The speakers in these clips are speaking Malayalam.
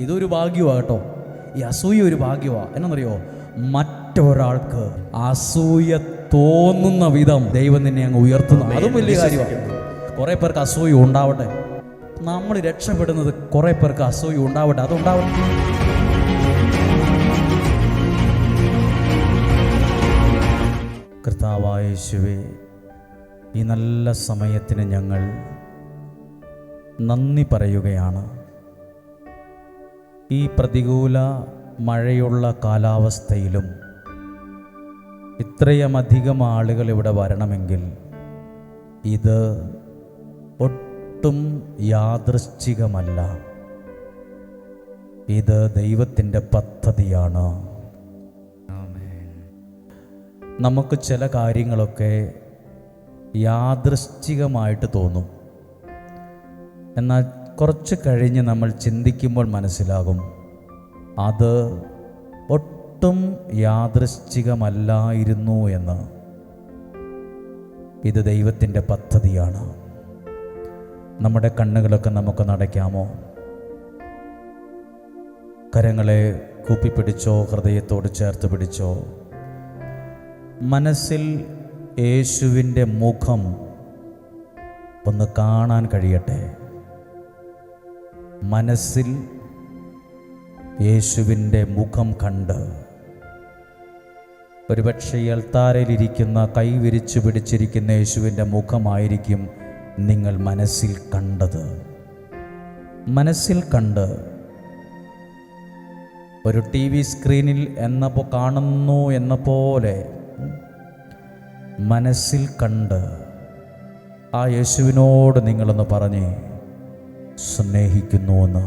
ഇതൊരു ഭാഗ്യമാണ് കേട്ടോ. ഈ അസൂയ ഒരു ഭാഗ്യമാണ്. എന്നറിയോ, മറ്റൊരാൾക്ക് അസൂയ തോന്നുന്ന വിധം ദൈവം നിന്നെ അങ്ങ് ഉയർത്തുന്നു. അതും വലിയ കാര്യമാണ്. കുറേ പേർക്ക് അസൂയ ഉണ്ടാവട്ടെ. നമ്മൾ രക്ഷപ്പെടുന്നത് കുറേ പേർക്ക് അസൂയ ഉണ്ടാവട്ടെ. അതുണ്ടാവട്ടെ. കർത്താവായ യേശുവേ, ഈ നല്ല സമയത്തിന് ഞങ്ങൾ നന്ദി പറയുകയാണ്. ഈ പ്രതികൂല മഴയുള്ള കാലാവസ്ഥയിലും ഇത്രയുമധികം ആളുകൾ ഇവിടെ വരണമെങ്കിൽ ഇത് ഒട്ടും യാദൃശ്ചികമല്ല. ഇത് ദൈവത്തിൻ്റെ പദ്ധതിയാണ്. നമുക്ക് ചില കാര്യങ്ങളൊക്കെ യാദൃശ്ചികമായിട്ട് തോന്നും. എന്നാൽ കുറച്ച് കഴിഞ്ഞ് നമ്മൾ ചിന്തിക്കുമ്പോൾ മനസ്സിലാകും അത് ഒട്ടും യാദൃശ്ചികമല്ലായിരുന്നു എന്ന്. ഇത് ദൈവത്തിൻ്റെ പദ്ധതിയാണ്. നമ്മുടെ കണ്ണുകളൊക്കെ നമുക്ക് നടക്കാമോ? കരങ്ങളെ കൂപ്പിപ്പിടിച്ചോ, ഹൃദയത്തോട് ചേർത്ത് പിടിച്ചോ. മനസ്സിൽ യേശുവിൻ്റെ മുഖം ഒന്ന് കാണാൻ കഴിയട്ടെ. മനസ്സിൽ യേശുവിൻ്റെ മുഖം കണ്ട്, ഒരുപക്ഷെ അൾത്താരയിലിരിക്കുന്ന കൈവിരിച്ചു പിടിച്ചിരിക്കുന്ന യേശുവിൻ്റെ മുഖമായിരിക്കും നിങ്ങൾ മനസ്സിൽ കണ്ടത്. മനസ്സിൽ കണ്ട്, ഒരു TV സ്ക്രീനിൽ എന്നപ്പോൾ കാണുന്നു എന്ന പോലെ മനസ്സിൽ കണ്ട് ആ യേശുവിനോട് നിങ്ങളൊന്ന് പറഞ്ഞേ, സ്നേഹിക്കുന്നുവെന്ന്.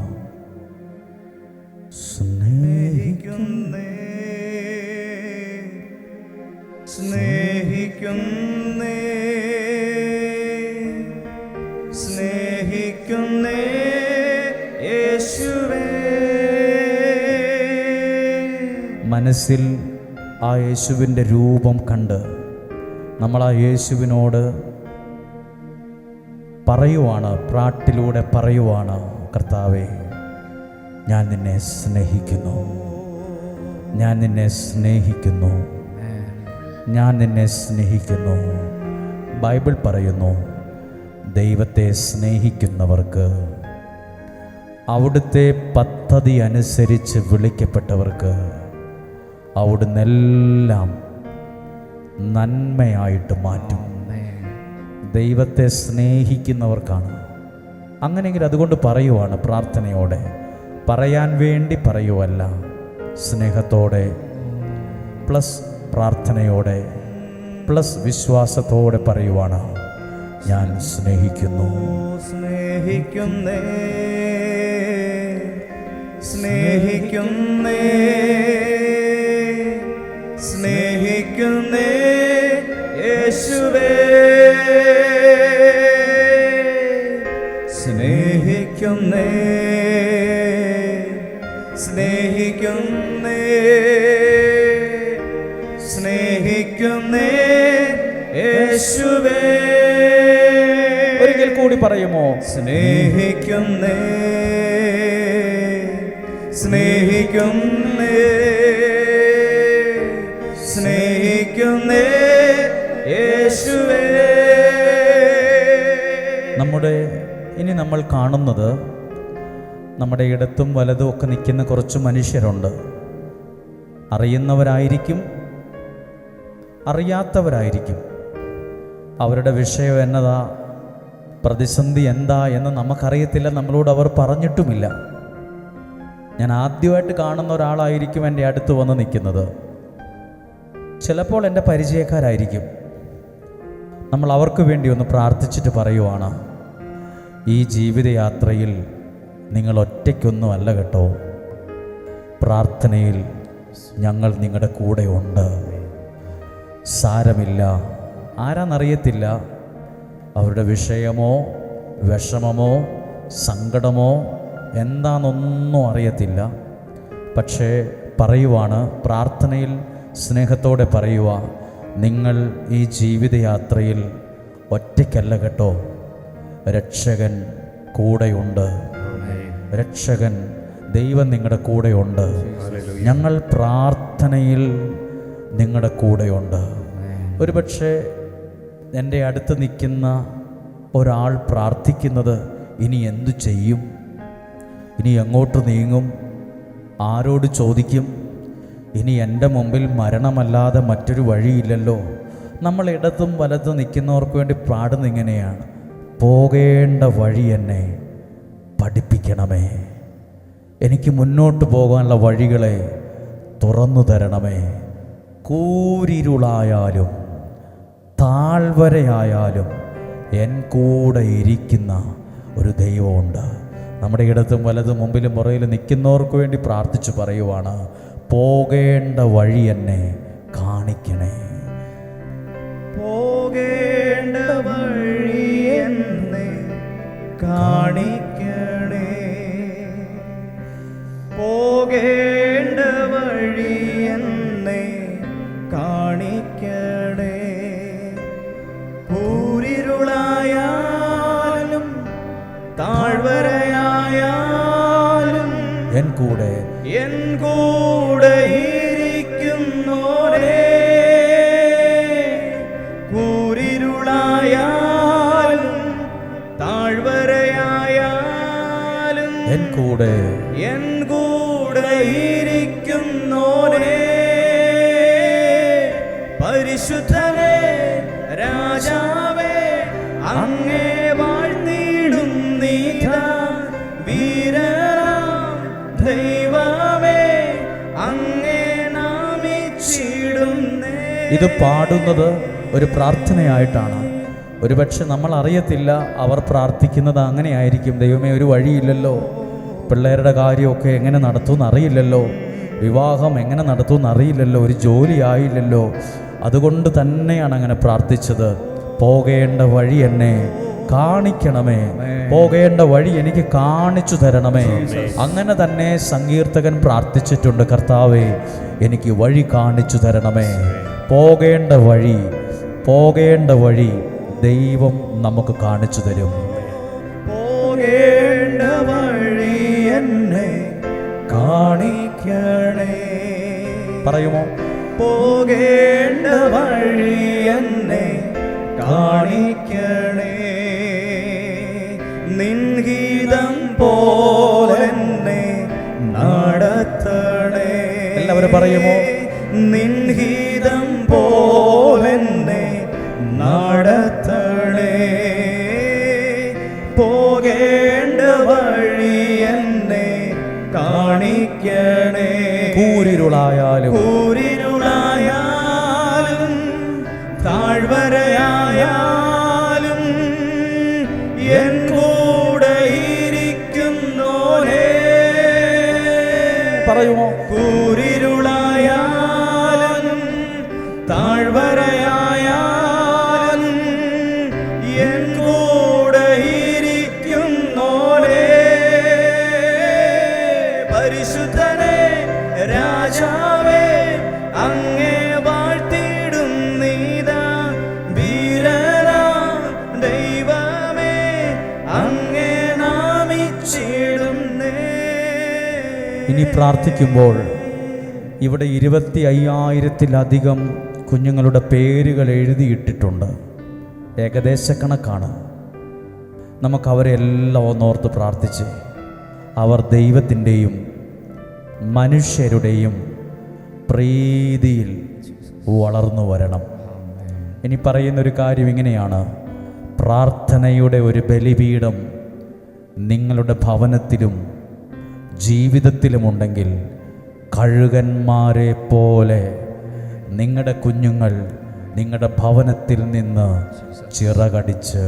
സ്നേഹിക്കുന്നേ, സ്നേഹിക്കുന്നേ, സ്നേഹിക്കുന്നേ യേശുവേ. മനസ്സിൽ ആ യേശുവിൻ്റെ രൂപം കണ്ട് നമ്മൾ ആ യേശുവിനോട് പറയുവാണ്, പാട്ടിലൂടെ പറയുവാണ്, കർത്താവേ, ഞാൻ നിന്നെ സ്നേഹിക്കുന്നു, ഞാൻ നിന്നെ സ്നേഹിക്കുന്നു, ഞാൻ നിന്നെ സ്നേഹിക്കുന്നു. ബൈബിൾ പറയുന്നു, ദൈവത്തെ സ്നേഹിക്കുന്നവർക്ക്, അവിടുത്തെ പദ്ധതി അനുസരിച്ച് വിളിക്കപ്പെട്ടവർക്ക് അവിടുന്ന് എല്ലാം നന്മയായിട്ട് മാറ്റും. ദൈവത്തെ സ്നേഹിക്കുന്നവർക്കാണ്. അങ്ങനെയെങ്കിൽ അതുകൊണ്ട് പറയുവാണ്, പ്രാർത്ഥനയോടെ, പറയാൻ വേണ്ടി പറയുവല്ല, സ്നേഹത്തോടെ പ്ലസ് പ്രാർത്ഥനയോടെ പ്ലസ് വിശ്വാസത്തോടെ പറയുവാണ്, ഞാൻ സ്നേഹിക്കുന്നു. സ്നേഹിക്കുന്നേ, സ്നേഹിക്കുന്നേ, സ്നേഹിക്കുന്നേ യേശുവേ. സ്നേഹിക്കുന്നേ, സ്നേഹിക്കുന്നേ, സ്നേഹിക്കുന്നേ യേശുവേ. ഒരിക്കൽ കൂടി പറയുമോ? സ്നേഹിക്കുന്നേ, സ്നേഹിക്കുന്നേ, സ്നേഹിക്കുന്നേ യേശുവേ. ഇനി നമ്മൾ കാണുന്നത്, നമ്മുടെ ഇടത്തും വലതും ഒക്കെ നിൽക്കുന്ന കുറച്ച് മനുഷ്യരുണ്ട്. അറിയുന്നവരായിരിക്കും, അറിയാത്തവരായിരിക്കും. അവരുടെ വിഷയം എന്നതാ, പ്രതിസന്ധി എന്താ എന്ന് നമുക്കറിയത്തില്ല. നമ്മളോട് അവർ പറഞ്ഞിട്ടുമില്ല. ഞാൻ ആദ്യമായിട്ട് കാണുന്ന ഒരാളായിരിക്കും എൻ്റെ അടുത്ത് വന്ന് നിൽക്കുന്നത്. ചിലപ്പോൾ എൻ്റെ പരിചയക്കാരായിരിക്കും. നമ്മൾ അവർക്ക് വേണ്ടി ഒന്ന് പ്രാർത്ഥിച്ചിട്ട് പറയുവാണ്, ഈ ജീവിതയാത്രയിൽ നിങ്ങൾ ഒറ്റയ്ക്കൊന്നും അല്ല കേട്ടോ, പ്രാർത്ഥനയിൽ ഞങ്ങൾ നിങ്ങളുടെ കൂടെ ഉണ്ട്. സാരമില്ല, ആരാന്നറിയത്തില്ല, അവരുടെ വിഷയമോ വിഷമമോ സങ്കടമോ എന്താണെന്നൊന്നും അറിയത്തില്ല. പക്ഷേ പറയുവാണ്, പ്രാർത്ഥനയിൽ സ്നേഹത്തോടെ പറയുക, നിങ്ങൾ ഈ ജീവിതയാത്രയിൽ ഒറ്റയ്ക്കല്ല കേട്ടോ, രക്ഷകൻ കൂടെയുണ്ട്. രക്ഷകൻ ദൈവം നിങ്ങളുടെ കൂടെയുണ്ട്. ഞങ്ങൾ പ്രാർത്ഥനയിൽ നിങ്ങളുടെ കൂടെയുണ്ട്. ഒരുപക്ഷെ എൻ്റെ അടുത്ത് നിൽക്കുന്ന ഒരാൾ പ്രാർത്ഥിക്കുന്നത് ഇനി എന്തു ചെയ്യും, ഇനി എങ്ങോട്ട് നീങ്ങും, ആരോട് ചോദിക്കും, ഇനി എൻ്റെ മുമ്പിൽ മരണമല്ലാതെ മറ്റൊരു വഴിയില്ലല്ലോ. നമ്മൾ ഇടത്തും വലത്തും നിൽക്കുന്നവർക്ക് വേണ്ടി പാടുന്ന ഇങ്ങനെയാണ്: പോകേണ്ട വഴി എന്നെ പഠിപ്പിക്കണമേ, എനിക്ക് മുന്നോട്ട് പോകാനുള്ള വഴികളെ തുറന്നു തരണമേ. കൂരിരുളായാലും താഴ്വരയായാലും എൻ കൂടെ ഇരിക്കുന്ന ഒരു ദൈവമുണ്ട്. നമ്മുടെ ഇടത്തും വലതും മുമ്പിലും പുറയിലും നിൽക്കുന്നവർക്ക് വേണ്ടി പ്രാർത്ഥിച്ചു പറയുവാണ്: പോകേണ്ട വഴി എന്നെ കാണിക്കണേ. പോകേണ്ട വഴി എന്നെ കാണിക്കണേ, പോകേണ്ട വഴി എന്നെ കാണിക്കണേ. പൂരിരുളായാലും താഴ്വരയായാലും എൻ കൂടെ ഇരിക്കുന്നോരേ, കൂരിരുളായാലും താഴ്വരയായാലും എൻ കൂടെ ഇരിക്കുന്നോരേ, പരിശുദ്ധനേ രാജാവേ അങ്ങേ വാഴ്ത്തിടും നീതാ, വീരനാം ദൈവമേ അങ്ങേ നാമിച്ചിടുന്നേ. ഇത് പാടുന്നത് ഒരു പ്രാർത്ഥനയായിട്ടാണ്. ഒരുപക്ഷെ നമ്മൾ അറിയത്തില്ല അവർ പ്രാർത്ഥിക്കുന്നത് അങ്ങനെയായിരിക്കും. ദൈവമേ, ഒരു വഴിയില്ലല്ലോ, പിള്ളേരുടെ കാര്യമൊക്കെ എങ്ങനെ നടത്തുമെന്ന് അറിയില്ലല്ലോ, വിവാഹം എങ്ങനെ നടത്തുമെന്ന് അറിയില്ലല്ലോ, ഒരു ജോലി ആയില്ലല്ലോ. അതുകൊണ്ട് തന്നെയാണ് അങ്ങനെ പ്രാർത്ഥിച്ചത്. പോകേണ്ട വഴി എന്നെ കാണിക്കണമേ, പോകേണ്ട വഴി എനിക്ക് കാണിച്ചു തരണമേ. അങ്ങനെ തന്നെ സങ്കീർത്തകൻ പ്രാർത്ഥിച്ചിട്ടുണ്ട്: കർത്താവേ, എനിക്ക് വഴി കാണിച്ചു തരണമേ. പോകേണ്ട വഴി ദൈവം നമുക്ക് കാണിച്ചു തരും. പോകേണ്ട വഴി എന്നെ കാണിക്കണേ. പറയുമോ? പോകേണ്ട വഴി എന്നെ കാണിക്കണേ, നിൻഗീതം പോലെന്നെ നടത്തണേ. എല്ലാവരും പറയുമോ? നിൻഗീതം പോലെന്നെ നടത്തണേ, പോകേണ്ട വഴി എന്നെ കാണിക്കണേ. കൂരിരുളായാലും താഴ്വരയായാലും എൻ കൂടെ ഇരിക്കുന്നോരേ, പറയുമോ? കൂരിരുളായാലും താഴ്വരയായാലും എൻ കൂടെ ഇരിക്കുന്നോരേ, പരിശുദ്ധനേ രാജാവേ അങ്ങേ വാഴ്ത്തിടും നീതാ, വീരനാം ദൈവമേ അങ്ങേ നാമിച്ചിടുന്നേ. ഇനി പ്രാർത്ഥിക്കുമ്പോൾ ഇവിടെ 25,000-ത്തിലധികം കുഞ്ഞുങ്ങളുടെ പേരുകൾ എഴുതിയിട്ടിട്ടുണ്ട്. ഏകദേശ കണക്കാണ്. നമുക്കവരെല്ലാം ഒന്നോർത്ത് പ്രാർത്ഥിച്ച് അവർ ദൈവത്തിൻ്റെയും മനുഷ്യരുടെയും പ്രീതിയിൽ വളർന്നു വരണം. ഇനി പറയുന്നൊരു കാര്യം ഇങ്ങനെയാണ്: പ്രാർത്ഥനയുടെ ഒരു ബലിപീഠം നിങ്ങളുടെ ഭവനത്തിലും ജീവിതത്തിലുമുണ്ടെങ്കിൽ കഴുകന്മാരെ പോലെ നിങ്ങളുടെ കുഞ്ഞുങ്ങൾ നിങ്ങളുടെ ഭവനത്തിൽ നിന്ന് ചിറകടിച്ച്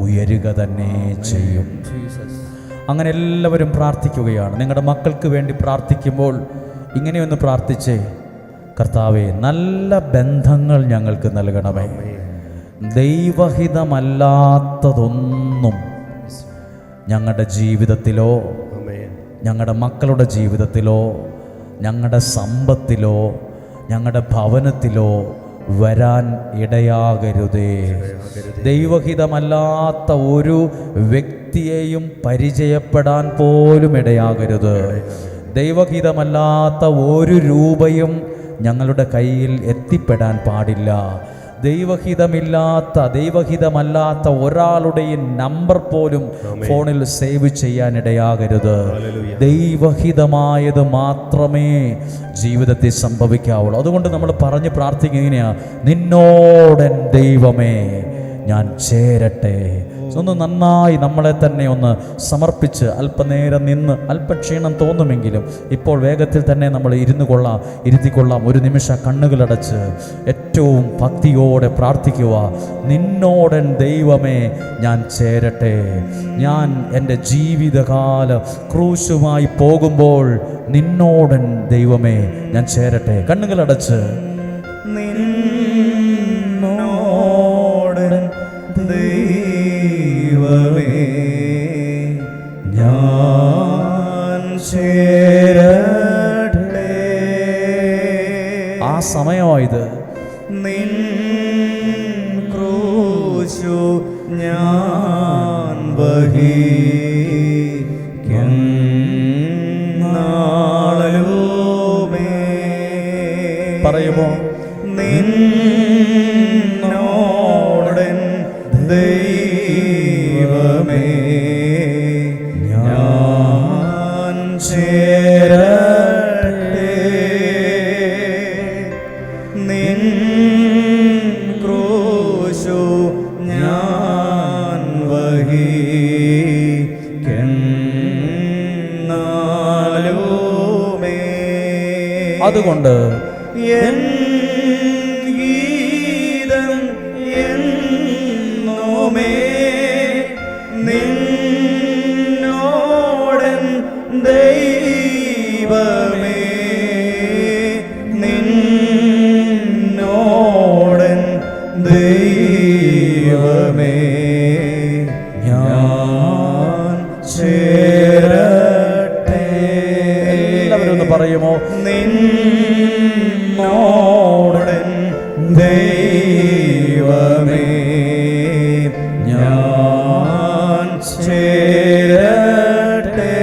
ഉയരുക തന്നെ ചെയ്യും. അങ്ങനെ എല്ലാവരും പ്രാർത്ഥിക്കുകയാണ്. നിങ്ങളുടെ മക്കൾക്ക് വേണ്ടി പ്രാർത്ഥിക്കുമ്പോൾ ഇങ്ങനെയൊന്ന് പ്രാർത്ഥിച്ചേ: കർത്താവേ, നല്ല ബന്ധങ്ങൾ ഞങ്ങൾക്ക് നൽകണമേ. ദൈവഹിതമല്ലാത്തതൊന്നും ഞങ്ങളുടെ ജീവിതത്തിലോ ഞങ്ങളുടെ മക്കളുടെ ജീവിതത്തിലോ ഞങ്ങളുടെ സമ്പത്തിലോ ഞങ്ങളുടെ ഭവനത്തിലോ വരാൻ ഇടയാകരുതേ. ദൈവഹിതമല്ലാത്ത ഒരു വ്യക്തി വ്യക്തിയെയും പരിചയപ്പെടാൻ പോലും ഇടയാകരുത്. ദൈവഹിതമല്ലാത്ത ഒരു രൂപയും ഞങ്ങളുടെ കയ്യിൽ എത്തിപ്പെടാൻ പാടില്ല. ദൈവഹിതമല്ലാത്ത ഒരാളുടെയും നമ്പർ പോലും ഫോണിൽ സേവ് ചെയ്യാൻ ഇടയാകരുത്. ദൈവഹിതമായത് മാത്രമേ ജീവിതത്തിൽ സംഭവിക്കാവുള്ളൂ. അതുകൊണ്ട് നമ്മൾ പറഞ്ഞ് പ്രാർത്ഥിക്കുന്നതിനെയാ, നിന്നോടൻ ദൈവമേ ഞാൻ ചേരട്ടെ. ഒന്ന് നന്നായി നമ്മളെ തന്നെ ഒന്ന് സമർപ്പിച്ച് അല്പനേരം നിന്ന്, അല്പക്ഷീണം തോന്നുമെങ്കിലും ഇപ്പോൾ വേഗത്തിൽ തന്നെ നമ്മൾ ഇരുത്തിക്കൊള്ളാം. ഒരു നിമിഷം കണ്ണുകളടച്ച് ഏറ്റവും ഭക്തിയോടെ പ്രാർത്ഥിക്കുക. നിന്നോടൻ ദൈവമേ ഞാൻ ചേരട്ടെ. ഞാൻ എൻ്റെ ജീവിതകാല ക്രൂശുമായി പോകുമ്പോൾ നിന്നോടൻ ദൈവമേ ഞാൻ ചേരട്ടെ. കണ്ണുകളടച്ച് നിന്നോടൻ ദൈവമേ ഞാൻ ചേരട്ടെ. ആ സമയമായത്. നിൻ ക്രൂശു ഞാൻ വഹിക്കും നാളുമേ. പറയുമോ? നിന്നോടൻ ദൈവമേ ഞാൻ ചേരട്ടെ. നിൻ ക്രൂശു ഞാൻ വഹിക്കും നാളുമേ. അതുകൊണ്ട് എൻ ഗീതം എന്നോമേ നിന്നോടൻ ദൈവമേ. നിന്നോടൻ ദൈവമേ ഞാൻ ചേരട്ടെ. എല്ലാവരും ഒന്ന് പറയുമോ? നിന്നോടൻ ദൈവമേ ഞാൻ ചേരട്ടെ.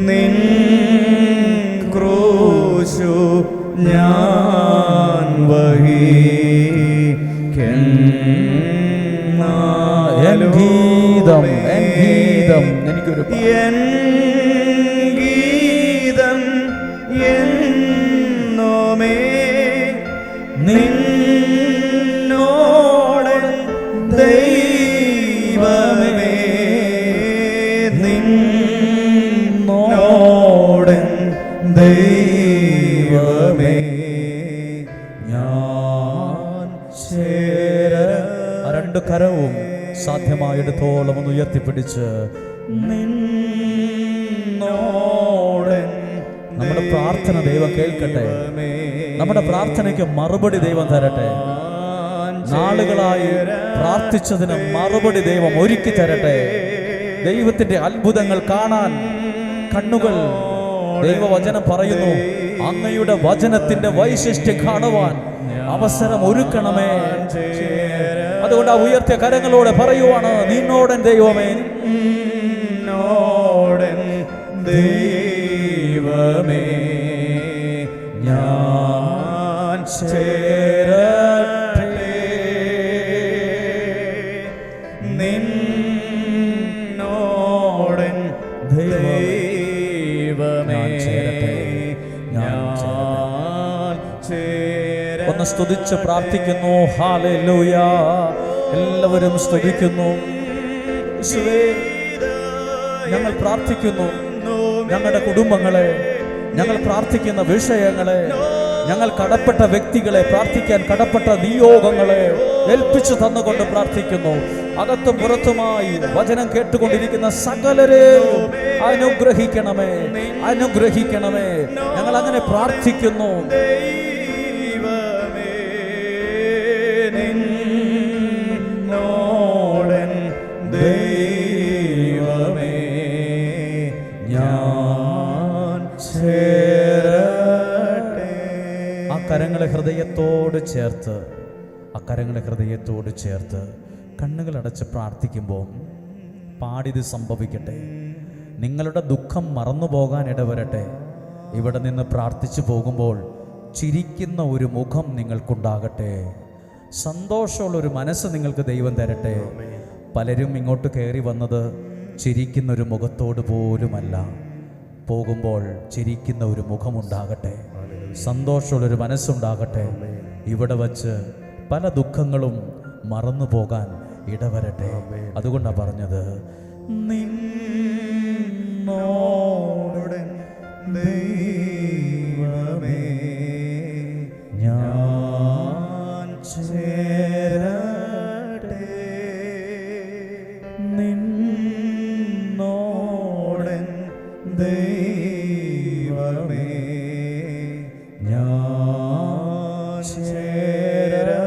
നിൻ ക്രൂശു ഞാൻ വഹിക്കും ഗീതം എനിക്കൊരു എൻ ഗീതം എന്നോമേ നിന്നോടൻ ദൈവമേ. നിന്നോടൻ ദൈവമേ ഞാൻ ചേരട്ടെ. രണ്ട് കരവും സാധ്യമായിടത്തോളം ഒന്ന് ഉയർത്തിപ്പിടിച്ച് നിന്നോടൻ നമ്മുടെ പ്രാർത്ഥന ദൈവം കേൾക്കട്ടെ. നമ്മുടെ പ്രാർത്ഥനയ്ക്ക് മറുപടി ദൈവം തരട്ടെ. നാളുകളായി പ്രാർത്ഥിച്ചതിന് മറുപടി ദൈവം ഒരുക്കി തരട്ടെ. ദൈവത്തിന്റെ അത്ഭുതങ്ങൾ കാണാൻ കണ്ണുകൾ, ദൈവവചനം പറയുന്നു, അങ്ങയുടെ വചനത്തിന്റെ വൈശിഷ്ട്യം കാണുവാൻ അവസരം ഒരുക്കണമേ. അതുകൊണ്ട് ആ ഉയർത്തിയ കരങ്ങളോടെ പറയുവാണ്, നിന്നോടൻ ദൈവമേ. നിന്നോടൻ ദൈവമേ ഞാൻ ചേരട്ടെ. നിന്നോടൻ ദൈവമേ ഞാൻ ചേരട്ടെ. ഒന്ന് സ്തുതിച്ച് പ്രാർത്ഥിക്കുന്നു. ഹല്ലേലൂയ. എല്ലാവരും സ്തുതിക്കുന്നു. യേശുവേ, ഞങ്ങൾ പ്രാർത്ഥിക്കുന്നു. ഞങ്ങളുടെ കുടുംബങ്ങളെ, ഞങ്ങൾ പ്രാർത്ഥിക്കുന്ന വിഷയങ്ങളെ, ഞങ്ങൾ കടപ്പെട്ട വ്യക്തികളെ, പ്രാർത്ഥിക്കാൻ കടപ്പെട്ട നിയോഗങ്ങളെ ഏൽപ്പിച്ചു തന്നുകൊണ്ട് പ്രാർത്ഥിക്കുന്നു. അകത്തും പുറത്തുമായി വചനം കേട്ടുകൊണ്ടിരിക്കുന്ന സകലരെയും അനുഗ്രഹിക്കണമേ, അനുഗ്രഹിക്കണമേ. ഞങ്ങൾ അങ്ങനെ പ്രാർത്ഥിക്കുന്നു. നിന്നോടൻ ദൈവമേ ഞാൻ ചേരട്ടെ. ആ കരങ്ങളെ ഹൃദയത്തോട് ചേർത്ത് കണ്ണുകളടച്ച് പ്രാർത്ഥിക്കുമ്പോൾ പാടിത് സംഭവിക്കട്ടെ. നിങ്ങളുടെ ദുഃഖം മറന്നു പോകാൻ ഇടവരട്ടെ. ഇവിടെ നിന്ന് പ്രാർത്ഥിച്ചു പോകുമ്പോൾ ചിരിക്കുന്ന ഒരു മുഖം നിങ്ങൾക്കുണ്ടാകട്ടെ. സന്തോഷമുള്ളൊരു മനസ്സ് നിങ്ങൾക്ക് ദൈവം തരട്ടെ. പലരും ഇങ്ങോട്ട് കയറി വന്നത് ചിരിക്കുന്നൊരു മുഖത്തോട് പോലുമല്ല. പോകുമ്പോൾ ചിരിക്കുന്ന ഒരു മുഖമുണ്ടാകട്ടെ, സന്തോഷമുള്ളൊരു മനസ്സുണ്ടാകട്ടെ. ഇവിടെ വച്ച് പല ദുഃഖങ്ങളും മറന്നു പോകാൻ ഇടവരട്ടെ. അതുകൊണ്ടാണ് പറഞ്ഞത്, നിന്നോടുടൻ ദൈവമേ ഞാൻ ചേരട്ടെ, നിന്നോടൻ ദൈവമേ ഞാൻ ചേരട്ടെ.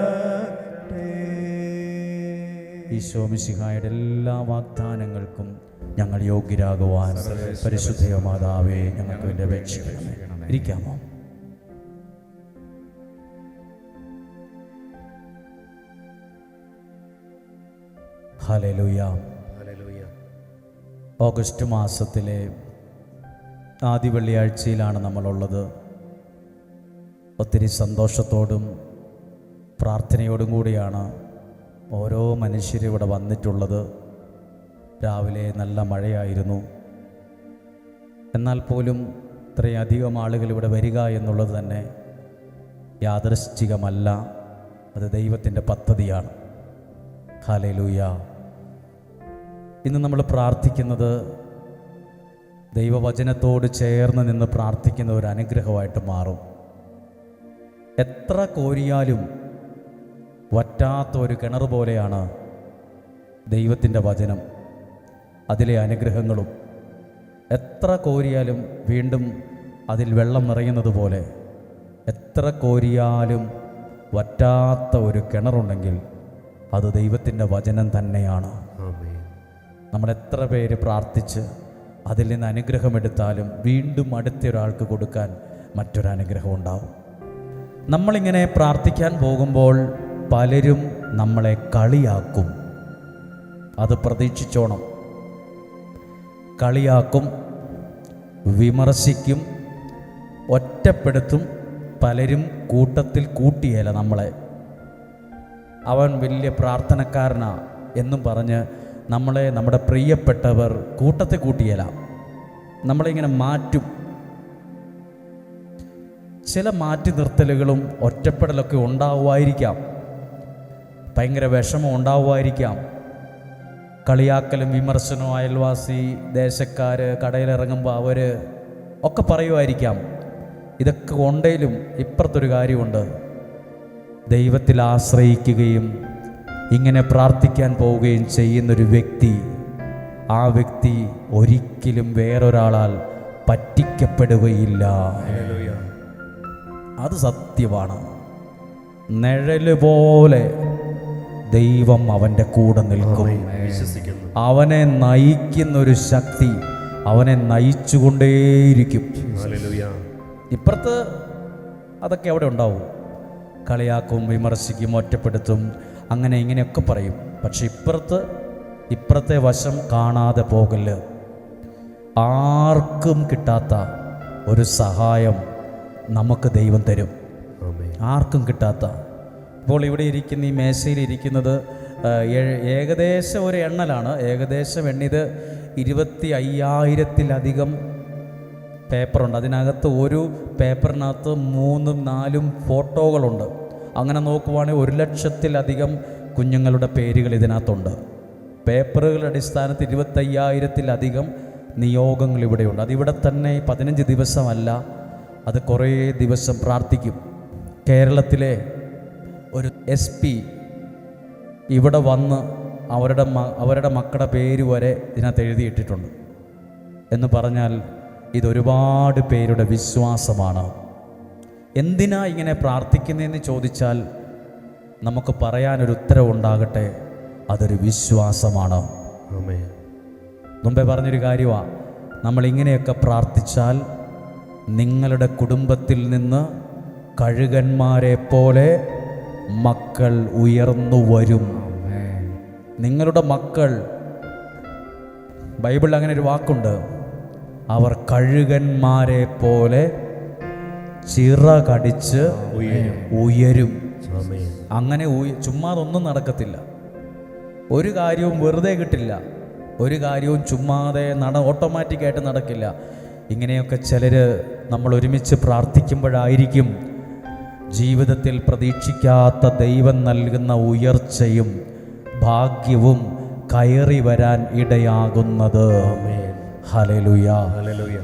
ഈശോ മിശിഹായുടെ എല്ലാ വാഗ്ദാനങ്ങൾക്കും ഞങ്ങൾ യോഗ്യരാകുവാൻ പരിശുദ്ധ മാതാവേ ഞങ്ങൾക്ക് വേണ്ടി അപേക്ഷിക്കണമേ. ഇരിക്കാമോ? ഹല്ലേലൂയ. ഓഗസ്റ്റ് മാസത്തിലെ ആദ്യ വെള്ളിയാഴ്ചയിലാണ് നമ്മളുള്ളത്. ഒത്തിരി സന്തോഷത്തോടും പ്രാർത്ഥനയോടും കൂടിയാണ് ഓരോ മനുഷ്യരും ഇവിടെ വന്നിട്ടുള്ളത്. രാവിലെ നല്ല മഴയായിരുന്നു. എന്നാൽ പോലും ഇത്രയധികം ആളുകൾ ഇവിടെ വരിക എന്നുള്ളത് തന്നെ യാദൃശ്ചികമല്ല, അത് ദൈവത്തിൻ്റെ പദ്ധതിയാണ്. ഹല്ലേലൂയ. ഇന്ന് നമ്മൾ പ്രാർത്ഥിക്കുന്നത് ദൈവവചനത്തോട് ചേർന്ന് നിന്ന് പ്രാർത്ഥിക്കുന്ന ഒരു അനുഗ്രഹമായിട്ട് മാറും. എത്ര കോരിയാലും വറ്റാത്ത ഒരു കിണർ പോലെയാണ് ദൈവത്തിൻ്റെ വചനം, അതിലെ അനുഗ്രഹങ്ങളും. എത്ര കോരിയാലും വീണ്ടും അതിൽ വെള്ളം നിറയുന്നത് പോലെ, എത്ര കോരിയാലും വറ്റാത്ത ഒരു കിണറുണ്ടെങ്കിൽ അത് ദൈവത്തിൻ്റെ വചനം തന്നെയാണ്. നമ്മളെത്ര പേര് പ്രാർത്ഥിച്ച് അതിൽ നിന്ന് അനുഗ്രഹമെടുത്താലും വീണ്ടും അടുത്ത ഒരാൾക്ക് കൊടുക്കാൻ മറ്റൊരനുഗ്രഹം ഉണ്ടാവും. നമ്മളിങ്ങനെ പ്രാർത്ഥിക്കാൻ പോകുമ്പോൾ പലരും നമ്മളെ കളിയാക്കും. അത് പ്രതീക്ഷിച്ചോണം. കളിയാക്കും, വിമർശിക്കും, ഒറ്റപ്പെടുത്തും. പലരും കൂട്ടത്തിൽ കൂട്ടിയേല നമ്മളെ. അവൻ വലിയ പ്രാർത്ഥനക്കാരനാ എന്നും പറഞ്ഞ് നമ്മളെ, നമ്മുടെ പ്രിയപ്പെട്ടവർ കൂട്ടത്തിൽ കൂട്ടിയേല. നമ്മളിങ്ങനെ മാറ്റും. ചില മാറ്റി നിർത്തലുകളും ഒറ്റപ്പെടലൊക്കെ ഉണ്ടാവുമായിരിക്കാം. ഭയങ്കര വിഷമം ഉണ്ടാവുമായിരിക്കാം. കളിയാക്കലും വിമർശനവും അയൽവാസി, ദേശക്കാർ, കടയിലിറങ്ങുമ്പോൾ അവർ ഒക്കെ പറയുമായിരിക്കാം. ഇതൊക്കെ ഉണ്ടെങ്കിലും ഇപ്പുറത്തൊരു കാര്യമുണ്ട്. ദൈവത്തിൽ ആശ്രയിക്കുകയും ഇങ്ങനെ പ്രാർത്ഥിക്കാൻ പോവുകയും ചെയ്യുന്നൊരു വ്യക്തി, ആ വ്യക്തി ഒരിക്കലും വേറൊരാളാൽ പറ്റിക്കപ്പെടുകയില്ല. അത് സത്യമാണ്. നിഴല് പോലെ ദൈവം അവൻ്റെ കൂടെ നിൽക്കും. അവനെ നയിക്കുന്നൊരു ശക്തി അവനെ നയിച്ചുകൊണ്ടേയിരിക്കും. ഇപ്പുറത്ത് അതൊക്കെ അവിടെ ഉണ്ടാവും. കളിയാക്കും, വിമർശിക്കും, ഒറ്റപ്പെടുത്തും, അങ്ങനെ ഇങ്ങനെയൊക്കെ പറയും. പക്ഷെ ഇപ്പുറത്തെ വശം കാണാതെ പോകല്. ആർക്കും കിട്ടാത്ത ഒരു സഹായം നമുക്ക് ദൈവം തരും. ആർക്കും കിട്ടാത്ത. ഇപ്പോൾ ഇവിടെ ഇരിക്കുന്ന ഈ മേശയിൽ ഇരിക്കുന്നത് ഏകദേശം ഒരു എണ്ണലാണ്. ഏകദേശം എണ്ണിയത് 25,000-ത്തിലധികം പേപ്പറുണ്ട്. അതിനകത്ത് ഒരു പേപ്പറിനകത്ത് 3-4 ഫോട്ടോകളുണ്ട്. അങ്ങനെ നോക്കുവാണെങ്കിൽ 1,00,000-ത്തിലധികം കുഞ്ഞുങ്ങളുടെ പേരുകൾ ഇതിനകത്തുണ്ട്. പേപ്പറുകളുടെ അടിസ്ഥാനത്തിൽ 25,000-ത്തിലധികം നിയോഗങ്ങൾ ഇവിടെയുണ്ട്. അതിവിടെ തന്നെ 15 ദിവസമല്ല, അത് കുറേ ദിവസം പ്രാർത്ഥിക്കും. കേരളത്തിലെ ഒരു SP ഇവിടെ വന്ന് അവരുടെ മക്കളുടെ പേര് വരെ ഇതിനകത്ത് എഴുതിയിട്ടിട്ടുണ്ട്. എന്ന് പറഞ്ഞാൽ ഇതൊരുപാട് പേരുടെ വിശ്വാസമാണ്. എന്തിനാ ഇങ്ങനെ പ്രാർത്ഥിക്കുന്നതെന്ന് ചോദിച്ചാൽ നമുക്ക് പറയാനൊരു ഉത്തരവുണ്ടാകട്ടെ, അതൊരു വിശ്വാസമാണ്. മുമ്പേ പറഞ്ഞൊരു കാര്യമാണ്, നമ്മളിങ്ങനെയൊക്കെ പ്രാർത്ഥിച്ചാൽ നിങ്ങളുടെ കുടുംബത്തിൽ നിന്ന് കഴുകന്മാരെ പോലെ മക്കൾ ഉയർന്നു വരും. നിങ്ങളുടെ മക്കൾ, ബൈബിളിൽ അങ്ങനെ ഒരു വാക്കുണ്ട്, അവർ കഴുകന്മാരെ പോലെ ചിറകടിച്ച് ഉയരും. അങ്ങനെ ചുമ്മാതൊന്നും നടക്കത്തില്ല. ഒരു കാര്യവും വെറുതെ കിട്ടില്ല. ഒരു കാര്യവും ചുമ്മാതെ ഓട്ടോമാറ്റിക്കായിട്ട് നടക്കില്ല. ഇങ്ങനെയൊക്കെ ചിലർ നമ്മൾ ഒരുമിച്ച് പ്രാർത്ഥിക്കുമ്പോഴായിരിക്കും ജീവിതത്തിൽ പ്രതീക്ഷിക്കാത്ത ദൈവം നൽകുന്ന ഉയർച്ചയും ഭാഗ്യവും കയറി വരാൻ ഇടയാകുന്നത്. ഹല്ലേലൂയ.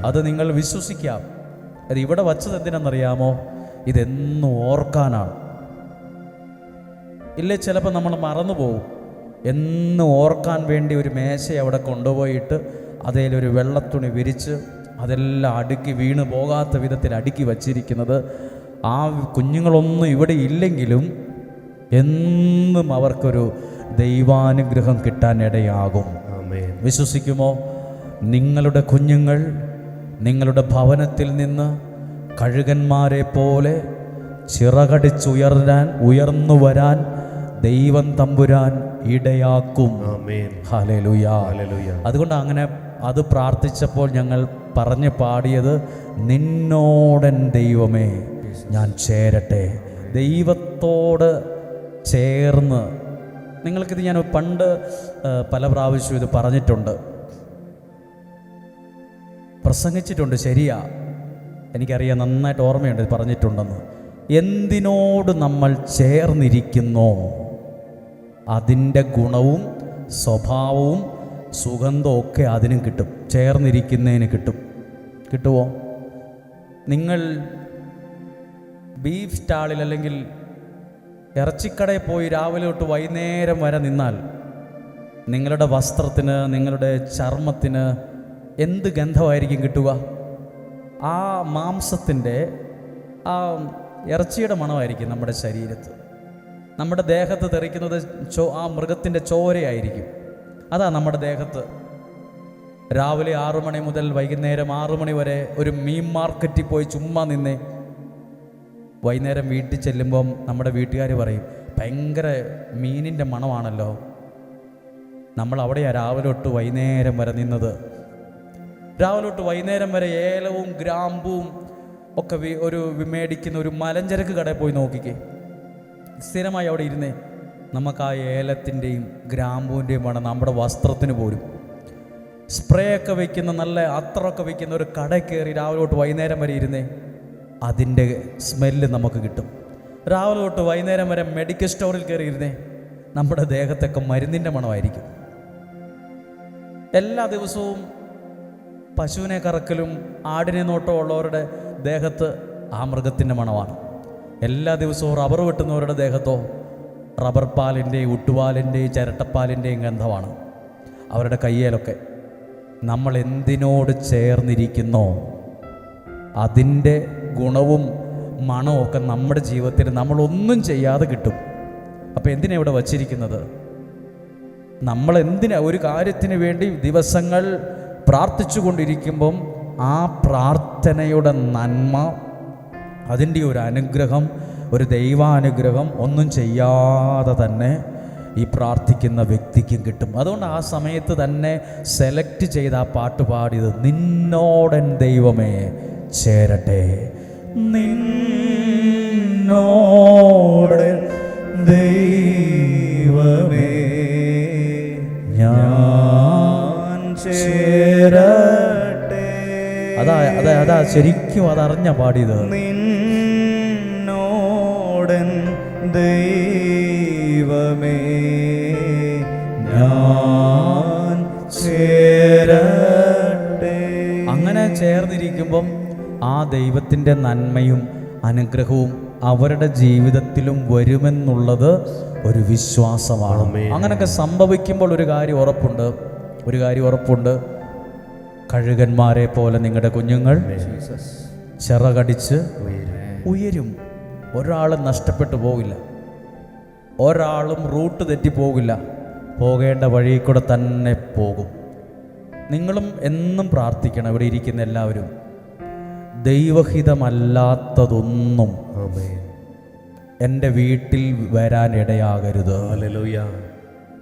അത് നിങ്ങൾ വിശ്വസിക്കാം. അത് ഇവിടെ വച്ചത് എന്തിനാണെന്നറിയാമോ? ഇതെന്നും ഓർക്കാനാണ്. ഇല്ലേ, ചിലപ്പോൾ നമ്മൾ മറന്നു പോകും. എന്നും ഓർക്കാൻ വേണ്ടി ഒരു മേശ അവിടെ കൊണ്ടുപോയിട്ട് അതിലൊരു വെള്ളത്തുണി വിരിച്ച് അതെല്ലാം അടുക്കി വീണ് പോകാത്ത വിധത്തിൽ അടുക്കി വച്ചിരിക്കുന്നത്. ആ കുഞ്ഞുങ്ങളൊന്നും ഇവിടെ ഇല്ലെങ്കിലും എന്നും അവർക്കൊരു ദൈവാനുഗ്രഹം കിട്ടാൻ ഇടയാകും. വിശ്വസിക്കുമോ? നിങ്ങളുടെ കുഞ്ഞുങ്ങൾ നിങ്ങളുടെ ഭവനത്തിൽ നിന്ന് കഴുകന്മാരെ പോലെ ഉയർന്നു വരാൻ ദൈവം തമ്പുരാൻ ഇടയാക്കും. ഹല്ലേലൂയ. അതുകൊണ്ട് അങ്ങനെ അത് പ്രാർത്ഥിച്ചപ്പോൾ ഞങ്ങൾ പറഞ്ഞു പാടിയത്, നിന്നോടൻ ദൈവമേ ഞാൻ ചേരട്ടെ. ദൈവത്തോട് ചേർന്ന്, നിങ്ങൾക്കിത് ഞാൻ പണ്ട് പല പ്രാവശ്യവും ഇത് പറഞ്ഞിട്ടുണ്ട്, പ്രസംഗിച്ചിട്ടുണ്ട്. ശരിയാ, എനിക്കറിയാം, നന്നായിട്ട് ഓർമ്മയുണ്ട് പറഞ്ഞിട്ടുണ്ടെന്ന്. എന്തിനോട് നമ്മൾ ചേർന്നിരിക്കുന്നോ അതിൻ്റെ ഗുണവും സ്വഭാവവും സുഗന്ധവും ഒക്കെ അതിനും കിട്ടും. ചേർന്നിരിക്കുന്നതിന് കിട്ടുമോ? നിങ്ങൾ ബീഫ് സ്റ്റാളിൽ അല്ലെങ്കിൽ ഇറച്ചിക്കടയിൽ പോയി രാവിലെ തൊട്ട് വൈകുന്നേരം വരെ നിന്നാൽ നിങ്ങളുടെ വസ്ത്രത്തിന്, നിങ്ങളുടെ ചർമ്മത്തിന് എന്ത് ഗന്ധമായിരിക്കും കിട്ടുക? ആ മാംസത്തിൻ്റെ, ആ ഇറച്ചിയുടെ മണമായിരിക്കും നമ്മുടെ ശരീരത്ത്. നമ്മുടെ ദേഹത്ത് തെറിക്കുന്നത് ആ മൃഗത്തിൻ്റെ ചോരയായിരിക്കും. അതാ നമ്മുടെ ദേഹത്ത്. രാവിലെ 6 മണി മുതൽ വൈകുന്നേരം 6 മണി വരെ ഒരു മീൻ മാർക്കറ്റിൽ പോയി ചുമ്മാ നിന്നേ, വൈകുന്നേരം വീട്ടിൽ ചെല്ലുമ്പം നമ്മുടെ വീട്ടുകാർ പറയും, ഭയങ്കര മീനിൻ്റെ മണമാണല്ലോ. നമ്മൾ അവിടെയാണ് രാവിലെ തൊട്ട് വൈകുന്നേരം വരെ നിന്നത്. രാവിലെ തൊട്ട് വൈകുന്നേരം വരെ ഏലവും ഗ്രാമ്പും ഒക്കെ ഒരു മേടിക്കുന്ന ഒരു മലഞ്ചരക്ക് കടയിൽ പോയി നോക്കിക്കേ. സ്ഥിരമായി അവിടെ ഇരുന്നേ, നമുക്ക് ആ ഏലത്തിൻ്റെയും ഗ്രാമ്പൂവിൻ്റെയും വേണം നമ്മുടെ വസ്ത്രത്തിന് പോലും. സ്പ്രേ ഒക്കെ വയ്ക്കുന്ന, നല്ല അത്രമൊക്കെ വയ്ക്കുന്ന ഒരു കടയിൽ കയറി രാവിലെ തൊട്ട് വൈകുന്നേരം വരെ ഇരുന്നേ, അതിൻ്റെ സ്മെല്ല് നമുക്ക് കിട്ടും. രാവിലെ തൊട്ട് വൈകുന്നേരം വരെ മെഡിക്കൽ സ്റ്റോറിൽ കയറി ഇരുന്നേ, നമ്മുടെ ദേഹത്തൊക്കെ മരുന്നിൻ്റെ മണമായിരിക്കും. എല്ലാ ദിവസവും പശുവിനെ കറക്കലും ആടിനെ നോട്ടം ഉള്ളവരുടെ ദേഹത്ത് ആ മൃഗത്തിൻ്റെ മണമാണ്. എല്ലാ ദിവസവും റബ്ബർ വെട്ടുന്നവരുടെ ദേഹത്തോ റബ്ബർ പാലിൻ്റെയും ഉട്ടുപാലിൻ്റെയും ചിരട്ടപ്പാലിൻ്റെയും ഗന്ധമാണ് അവരുടെ കയ്യിലൊക്കെ. നമ്മൾ എന്തിനോട് ചേർന്നിരിക്കുന്നോ അതിൻ്റെ ഗുണവും മണവും ഒക്കെ നമ്മുടെ ജീവിതത്തിൽ നമ്മളൊന്നും ചെയ്യാതെ കിട്ടും. അപ്പോൾ എന്തിനാ ഇവിടെ വച്ചിരിക്കുന്നത്? നമ്മൾ എന്തിനാ ഒരു കാര്യത്തിന് വേണ്ടി ദിവസങ്ങൾ പ്രാർത്ഥിച്ചു കൊണ്ടിരിക്കുമ്പം ആ പ്രാർത്ഥനയുടെ നന്മ, അതിൻ്റെ ഒരു അനുഗ്രഹം, ഒരു ദൈവാനുഗ്രഹം ഒന്നും ചെയ്യാതെ തന്നെ ഈ പ്രാർത്ഥിക്കുന്ന വ്യക്തിക്കും കിട്ടും. അതുകൊണ്ട് ആ സമയത്ത് തന്നെ സെലക്ട് ചെയ്ത് ആ പാട്ട് പാടിയത്, നിന്നോടൻ ദൈവമേ ചേരട്ടെ. നിന്നോടൻ ദൈവമേ ഞാൻ ചേരട്ടെ. അതാ ശരിക്കും അതറിഞ്ഞ പാടിയത്. നിന്നോടൻ ദൈവമേ ഞാൻ ചേരട്ടെ. അങ്ങനെ ചേർന്നിരിക്കുമ്പം ആ ദൈവത്തിൻ്റെ നന്മയും അനുഗ്രഹവും അവരുടെ ജീവിതത്തിലും വരുമെന്നുള്ളത് ഒരു വിശ്വാസമാണ്. അങ്ങനെയൊക്കെ സംഭവിക്കുമ്പോൾ ഒരു കാര്യം ഉറപ്പുണ്ട്, കഴുകന്മാരെ പോലെ നിങ്ങളുടെ കുഞ്ഞുങ്ങൾ ചിറകടിച്ച് ഉയരും. ഒരാളും നഷ്ടപ്പെട്ടു പോകില്ല, ഒരാളും റൂട്ട് തെറ്റിപ്പോകില്ല, പോകേണ്ട വഴിയിൽ കൂടെ തന്നെ പോകും. നിങ്ങളും എന്നും പ്രാർത്ഥിക്കണം, ഇവിടെ ഇരിക്കുന്ന എല്ലാവരും,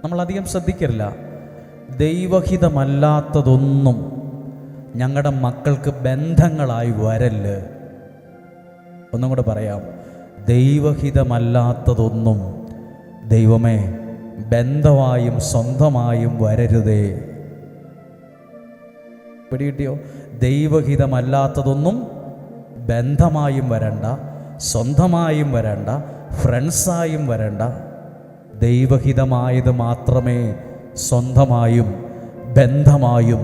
നമ്മളധികം ശ്രദ്ധിക്കില്ല. ദൈവഹിതമല്ലാത്തതൊന്നും ഞങ്ങളുടെ മക്കൾക്ക് ബന്ധങ്ങളായി വരല്ല്. ഒന്നും കൂടെ പറയാം, ദൈവഹിതമല്ലാത്തതൊന്നും ദൈവമേ ബന്ധമായും സ്വന്തമായും വരരുതേ. പിടികിട്ടിയോ? ദൈവഹിതമല്ലാത്തതൊന്നും ബന്ധമായും വരണ്ട, സ്വന്തമായും വരണ്ട, ഫ്രണ്ട്സായും വരണ്ട. ദൈവഹിതമായത് മാത്രമേ സ്വന്തമായും ബന്ധമായും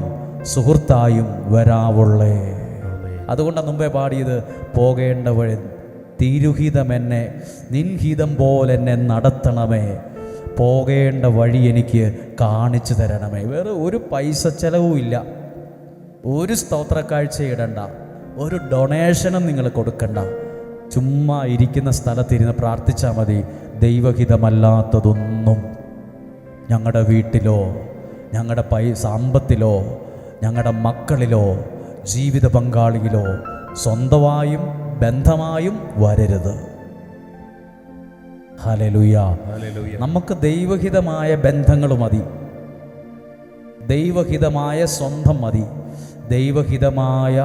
സുഹൃത്തായും വരാവുള്ളേ. അതുകൊണ്ടാണ് മുമ്പേ പാടിയത്, പോകേണ്ട വഴി തിരുഹിതമെന്നെ നിൻഹിതം പോലെന്നെ നടത്തണമേ, പോകേണ്ട വഴി എനിക്ക് കാണിച്ചു തരണമേ. വേറെ ഒരു പൈസ ചെലവും ഇല്ല, ഒരു സ്തോത്രക്കാഴ്ച ഇടണ്ട, ഒരു ഡൊണേഷനും നിങ്ങൾ കൊടുക്കണ്ട. ചുമ്മാ ഇരിക്കുന്ന സ്ഥലത്തിരുന്ന് പ്രാർത്ഥിച്ചാൽ മതി. ദൈവഹിതമല്ലാത്തതൊന്നും ഞങ്ങളുടെ വീട്ടിലോ ഞങ്ങളുടെ സമ്പത്തിലോ ഞങ്ങളുടെ മക്കളിലോ ജീവിത പങ്കാളിയിലോ സ്വന്തമായും ബന്ധമായും വരരുത്. ഹല്ലേലൂയ. നമുക്ക് ദൈവഹിതമായ ബന്ധങ്ങൾ മതി, ദൈവഹിതമായ സ്വന്തം മതി, ദൈവഹിതമായ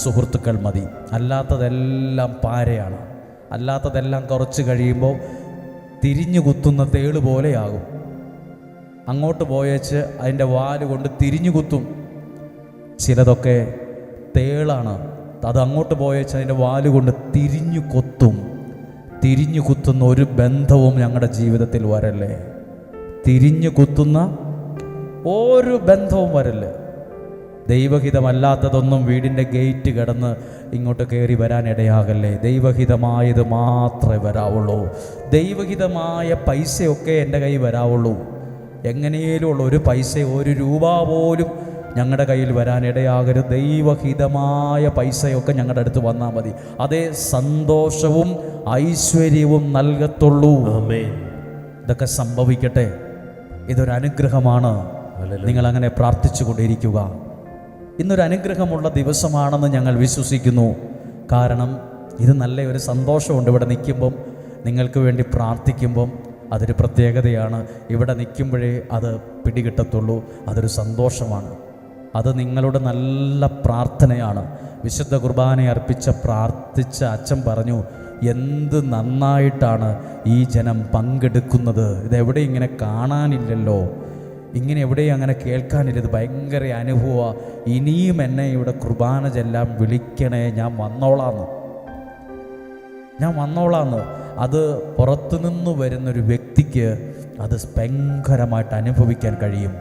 സുഹൃത്തുക്കൾ മതി. അല്ലാത്തതെല്ലാം പാരയാണ്. അല്ലാത്തതെല്ലാം കുറച്ച് കഴിയുമ്പോൾ തിരിഞ്ഞു കുത്തുന്ന തേള് പോലെയാകും. അങ്ങോട്ട് പോയേച്ച് അതിൻ്റെ വാല് കൊണ്ട് തിരിഞ്ഞു കുത്തും. ചിലതൊക്കെ തേളാണ്, അത് അങ്ങോട്ട് പോയേച്ച് അതിൻ്റെ വാല് കൊണ്ട് തിരിഞ്ഞു കൊത്തും. തിരിഞ്ഞു കുത്തുന്ന ഒരു ബന്ധവും ഞങ്ങളുടെ ജീവിതത്തിൽ വരല്ലേ. തിരിഞ്ഞു കുത്തുന്ന ഒരു ബന്ധവും വരല്ലേ. ദൈവഹിതമല്ലാത്തതൊന്നും വീടിൻ്റെ ഗേറ്റ് കടന്ന് ഇങ്ങോട്ട് കയറി വരാനിടയാകല്ലേ. ദൈവഹിതമായത് മാത്രമേ വരാവുള്ളൂ. ദൈവഹിതമായ പൈസയൊക്കെ എൻ്റെ കയ്യിൽ വരാവുള്ളൂ. എങ്ങനെയും ഉള്ള ഒരു പൈസ, ഒരു രൂപ പോലും ഞങ്ങളുടെ കയ്യിൽ വരാനിടയാകരുത്. ദൈവഹിതമായ പൈസയൊക്കെ ഞങ്ങളുടെ അടുത്ത് വന്നാൽ മതി. അതേ സന്തോഷവും ഐശ്വര്യവും നൽകത്തുള്ളൂ. ഇതൊക്കെ സംഭവിക്കട്ടെ. ഇതൊരു അനുഗ്രഹമാണ്. നിങ്ങളങ്ങനെ പ്രാർത്ഥിച്ചു കൊണ്ടിരിക്കുക. ഇന്നൊരു അനുഗ്രഹമുള്ള ദിവസമാണെന്ന് ഞങ്ങൾ വിശ്വസിക്കുന്നു. കാരണം ഇത് നല്ല ഒരു സന്തോഷമുണ്ട്. ഇവിടെ നിൽക്കുമ്പം, നിങ്ങൾക്ക് വേണ്ടി പ്രാർത്ഥിക്കുമ്പം അതൊരു പ്രത്യേകതയാണ്. ഇവിടെ നിൽക്കുമ്പോഴേ അത് പിടികിട്ടത്തുള്ളൂ. അതൊരു സന്തോഷമാണ്. അത് നിങ്ങളുടെ നല്ല പ്രാർത്ഥനയാണ്. വിശുദ്ധ കുർബാന പ്രാർത്ഥിച്ച അച്ഛൻ പറഞ്ഞു, എന്ത് നന്നായിട്ടാണ് ഈ ജനം പങ്കെടുക്കുന്നത്. ഇതെവിടെ ഇങ്ങനെ കാണാനില്ലല്ലോ, ഇങ്ങനെ എവിടെയും അങ്ങനെ കേൾക്കാനില്ല. ഇത് ഭയങ്കര അനുഭവമാണ്. ഇനിയും എന്നെ ഇവിടെ കുർബാന ചെല്ലാൻ വിളിക്കണേ, ഞാൻ വന്നോളാന്ന്. അത് പുറത്തുനിന്ന് വരുന്നൊരു വ്യക്തിക്ക് അത് ഭയങ്കരമായിട്ട് അനുഭവിക്കാൻ കഴിയും.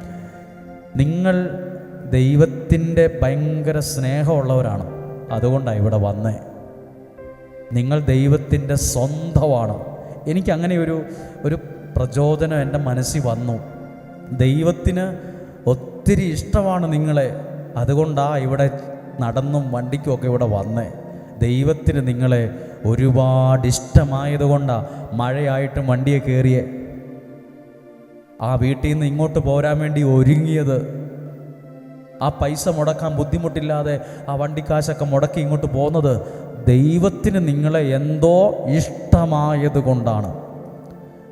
നിങ്ങൾ ദൈവത്തിൻ്റെ ഭയങ്കര സ്നേഹമുള്ളവരാണ്, അതുകൊണ്ടാണ് ഇവിടെ വന്നേ. നിങ്ങൾ ദൈവത്തിൻ്റെ സ്വന്തമാണ്. എനിക്കങ്ങനെ ഒരു പ്രചോദനം എൻ്റെ മനസ്സിൽ വന്നു. ദൈവത്തിന് ഒത്തിരി ഇഷ്ടമാണ് നിങ്ങളെ, അതുകൊണ്ടാണ് ഇവിടെ നടന്നും വണ്ടിക്കുമൊക്കെ ഇവിടെ വന്നേ. ദൈവത്തിന് നിങ്ങളെ ഒരുപാട് ഇഷ്ടമായതുകൊണ്ടാണ് മഴയായിട്ടും വണ്ടിയെ കയറിയേ, ആ വീട്ടിൽ നിന്ന് ഇങ്ങോട്ട് പോരാൻ വേണ്ടി ഒരുങ്ങിയത്, ആ പൈസ മുടക്കാൻ ബുദ്ധിമുട്ടില്ലാതെ ആ വണ്ടിക്കാശൊക്കെ മുടക്കി ഇങ്ങോട്ട് പോകുന്നത്. ദൈവത്തിന് നിങ്ങളെ എന്തോ ഇഷ്ടമായത് കൊണ്ടാണ്.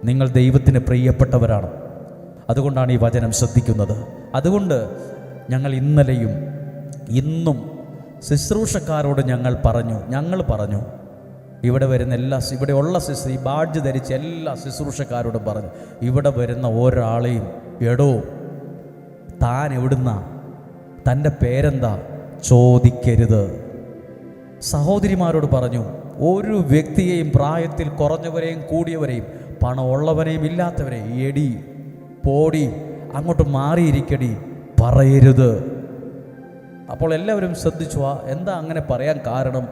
നിങ്ങൾ ദൈവത്തിന് പ്രിയപ്പെട്ടവരാണ്. അതുകൊണ്ടാണ് ഈ വചനം ശ്രദ്ധിക്കുന്നത്. അതുകൊണ്ട് ഞങ്ങൾ ഇന്നലെയും ഇന്നും ശുശ്രൂഷക്കാരോട് ഞങ്ങൾ പറഞ്ഞു, ഇവിടെ വരുന്ന ഇവിടെയുള്ള ഈ ബാഡ്ജ് ധരിച്ച എല്ലാ ശുശ്രൂഷക്കാരോടും പറഞ്ഞു, ഇവിടെ വരുന്ന ഒരാളെയും എടോ താൻ എവിടുന്ന, തൻ്റെ പേരെന്താ ചോദിക്കരുത്. സഹോദരിമാരോട് പറഞ്ഞു, ഒരു വ്യക്തിയെയും, പ്രായത്തിൽ കുറഞ്ഞവരെയും കൂടിയവരെയും, പണമുള്ളവനെയും ഇല്ലാത്തവരെയും എടി പോടി അങ്ങോട്ട് മാറിയിരിക്കടി പറയരുത്. അപ്പോൾ എല്ലാവരും ശ്രദ്ധിച്ചു. എന്താ അങ്ങനെ പറയാൻ കാരണം?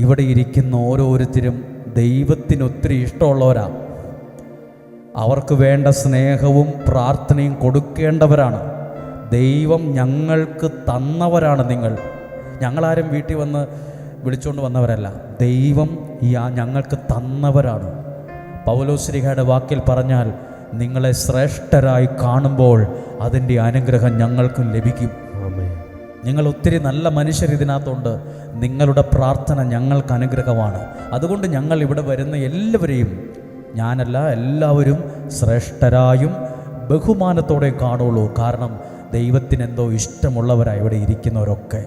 ഇവിടെ ഇരിക്കുന്ന ഓരോരുത്തരും ദൈവത്തിന് ഒത്തിരി ഇഷ്ടമുള്ളവരാണ്. അവർക്ക് വേണ്ട സ്നേഹവും പ്രാർത്ഥനയും കൊടുക്കേണ്ടവരാണ്. ദൈവം ഞങ്ങൾക്ക് തന്നവരാണ് നിങ്ങൾ. ഞങ്ങളാരും വീട്ടിൽ വന്ന് വിളിച്ചുകൊണ്ട് വന്നവരല്ല. ദൈവം ഞങ്ങൾക്ക് തന്നവരാണ്. പൗലോസ്ലീഹയുടെ വാക്കിൽ പറഞ്ഞാൽ, നിങ്ങളെ ശ്രേഷ്ഠരായി കാണുമ്പോൾ അതിൻ്റെ അനുഗ്രഹം ഞങ്ങൾക്കും ലഭിക്കും. നിങ്ങൾ ഒത്തിരി നല്ല മനുഷ്യർ ഇതിനകത്തുണ്ട്. നിങ്ങളുടെ പ്രാർത്ഥന ഞങ്ങൾക്ക് അനുഗ്രഹമാണ്. അതുകൊണ്ട് ഞങ്ങൾ ഇവിടെ വരുന്ന എല്ലാവരെയും, ഞാനല്ല എല്ലാവരും ശ്രേഷ്ഠരായും ബഹുമാനത്തോടെ കാണുള്ളൂ. കാരണം ദൈവത്തിനെന്തോ ഇഷ്ടമുള്ളവരാണ് ഇവിടെ ഇരിക്കുന്നവരൊക്കെ.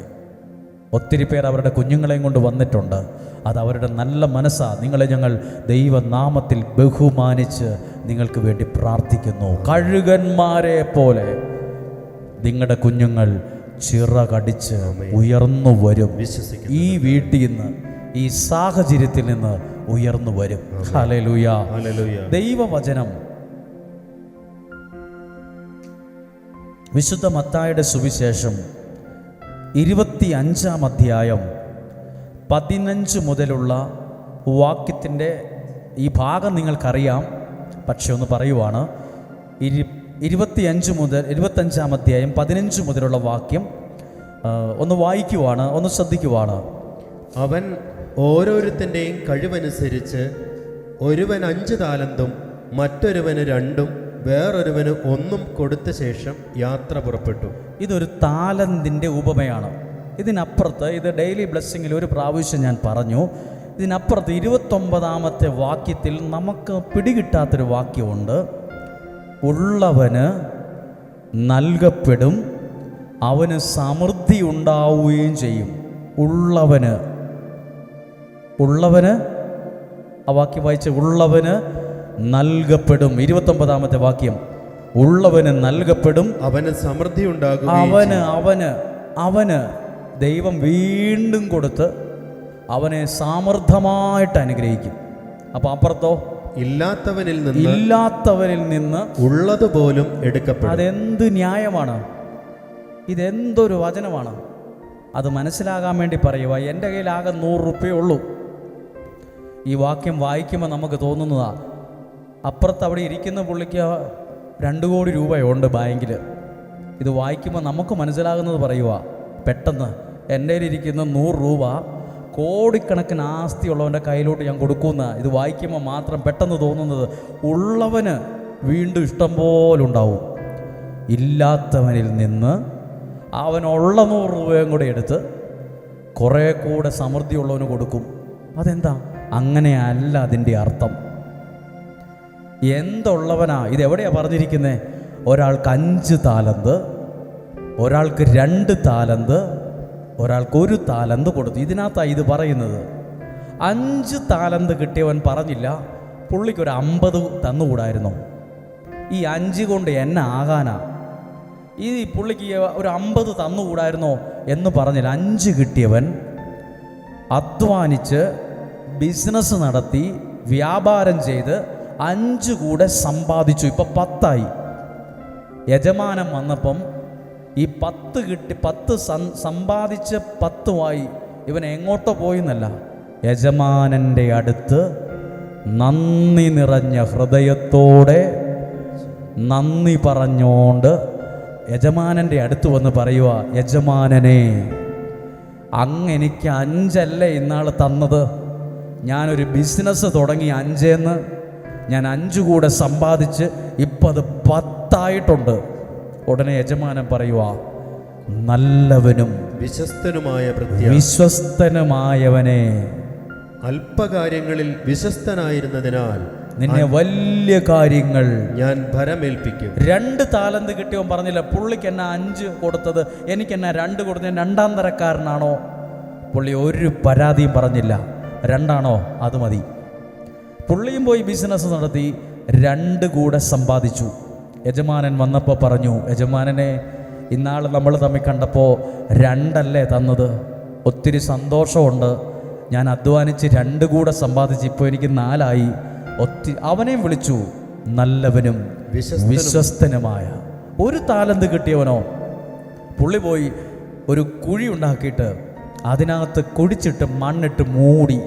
ഒത്തിരി പേർ അവരുടെ കുഞ്ഞുങ്ങളെയും കൊണ്ട് വന്നിട്ടുണ്ട്. അത് അവരുടെ നല്ല മനസ്സാണ്. നിങ്ങളെ ഞങ്ങൾ ദൈവനാമത്തിൽ ബഹുമാനിച്ച് നിങ്ങൾക്ക് വേണ്ടി പ്രാർത്ഥിക്കുന്നു. കഴുകന്മാരെ പോലെ നിങ്ങളുടെ കുഞ്ഞുങ്ങൾ ചിറകടിച്ച് ഉയർന്നു വരും. ഈ വീട്ടിൽ നിന്ന്, ഈ സാഹചര്യത്തിൽ നിന്ന് ഉയർന്നു വരും. ഹല്ലേലൂയ. ദൈവവചനം വിശുദ്ധ മത്തായിയുടെ സുവിശേഷം 25-ാം അധ്യായം 15 മുതലുള്ള വാക്യത്തിൻ്റെ ഈ ഭാഗം നിങ്ങൾക്കറിയാം. പക്ഷെ ഒന്ന് പറയുവാണ്. 25 മുതൽ 25-ാം അധ്യായം 15 മുതലുള്ള വാക്യം ഒന്ന് വായിക്കുവാണ്, ഒന്ന് ശ്രദ്ധിക്കുവാണ്. അവൻ ഓരോരുത്തൻ്റെയും കഴിവനുസരിച്ച് ഒരുവൻ 5 താലന്തും മറ്റൊരുവന് 2 വേറൊരുവന് 1 കൊടുത്ത ശേഷം യാത്ര പുറപ്പെട്ടു. ഇതൊരു താലന്തിൻ്റെ ഉപമയാണ്. ഇതിനപ്പുറത്ത്, ഇത് ഡെയിലി ബ്ലെസ്സിങ്ങിൽ ഒരു പ്രാവശ്യം ഞാൻ പറഞ്ഞു, ഇതിനപ്പുറത്ത് 29-ാമത്തെ വാക്യത്തിൽ നമുക്ക് പിടികിട്ടാത്തൊരു വാക്യമുണ്ട്. ഉള്ളവന് നൽകപ്പെടും, അവന് സമൃദ്ധി ഉണ്ടാവുകയും ചെയ്യും. ഉള്ളവന് ആ വാക്യം വായിച്ച ഉള്ളവന് നൽകപ്പെടും. 29-ാമത്തെ വാക്യം, ഉള്ളവന് നൽകപ്പെടും, അവന് സമൃദ്ധി ഉണ്ടാകും. അവന് ദൈവം വീണ്ടും കൊടുത്ത് അവനെ സമൃദ്ധമായിട്ട് അനുഗ്രഹിക്കും. അപ്പൊ അപ്പുറത്തോ ഇല്ലാത്തവനിൽ നിന്ന് ഉള്ളതുപോലും എടുക്കപ്പെടും. അതെന്ത് ന്യായമാണ്? ഇതെന്തൊരു വചനമാണ്? അത് മനസ്സിലാകാൻ വേണ്ടി പറയുക. എൻ്റെ കയ്യിൽ ആകെ 100 രൂപയേ ഉള്ളൂ. ഈ വാക്യം വായിക്കുമ്പോൾ നമുക്ക് തോന്നുന്നതാ, അപ്പുറത്ത് അവിടെ ഇരിക്കുന്ന പുള്ളിക്ക് 2 കോടി രൂപയുണ്ട് ബാങ്കിൽ. ഇത് വായിക്കുമ്പോൾ നമുക്ക് മനസ്സിലാകുന്നത് പറയുക. പെട്ടെന്ന് എൻ്റെ കയ്യിലിരിക്കുന്ന 100 രൂപ കോടിക്കണക്കിന് ആസ്തിയുള്ളവൻ്റെ കയ്യിലോട്ട് ഞാൻ കൊടുക്കുന്ന ഇത് വായിക്കുമ്പോൾ മാത്രം പെട്ടെന്ന് തോന്നുന്നത്, ഉള്ളവന് വീണ്ടും ഇഷ്ടം പോലെ ഉണ്ടാവും, ഇല്ലാത്തവനിൽ നിന്ന് അവനുള്ള 100 രൂപയും കൂടെ എടുത്ത് കുറേ കൂടെ സമൃദ്ധിയുള്ളവന് കൊടുക്കും. അതെന്താ? അങ്ങനെയല്ല അതിൻ്റെ അർത്ഥം. എന്തുള്ളവനാ? ഇതെവിടെയാണ് പറഞ്ഞിരിക്കുന്നത്? ഒരാൾക്ക് 5 താലന്ത്, ഒരാൾക്ക് 2 താലന്ത്, ഒരാൾക്ക് 1 താലന്ത് കൊടുത്തു. ഇതിനകത്താണ് ഇത് പറയുന്നത്. 5 താലന്ത് കിട്ടിയവൻ പറഞ്ഞില്ല പുള്ളിക്കൊരു 50 തന്നുകൂടായിരുന്നു? ഈ 5 കൊണ്ട് എന്നെ ആകാനാ? ഈ പുള്ളിക്ക് ഒരു 50 തന്നുകൂടായിരുന്നോ എന്ന് പറഞ്ഞില്ല. 5 കിട്ടിയവൻ അധ്വാനിച്ച് ബിസിനസ് നടത്തി വ്യാപാരം ചെയ്ത് 5 കൂടെ സമ്പാദിച്ചു. ഇപ്പം 10 യജമാനം വന്നപ്പം ഈ 10 കിട്ടി, 10 സമ്പാദിച്ച് 10 ഇവൻ എങ്ങോട്ടോ പോയിന്നല്ല, യജമാനൻ്റെ അടുത്ത് നന്ദി നിറഞ്ഞ ഹൃദയത്തോടെ നന്ദി പറഞ്ഞോണ്ട് യജമാനൻ്റെ അടുത്ത് വന്ന് പറയുക, യജമാനനെ, അങ്ങ് എനിക്ക് 5 ഇന്നാൾ തന്നത്. ഞാനൊരു ബിസിനസ് തുടങ്ങി 5 ഞാൻ 5 കൂടെ സമ്പാദിച്ച് ഇപ്പം അത് 10 ഉടനെ യജമാനൻ പറയുക, നല്ലവനും വിശ്വസ്തനുമായവനെ, അല്പകാര്യങ്ങളിൽ വിശ്വസ്തനായിരുന്നതിനാൽ നിന്നെ വലിയ കാര്യങ്ങൾ ഞാൻ ഭരമേൽപ്പിക്കും. 2 താലന്ത് കിട്ടിയവൻ പറഞ്ഞില്ല, പുള്ളിക്ക് എന്നെ 5 കൊടുത്തത് എനിക്ക് എന്നെ 2 കൊടുത്തത് 2ാം തരക്കാരനാണോ? പുള്ളി ഒരു പരാതിയും പറഞ്ഞില്ല. 2 അത് മതി. പുള്ളിയും പോയി ബിസിനസ് നടത്തി 2 കൂടെ സമ്പാദിച്ചു. യജമാനൻ വന്നപ്പോൾ പറഞ്ഞു, യജമാനനെ, ഇന്നാൾ നമ്മൾ തമ്മിൽ കണ്ടപ്പോൾ 2 തന്നത്, ഒത്തിരി സന്തോഷമുണ്ട്. ഞാൻ അധ്വാനിച്ച് 2 കൂടെ സമ്പാദിച്ച് ഇപ്പോൾ എനിക്ക് 4 അവനെയും വിളിച്ചു, നല്ലവനും വിശ്വസ്തനുമായ. 1 താലന്ത് കിട്ടിയവനോ പുള്ളി പോയി ഒരു കുഴി ഉണ്ടാക്കിയിട്ട് അതിനകത്ത് കുടിച്ചിട്ട് മണ്ണിട്ട് മൂടി.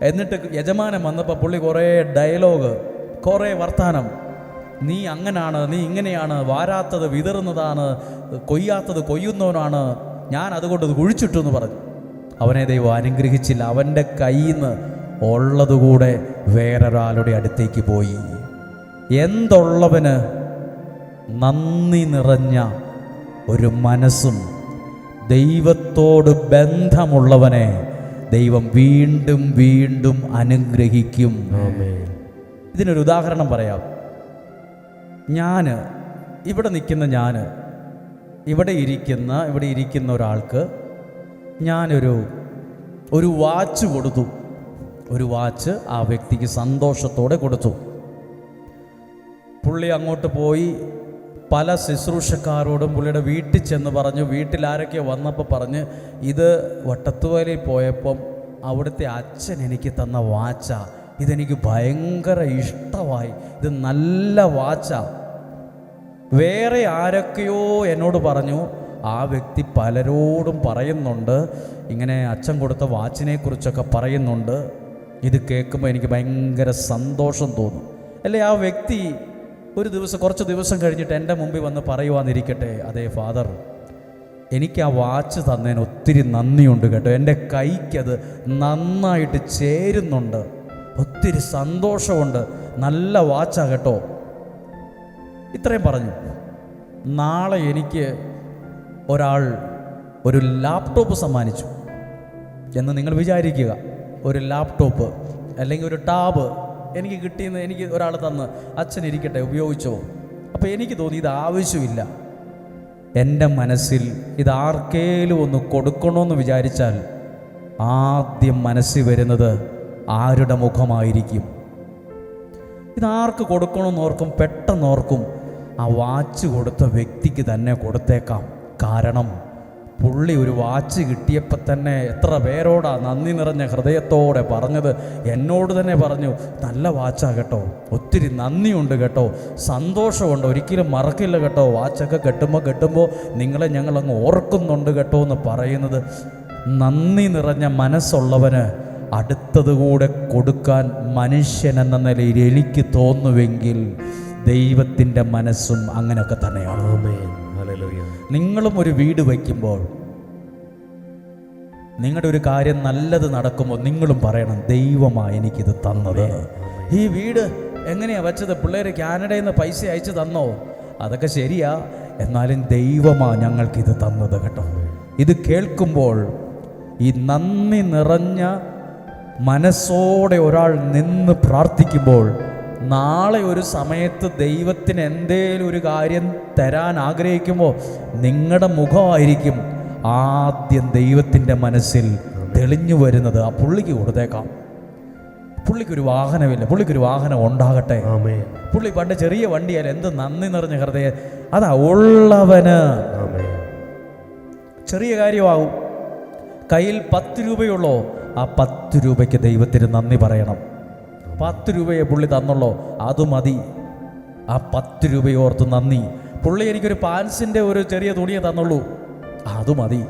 എന്നിട്ട് യജമാനൻ വന്നപ്പോൾ പുള്ളി കുറേ ഡയലോഗ്, കുറേ വർത്താനം. നീ അങ്ങനാണ്, നീ ഇങ്ങനെയാണ്, വാരാത്തത് വിതറുന്നതാണ്, കൊയ്യാത്തത് കൊയ്യുന്നവനാണ്, ഞാൻ അതുകൊണ്ട് കുഴിച്ചിട്ടു എന്ന് പറഞ്ഞു. അവനെ ദൈവം അനുഗ്രഹിച്ചില്ല. അവൻ്റെ കയ്യിൽ നിന്ന് ഉള്ളതുകൂടെ വേറൊരാളുടെ അടുത്തേക്ക് പോയി. എന്തുള്ളവന് നന്ദി നിറഞ്ഞ ഒരു മനസ്സും ദൈവത്തോട് ബന്ധമുള്ളവനെ ദൈവം വീണ്ടും വീണ്ടും അനുഗ്രഹിക്കും. ഇതിനൊരു ഉദാഹരണം പറയാം. ഇവിടെ ഇരിക്കുന്ന ഒരാൾക്ക് ഒരു വാച്ച് കൊടുത്തു. ഒരു വാച്ച് ആ വ്യക്തിക്ക് സന്തോഷത്തോടെ കൊടുത്തു. പുള്ളി അങ്ങോട്ട് പോയി പല ശുശ്രൂഷക്കാരോടും പുള്ളിയുടെ വീട്ടിൽ ചെന്ന് പറഞ്ഞു. വീട്ടിൽ ആരൊക്കെ വന്നപ്പോൾ പറഞ്ഞ്, ഇത് വട്ടത്തുവലയിൽ പോയപ്പം അവിടുത്തെ അച്ഛൻ എനിക്ക് തന്ന വാച്ചാ, ഇതെനിക്ക് ഭയങ്കര ഇഷ്ടമായി, ഇത് നല്ല വാച്ചാ. വേറെ ആരൊക്കെയോ എന്നോട് പറഞ്ഞു. ആ വ്യക്തി പലരോടും പറയുന്നുണ്ട്, ഇങ്ങനെ അച്ഛൻ കൊടുത്ത വാച്ചിനെ കുറിച്ചൊക്കെ പറയുന്നുണ്ട്. ഇത് കേൾക്കുമ്പോൾ എനിക്ക് ഭയങ്കര സന്തോഷം തോന്നും. അല്ലേ, ആ വ്യക്തി കുറച്ച് ദിവസം കഴിഞ്ഞിട്ട് എൻ്റെ മുമ്പിൽ വന്ന് പറയുവാന്നിരിക്കട്ടെ, അതേ ഫാദർ, എനിക്ക് ആ വാച്ച് തന്നതിന് ഒത്തിരി നന്ദിയുണ്ട് കേട്ടോ, എൻ്റെ കൈക്കത് നന്നായിട്ട് ചേരുന്നുണ്ട്, ഒത്തിരി സന്തോഷമുണ്ട്, നല്ല വാച്ചാ കേട്ടോ. ഇത്രയും പറഞ്ഞു. നാളെ എനിക്ക് ഒരാൾ ഒരു ലാപ്ടോപ്പ് സമ്മാനിച്ചു എന്ന് നിങ്ങൾ വിചാരിക്കുക. ഒരു ലാപ്ടോപ്പ് അല്ലെങ്കിൽ ഒരു ടാബ് എനിക്ക് കിട്ടിയെന്ന് എനിക്ക് ഒരാൾ തന്ന്, അച്ഛൻ ഇരിക്കട്ടെ ഉപയോഗിച്ചോ. അപ്പോൾ എനിക്ക് തോന്നി ഇത് ആവശ്യമില്ല. എൻ്റെ മനസ്സിൽ ഇത് ആർക്കേലും ഒന്ന് കൊടുക്കണമെന്ന് വിചാരിച്ചാൽ ആദ്യം മനസ്സിൽ വരുന്നത് ആരുടെ മുഖമായിരിക്കും? ഇതാർക്ക് കൊടുക്കണമെന്ന് ഓർക്കും, പെട്ടെന്ന് ഓർക്കും ആ വാച്ച് കൊടുത്ത വ്യക്തിക്ക് തന്നെ കൊടുത്തേക്കാം. കാരണം പുള്ളി ഒരു വാച്ച് കിട്ടിയപ്പോൾ തന്നെ എത്ര പേരോടാ നന്ദി നിറഞ്ഞ ഹൃദയത്തോടെ പറഞ്ഞത്. എന്നോട് തന്നെ പറഞ്ഞു, നല്ല വാച്ചാ കേട്ടോ, ഒത്തിരി നന്ദിയുണ്ട് കേട്ടോ, സന്തോഷമുണ്ട്, ഒരിക്കലും മറക്കില്ല കേട്ടോ, വാച്ചൊക്കെ കെട്ടുമ്പോൾ നിങ്ങളെ ഞങ്ങളങ്ങ് ഓർക്കുന്നുണ്ട് കേട്ടോ എന്ന് പറയുന്നത്. നന്ദി നിറഞ്ഞ മനസ്സുള്ളവന് അടുത്തതുകൂടെ കൊടുക്കാൻ മനുഷ്യൻ എന്ന നിലയിൽ എനിക്ക് തോന്നുമെങ്കിൽ ദൈവത്തിൻ്റെ മനസ്സും അങ്ങനെയൊക്കെ തന്നെയാണ്. നിങ്ങളും ഒരു വീട് വയ്ക്കുമ്പോൾ, നിങ്ങളുടെ ഒരു കാര്യം നല്ലത് നടക്കുമ്പോൾ നിങ്ങളും പറയണം, ദൈവമാണ് എനിക്കിത് തന്നത്. ഈ വീട് എങ്ങനെയാ വെച്ചത്? പിള്ളേർ കാനഡയിൽ നിന്ന് പൈസ അയച്ചു തന്നോ? അതൊക്കെ ശരിയാ, എന്നാലും ദൈവമാണ് ഞങ്ങൾക്കിത് തന്നത് കേട്ടോ. ഇത് കേൾക്കുമ്പോൾ ഈ നന്ദി നിറഞ്ഞ മനസ്സോടെ ഒരാൾ നിന്ന് പ്രാർത്ഥിക്കുമ്പോൾ, നാളെ ഒരു സമയത്ത് ദൈവത്തിന് എന്തേലും ഒരു കാര്യം തരാൻ ആഗ്രഹിക്കുമ്പോൾ നിങ്ങളുടെ മുഖമായിരിക്കും ആദ്യം ദൈവത്തിൻ്റെ മനസ്സിൽ തെളിഞ്ഞു വരുന്നത്. ആ പുള്ളിക്ക് കൊടുത്തേക്കാം. പുള്ളിക്കൊരു വാഹനമില്ല, പുള്ളിക്കൊരു വാഹനം ഉണ്ടാകട്ടെ. പുള്ളി പണ്ട് ചെറിയ വണ്ടിയാൽ എന്ത് നന്ദി നിറഞ്ഞ ഹൃദയം, അതാ ഉള്ളവന് ചെറിയ കാര്യമാകും. കയ്യിൽ 10 രൂപയുള്ളോ, ആ 10 രൂപയ്ക്ക് ദൈവത്തിന് നന്ദി പറയണം. 10 രൂപയെ പുള്ളി തന്നുള്ളൂ, അത് മതി. ആ 10 രൂപയോർത്ത് നന്ദി. പുള്ളി എനിക്കൊരു പാൻസിൻ്റെ ഒരു ചെറിയ തുണിയെ തന്നുള്ളൂ, അത് മതി.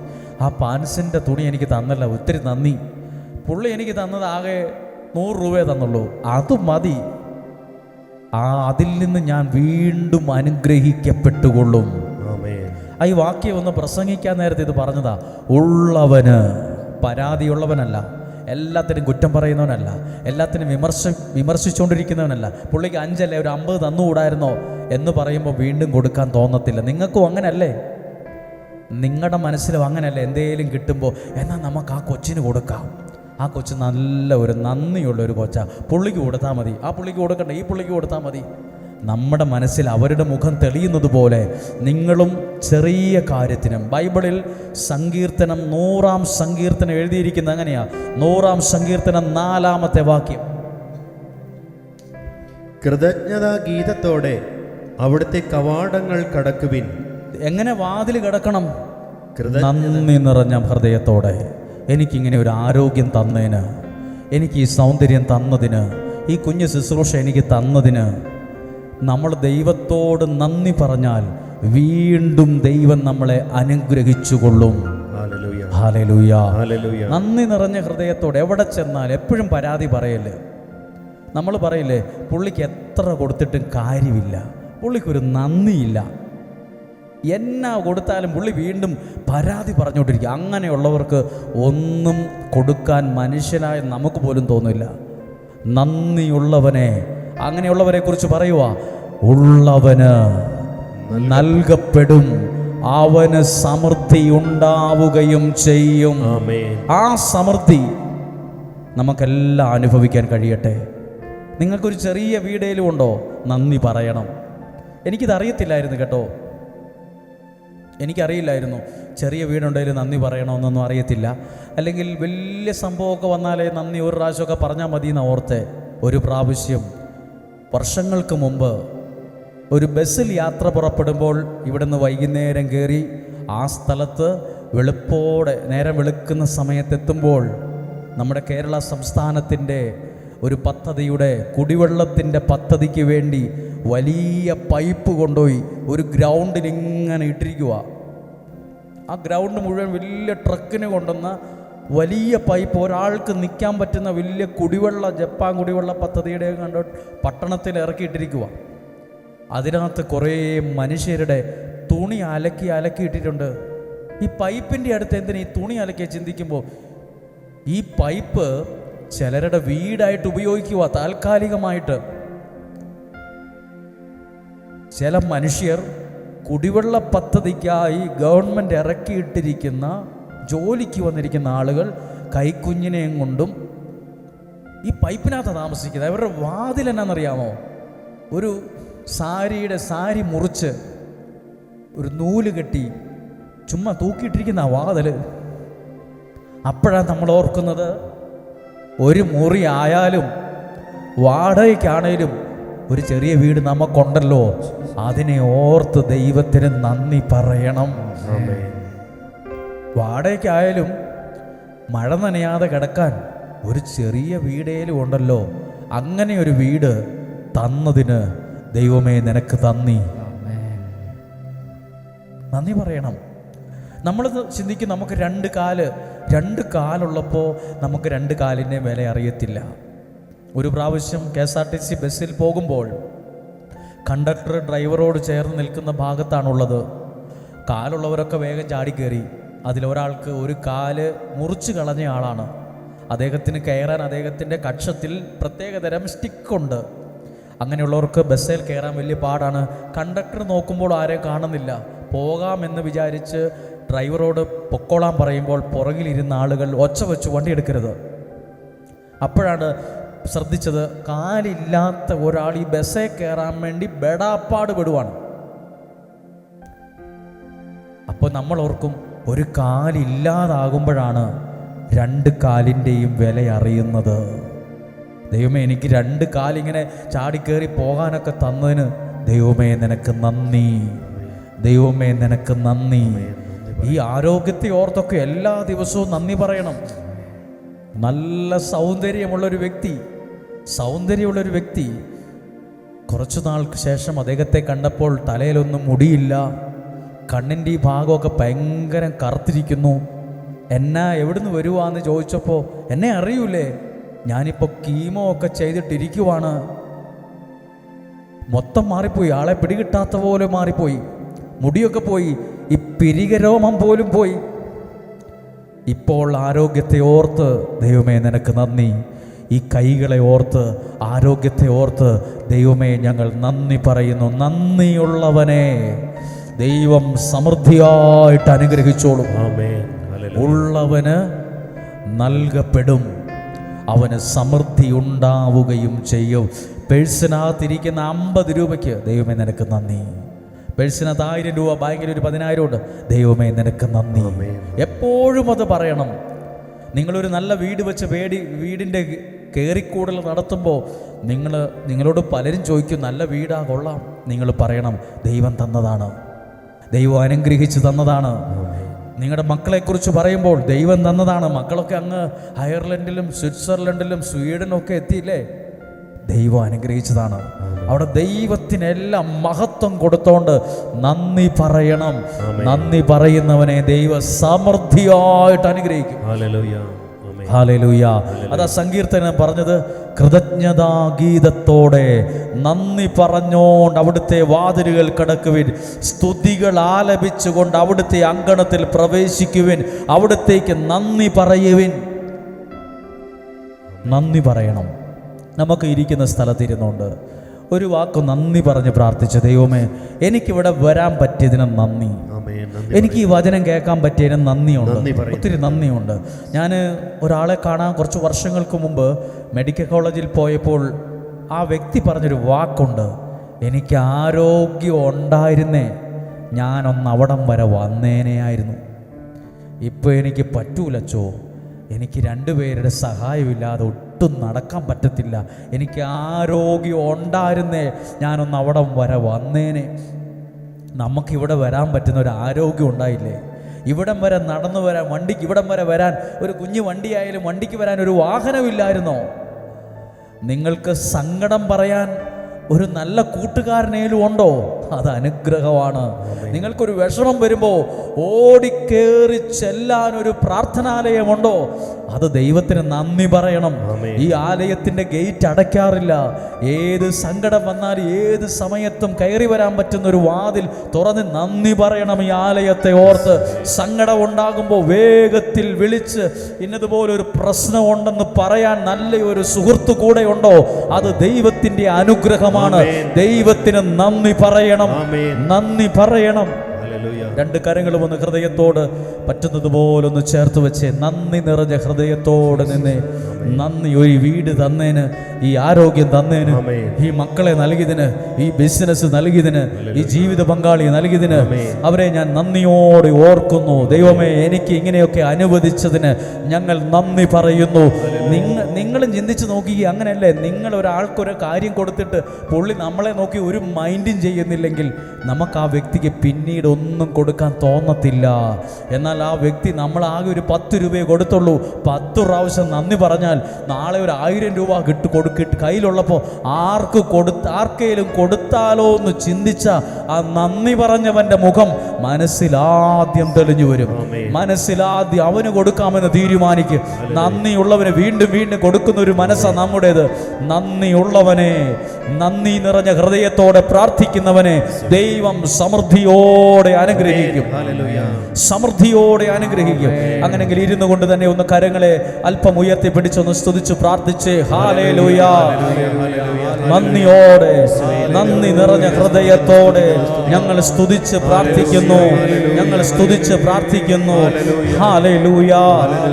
ആ പാൻസിൻ്റെ തുണി എനിക്ക് തന്നല്ല, ഒത്തിരി നന്ദി. പുള്ളി എനിക്ക് തന്നത് ആകെ 100 രൂപയെ തന്നുള്ളൂ, അത് മതി. അതിൽ നിന്ന് ഞാൻ വീണ്ടും അനുഗ്രഹിക്കപ്പെട്ടുകൊള്ളും. ഈ വാക്യം ഒന്ന് പ്രസംഗിക്കാൻ നേരത്തെ ഇത് പറഞ്ഞതാ. ഉള്ളവന്, പരാതിയുള്ളവനല്ല, എല്ലാത്തിനും കുറ്റം പറയുന്നവനല്ല, എല്ലാത്തിനും വിമർശിച്ചുകൊണ്ടിരിക്കുന്നവനല്ല. പുള്ളിക്ക് 5 അല്ലേ, ഒരു 50 തന്നുകൂടായിരുന്നോ എന്ന് പറയുമ്പോൾ വീണ്ടും കൊടുക്കാൻ തോന്നത്തില്ല. നിങ്ങൾക്കും അങ്ങനല്ലേ? നിങ്ങളുടെ മനസ്സിലും അങ്ങനല്ലേ? എന്തേലും കിട്ടുമ്പോൾ എന്നാൽ നമുക്ക് ആ കൊച്ചിന് കൊടുക്കാം, ആ കൊച്ച് നല്ല ഒരു നന്ദിയുള്ള ഒരു കൊച്ചാ, പുള്ളിക്ക് കൊടുത്താൽ മതി, ആ പുള്ളിക്ക് കൊടുക്കണ്ട, ഈ പുള്ളിക്ക് കൊടുത്താൽ മതി. നമ്മുടെ മനസ്സിൽ അവരുടെ മുഖം തെളിയുന്നത് പോലെ നിങ്ങളും ചെറിയ കാര്യത്തിനും, ബൈബിളിൽ സങ്കീർത്തനം 100-ാം സങ്കീർത്തനം എഴുതിയിരിക്കുന്നത് അങ്ങനെയാ. 100-ാം സങ്കീർത്തനം 4-ാമത്തെ വാക്യം, കൃതജ്ഞതാ ഗീതത്തോടെ അവിടുത്തെ കവാടങ്ങൾ കടക്കുവിൻ. എങ്ങനെ വാതിൽ കടക്കണം? നന്ദി നിറഞ്ഞ ഹൃദയത്തോടെ. എനിക്കിങ്ങനെ ഒരു ആരോഗ്യം തന്നതിന്, എനിക്ക് ഈ സൗന്ദര്യം തന്നതിന്, ഈ കുഞ്ഞു ശുശ്രൂഷ എനിക്ക് തന്നതിന് നമ്മൾ ദൈവത്തോട് നന്ദി പറഞ്ഞാൽ വീണ്ടും ദൈവം നമ്മളെ അനുഗ്രഹിച്ചുകൊള്ളും. ഹല്ലേലൂയ. നന്ദി നിറഞ്ഞ ഹൃദയത്തോടെ എവിടെ ചെന്നാൽ എപ്പോഴും പരാതി പറയല്ലേ. നമ്മൾ പറയില്ലേ, പുള്ളിക്ക് എത്ര കൊടുത്തിട്ടും കാര്യമില്ല, പുള്ളിക്കൊരു നന്ദിയില്ല, എന്നാ കൊടുത്താലും പുള്ളി വീണ്ടും പരാതി പറഞ്ഞുകൊണ്ടിരിക്കുക. അങ്ങനെയുള്ളവർക്ക് ഒന്നും കൊടുക്കാൻ മനുഷ്യനായ നമുക്ക് പോലും തോന്നില്ല. നന്ദിയുള്ളവനെ, അങ്ങനെയുള്ളവരെ കുറിച്ച് പറയുക, ഉള്ളവന് നൽകപ്പെടും, അവന് സമൃദ്ധി ഉണ്ടാവുകയും ചെയ്യും. ആ സമൃദ്ധി നമുക്കെല്ലാം അനുഭവിക്കാൻ കഴിയട്ടെ. നിങ്ങൾക്കൊരു ചെറിയ വീടേലും ഉണ്ടോ? നന്ദി പറയണം. എനിക്കിത് അറിയത്തില്ലായിരുന്നു കേട്ടോ. എനിക്കറിയില്ലായിരുന്നു ചെറിയ വീടുണ്ടെങ്കിൽ നന്ദി പറയണമെന്നൊന്നും അറിയത്തില്ല. അല്ലെങ്കിൽ വലിയ സംഭവമൊക്കെ വന്നാലേ നന്ദി ഒരു പ്രാവശ്യമൊക്കെ പറഞ്ഞാൽ മതി എന്ന് ഓർത്തെ. ഒരു പ്രാവശ്യം വർഷങ്ങൾക്ക് മുമ്പ് ഒരു ബസ്സിൽ യാത്ര പുറപ്പെടുമ്പോൾ ഇവിടുന്ന് വൈകുന്നേരം കയറി ആ സ്ഥലത്ത് വെളുപ്പോടെ നേരം വെളുക്കുന്ന സമയത്തെത്തുമ്പോൾ നമ്മുടെ കേരള സംസ്ഥാനത്തിൻ്റെ ഒരു പദ്ധതിയുടെ കുടിവെള്ളത്തിൻ്റെ പദ്ധതിക്ക് വേണ്ടി വലിയ പൈപ്പ് കൊണ്ടുപോയി ഒരു ഗ്രൗണ്ടിൽ ഇങ്ങനെ ഇട്ടിരിക്കുക. ആ ഗ്രൗണ്ട് മുഴുവൻ വലിയ ട്രക്കിന് കൊണ്ടുവന്ന വലിയ പൈപ്പ്, ഒരാൾക്ക് നിൽക്കാൻ പറ്റുന്ന വലിയ കുടിവെള്ള, ജപ്പാൻ കുടിവെള്ള പദ്ധതിയുടെ കണ്ട് പട്ടണത്തിൽ ഇറക്കിയിട്ടിരിക്കുക. അതിനകത്ത് കുറേ മനുഷ്യരുടെ തുണി അലക്കിയിട്ടിട്ടുണ്ട്. ഈ പൈപ്പിൻ്റെ അടുത്ത് എന്തിനാ ഈ തുണി അലക്കി ചിന്തിക്കുമ്പോൾ, ഈ പൈപ്പ് ചിലരുടെ വീടായിട്ട് ഉപയോഗിക്കുക താൽക്കാലികമായിട്ട്. ചില മനുഷ്യർ കുടിവെള്ള പദ്ധതിക്കായി ഗവൺമെൻറ് ഇറക്കിയിട്ടിരിക്കുന്ന ജോലിക്ക് വന്നിരിക്കുന്ന ആളുകൾ കൈക്കുഞ്ഞിനെയും കൊണ്ടും ഈ പൈപ്പിനകത്ത് താമസിക്കുന്നത്. അവരുടെ വാതിൽ എന്നാണെന്നറിയാമോ? ഒരു സാരി മുറിച്ച് ഒരു നൂല് കെട്ടി ചുമ്മാ തൂക്കിയിട്ടിരിക്കുന്ന വാതിൽ. അപ്പോഴാണ് നമ്മൾ ഓർക്കുന്നത്, ഒരു മുറി ആയാലും വാടകയ്ക്കാണേലും ഒരു ചെറിയ വീട് നമുക്കുണ്ടല്ലോ, അതിനെ ഓർത്ത് ദൈവത്തിന് നന്ദി പറയണം. വാടകയ്ക്കായാലും മഴ നനയാതെ കിടക്കാൻ ഒരു ചെറിയ വീടേലും ഉണ്ടല്ലോ, അങ്ങനെ ഒരു വീട് തന്നതിന് ദൈവമേ നിനക്ക് നന്ദി പറയണം. നമ്മൾ ചിന്തിക്കും നമുക്ക് രണ്ട് കാലുള്ളപ്പോൾ നമുക്ക് രണ്ട് കാലിൻ്റെ വില അറിയത്തില്ല. ഒരു പ്രാവശ്യം KSRTC ബസ്സിൽ പോകുമ്പോൾ കണ്ടക്ടർ ഡ്രൈവറോട് ചേർന്ന് നിൽക്കുന്ന ഭാഗത്താണുള്ളത്. കാലുള്ളവരൊക്കെ വേഗം ചാടിക്കയറി. അതിലൊരാൾക്ക് ഒരു കാല് മുറിച്ച് കളഞ്ഞ ആളാണ്. അദ്ദേഹത്തിന് കയറാൻ അദ്ദേഹത്തിൻ്റെ കക്ഷത്തിൽ പ്രത്യേകതരം സ്റ്റിക്കുണ്ട്. അങ്ങനെയുള്ളവർക്ക് ബസ്സിൽ കയറാൻ വലിയ പാടാണ്. കണ്ടക്ടർ നോക്കുമ്പോൾ ആരെയും കാണുന്നില്ല. പോകാമെന്ന് വിചാരിച്ച് ഡ്രൈവറോട് പൊക്കോളാൻ പറയുമ്പോൾ പുറകിലിരുന്ന ആളുകൾ ഒച്ച വെച്ച് വണ്ടി എടുക്കരുത്. അപ്പോഴാണ് ശ്രദ്ധിച്ചത്, കാലില്ലാത്ത ഒരാൾ ഈ ബസ്സിൽ കയറാൻ വേണ്ടി ബെടാപ്പാട് പെടുവാണ്. അപ്പോൾ നമ്മൾ ഓർക്കും, ഒരു കാലില്ലാതാകുമ്പോഴാണ് രണ്ട് കാലിൻ്റെയും വില അറിയുന്നത്. ദൈവമേ, എനിക്ക് രണ്ട് കാലിങ്ങനെ ചാടിക്കേറി പോകാനൊക്കെ തന്നതിന് ദൈവമേ നിനക്ക് നന്ദി. ദൈവമേ നിനക്ക് നന്ദി. ഈ ആരോഗ്യത്തെ ഓർത്തൊക്കെ എല്ലാ ദിവസവും നന്ദി പറയണം. നല്ല സൗന്ദര്യമുള്ളൊരു വ്യക്തി കുറച്ചു നാൾക്ക് ശേഷം അദ്ദേഹത്തെ കണ്ടപ്പോൾ തലയിലൊന്നും മുടിയില്ല, കണ്ണിൻ്റെ ഈ ഭാഗമൊക്കെ ഭയങ്കര കറുത്തിരിക്കുന്നു. എവിടുന്ന് വരുവാന്ന് ചോദിച്ചപ്പോൾ, എന്നെ അറിയൂലേ, ഞാനിപ്പോൾ കീമോ ഒക്കെ ചെയ്തിട്ടിരിക്കുവാണ്. മൊത്തം മാറിപ്പോയി, ആളെ പിടികിട്ടാത്ത പോലെ മാറിപ്പോയി. മുടിയൊക്കെ പോയി, ഈ പിരികരോമം പോലും പോയി. ഇപ്പോൾ ആരോഗ്യത്തെ ഓർത്ത് ദൈവമേ നിനക്ക് നന്ദി. ഈ കൈകളെ ഓർത്ത്, ആരോഗ്യത്തെ ഓർത്ത് ദൈവമേ ഞങ്ങൾ നന്ദി പറയുന്നു. നന്ദിയുള്ളവനെ ദൈവം സമൃദ്ധിയായിട്ട് അനുഗ്രഹിച്ചോളും. ഉള്ളവന് നൽകപ്പെടും, അവന് സമൃദ്ധി ഉണ്ടാവുകയും ചെയ്യും. പേഴ്സിനകത്തിരിക്കുന്ന 50 രൂപയ്ക്ക് ദൈവമേ നിനക്ക് നന്ദി. പേഴ്സിനകത്ത് 1000 രൂപ, ബാങ്കിൽ ഒരു 10,000 ഉണ്ട്. ദൈവമേ നിനക്ക് നന്ദി. എപ്പോഴും അത് പറയണം. നിങ്ങളൊരു നല്ല വീട് വെച്ച് വീടിൻ്റെ കയറിക്കൂടൽ നടത്തുമ്പോൾ നിങ്ങളോട് പലരും ചോദിക്കും, നല്ല വീടാ, കൊള്ളാം. നിങ്ങൾ പറയണം, ദൈവം തന്നതാണ്, ദൈവം അനുഗ്രഹിച്ച് തന്നതാണ്. നിങ്ങളുടെ മക്കളെക്കുറിച്ച് പറയുമ്പോൾ ദൈവം തന്നതാണ്. മക്കളൊക്കെ അങ്ങ് അയർലൻഡിലും സ്വിറ്റ്സർലൻഡിലും സ്വീഡനും ഒക്കെ എത്തിയില്ലേ, ദൈവം അനുഗ്രഹിച്ചതാണ്. അവിടെ ദൈവത്തിനെല്ലാം മഹത്വം കൊടുത്തോണ്ട് നന്ദി പറയണം. നന്ദി പറയുന്നവനെ ദൈവ സമൃദ്ധിയായിട്ട് അനുഗ്രഹിക്കും. ഹല്ലേലൂയ. അതാ സങ്കീർത്തനം പറഞ്ഞത്, കൃതജ്ഞതാഗീതത്തോടെ നന്ദി പറഞ്ഞോണ്ട് അവിടുത്തെ വാതിലുകൾ കടക്കുവിൻ, സ്തുതികൾ ആലപിച്ചുകൊണ്ട് അവിടുത്തെ അങ്കണത്തിൽ പ്രവേശിക്കുവിൻ, അവിടത്തേക്ക് നന്ദി പറയുവിൻ. നന്ദി പറയണം. നമുക്ക് ഇരിക്കുന്ന സ്ഥലത്തിരുന്നുകൊണ്ട് ഒരു വാക്ക് നന്ദി പറഞ്ഞ് പ്രാർത്ഥിച്ച, ദൈവമേ എനിക്കിവിടെ വരാൻ പറ്റിയതിന് നന്ദി, എനിക്ക് ഈ വചനം കേൾക്കാൻ പറ്റിയതിന് നന്ദിയുണ്ട്, ഒത്തിരി നന്ദിയുണ്ട്. ഞാൻ ഒരാളെ കാണാൻ കുറച്ച് വർഷങ്ങൾക്ക് മുമ്പ് മെഡിക്കൽ കോളേജിൽ പോയപ്പോൾ ആ വ്യക്തി പറഞ്ഞൊരു വാക്കുണ്ട്, എനിക്ക് ആരോഗ്യം ഉണ്ടായിരുന്നേ ഞാനൊന്ന് അവിടം വരെ വന്നേനെയായിരുന്നു. ഇപ്പോൾ എനിക്ക് പറ്റൂലച്ചോ, എനിക്ക് രണ്ടുപേരുടെ സഹായമില്ലാതെ ഒട്ടും നടക്കാൻ പറ്റത്തില്ല. എനിക്ക് ആരോഗ്യം ഉണ്ടായിരുന്നേ ഞാനൊന്ന് അവിടം വരെ വന്നേനെ. നമുക്കിവിടെ വരാൻ പറ്റുന്ന ഒരു ആരോഗ്യം ഉണ്ടായില്ലേ? ഇവിടം വരെ നടന്നു വരാൻ, വണ്ടിക്ക് ഇവിടം വരെ വരാൻ, ഒരു കുഞ്ഞു വണ്ടിയായാലും വണ്ടിക്ക് വരാൻ ഒരു വാഹനമില്ലായിരുന്നോ? നിങ്ങൾക്ക് സങ്കടം പറയാൻ ഒരു നല്ല കൂട്ടുകാരനേലും ഉണ്ടോ? അത് അനുഗ്രഹമാണ്. നിങ്ങൾക്കൊരു വിഷമം വരുമ്പോൾ ഓടിക്കേറി ചെല്ലാൻ ഒരു പ്രാർത്ഥനാലയമുണ്ടോ? അത് ദൈവത്തിന് നന്ദി പറയണം. ഈ ആലയത്തിൻ്റെ ഗേറ്റ് അടയ്ക്കാറില്ല. ഏത് സങ്കടം വന്നാലും ഏത് സമയത്തും കയറി വരാൻ പറ്റുന്ന ഒരു വാതിൽ തുറന്ന് നന്ദി പറയണം ഈ ആലയത്തെ ഓർത്ത്. സങ്കടം ഉണ്ടാകുമ്പോൾ വേഗത്തിൽ വിളിച്ച് ഇന്നതുപോലൊരു പ്രശ്നമുണ്ടെന്ന് പറയാൻ നല്ലൊരു സുഹൃത്ത് കൂടെ ഉണ്ടോ? അത് ദൈവത്തിൻ്റെ അനുഗ്രഹമാണ്. ദൈവത്തിന് നന്ദി പറയണം, നന്ദി പറയണം. രണ്ട് കരങ്ങളും ഒന്ന് ഹൃദയത്തോട് പറ്റുന്നത് പോലൊന്ന് ചേർത്ത് വെച്ച് നന്ദി നിറഞ്ഞ ഹൃദയത്തോട് നിന്ന് നന്ദി. ഒരു വീട് തന്നേന്, ഈ ആരോഗ്യം തന്നേന്, ഈ മക്കളെ നൽകിയതിന്, ഈ ബിസിനസ് നൽകിയതിന്, ഈ ജീവിത പങ്കാളിയെ നൽകിയതിന് അവരെ ഞാൻ നന്ദിയോടെ ഓർക്കുന്നു. ദൈവമേ, എനിക്ക് ഇങ്ങനെയൊക്കെ അനുവദിച്ചതിന് ഞങ്ങൾ നന്ദി പറയുന്നു. നിങ്ങളും ചിന്തിച്ച് നോക്കി, അങ്ങനെയല്ലേ? നിങ്ങൾ ഒരാൾക്കൊരു കാര്യം കൊടുത്തിട്ട് പുള്ളി നമ്മളെ നോക്കി ഒരു മൈൻഡും ചെയ്യുന്നില്ലെങ്കിൽ നമുക്ക് ആ വ്യക്തിക്ക് പിന്നീട് ഒന്നും കൊടുക്കാൻ തോന്നത്തില്ല. എന്നാൽ ആ വ്യക്തി നമ്മളാകെ ഒരു 10 രൂപയെ കൊടുത്തുള്ളൂ. 10 പ്രാവശ്യം നന്ദി പറഞ്ഞാൽ നാളെ ഒരു 1000 രൂപ കൊടുക്കിട്ട് കയ്യിലുള്ളപ്പോൾ ആർക്കെങ്കിലും കൊടുത്താലോ എന്ന് ചിന്തിച്ച ആ നന്ദി പറഞ്ഞവൻ്റെ മുഖം മനസ്സിലാദ്യം തെളിഞ്ഞു വരും. മനസ്സിലാദ്യം അവന് കൊടുക്കാമെന്ന് തീരുമാനിക്കും. നന്ദിയുള്ളവന് വീണ്ടും വീണ്ടും കൊടുക്കുന്ന ഒരു മനസ്സാണ് നമ്മുടേത്. നന്ദിയുള്ളവനെ, നന്ദി നിറഞ്ഞ ഹൃദയത്തോടെ പ്രാർത്ഥിക്കുന്നവനെ ദൈവം സമൃദ്ധിയോടെ അനുഗ്രഹിക്കും, സമൃദ്ധിയോടെ അനുഗ്രഹിക്കും. അങ്ങനെങ്കിൽ ഇരുന്നു കൊണ്ട് തന്നെ ഒന്ന് കരങ്ങളെ അല്പം ഉയർത്തി പിടിച്ചൊന്ന് സ്തുതിച്ച് പ്രാർത്ഥിച്ച് ഹല്ലേലൂയ, നന്ദിയോടെ, നന്ദി നിറഞ്ഞ ഹൃദയത്തോടെ ഞങ്ങൾ സ്തുതിച്ച് പ്രാർത്ഥിക്കുന്നു, ഞങ്ങൾ സ്തുതിച്ച് പ്രാർത്ഥിക്കുന്നു. ഹല്ലേലൂയ.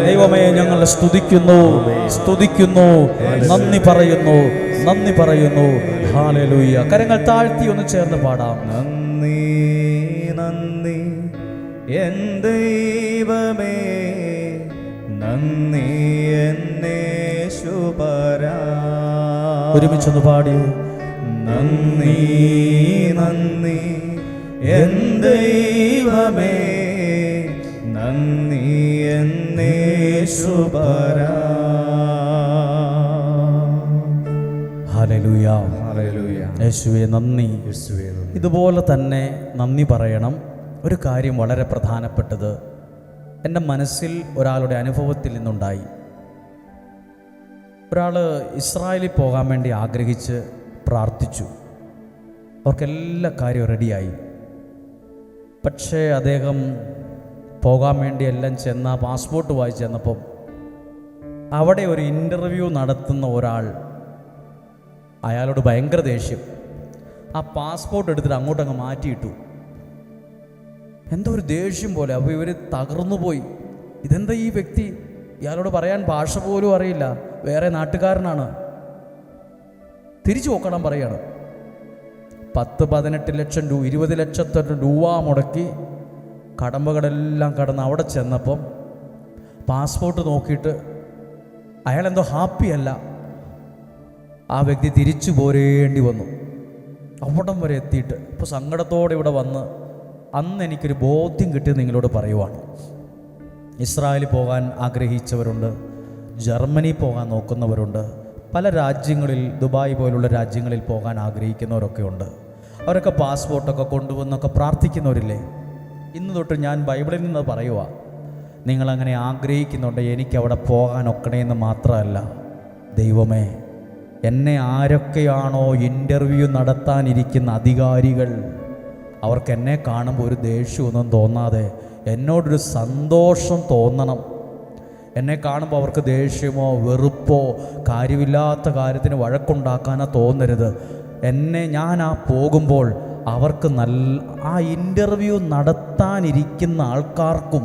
ദൈവമേ, ഞങ്ങൾ സ്തുതിക്കുന്നു, സ്തുതിക്കുന്നു, നന്ദി പറയുന്നു, നന്ദി പറയുന്നു. ഹല്ലേലൂയ. കരങ്ങൾ താഴ്ത്തി ഒന്ന് ചേർന്ന് പാടാം. നന്ദി നന്ദി എൻ ദൈവമേ, നന്ദി എന്നേശുപരാ. ഒരുമിച്ചൊന്ന് പാടി. നന്ദി നന്ദി എൻ ദൈവമേ, നന്ദി എന്നേശുപരാ. Hallelujah, hallelujah. യേശുവേ നന്ദി. യേശുവേ നന്ദി. ഇതുപോലെ തന്നെ നന്ദി പറയണം. ഒരു കാര്യം വളരെ പ്രധാനപ്പെട്ടത് എൻ്റെ മനസ്സിൽ ഒരാളുടെ അനുഭവത്തിൽ നിന്നുണ്ടായി. ഒരാൾ ഇസ്രായേലിൽ പോകാൻ വേണ്ടി ആഗ്രഹിച്ച് പ്രാർത്ഥിച്ചു. അവർക്കെല്ലാ കാര്യവും റെഡിയായി. പക്ഷേ അദ്ദേഹം പോകാൻ വേണ്ടി എല്ലാം ചെന്ന പാസ്പോർട്ട് വായിച്ച് ചെന്നപ്പം അവിടെ ഒരു ഇൻ്റർവ്യൂ നടത്തുന്ന ഒരാൾ, അയാളോട് ഭയങ്കര ദേഷ്യം. ആ പാസ്പോർട്ട് എടുത്തിട്ട് അങ്ങോട്ടങ്ങ് മാറ്റിയിട്ടു. എന്തോ ഒരു ദേഷ്യം പോലെ. അപ്പോൾ ഇവർ തകർന്നു പോയി. ഇതെന്താ ഈ വ്യക്തി? ഇയാളോട് പറയാൻ ഭാഷ പോലും അറിയില്ല, വേറെ നാട്ടുകാരനാണ്. തിരിച്ചു പോക്കണം പറയാണ്. 10-18 ലക്ഷം രൂപ, 20 ലക്ഷത്തെ രൂപ മുടക്കി കടമ്പകളെല്ലാം കടന്ന് അവിടെ ചെന്നപ്പം പാസ്പോർട്ട് നോക്കിയിട്ട് അയാളെന്തോ ഹാപ്പിയല്ല. ആ വ്യക്തി തിരിച്ചു പോരേണ്ടി വന്നു. അവിടം വരെ എത്തിയിട്ട് ഇപ്പോൾ സങ്കടത്തോടെ ഇവിടെ വന്ന് അന്ന് എനിക്കൊരു ബോധ്യം കിട്ടിയത് നിങ്ങളോട് പറയുവാണ്. ഇസ്രായേലിൽ പോകാൻ ആഗ്രഹിച്ചവരുണ്ട്, ജർമ്മനി പോകാൻ നോക്കുന്നവരുണ്ട്, പല രാജ്യങ്ങളിൽ, ദുബായ് പോലുള്ള രാജ്യങ്ങളിൽ പോകാൻ ആഗ്രഹിക്കുന്നവരൊക്കെ ഉണ്ട്. അവരൊക്കെ പാസ്പോർട്ടൊക്കെ കൊണ്ടുവന്നൊക്കെ പ്രാർത്ഥിക്കുന്നവരില്ലേ? ഇന്ന് തൊട്ട് ഞാൻ ബൈബിളിൽ നിന്ന് പറയുക, നിങ്ങളങ്ങനെ ആഗ്രഹിക്കുന്നുണ്ട് എനിക്കവിടെ പോകാനൊക്കണേന്ന് മാത്രമല്ല, ദൈവമേ, എന്നെ ആരൊക്കെയാണോ ഇൻ്റർവ്യൂ നടത്താനിരിക്കുന്ന അധികാരികൾ, അവർക്ക് എന്നെ കാണുമ്പോൾ ഒരു ദേഷ്യമൊന്നും തോന്നാതെ എന്നോടൊരു സന്തോഷം തോന്നണം. എന്നെ കാണുമ്പോൾ അവർക്ക് ദേഷ്യമോ വെറുപ്പോ കാര്യമില്ലാത്ത കാര്യത്തിന് വഴക്കുണ്ടാക്കാനോ തോന്നരുത്. ഞാൻ പോകുമ്പോൾ അവർക്ക് ആ ഇൻ്റർവ്യൂ നടത്താനിരിക്കുന്ന ആൾക്കാർക്കും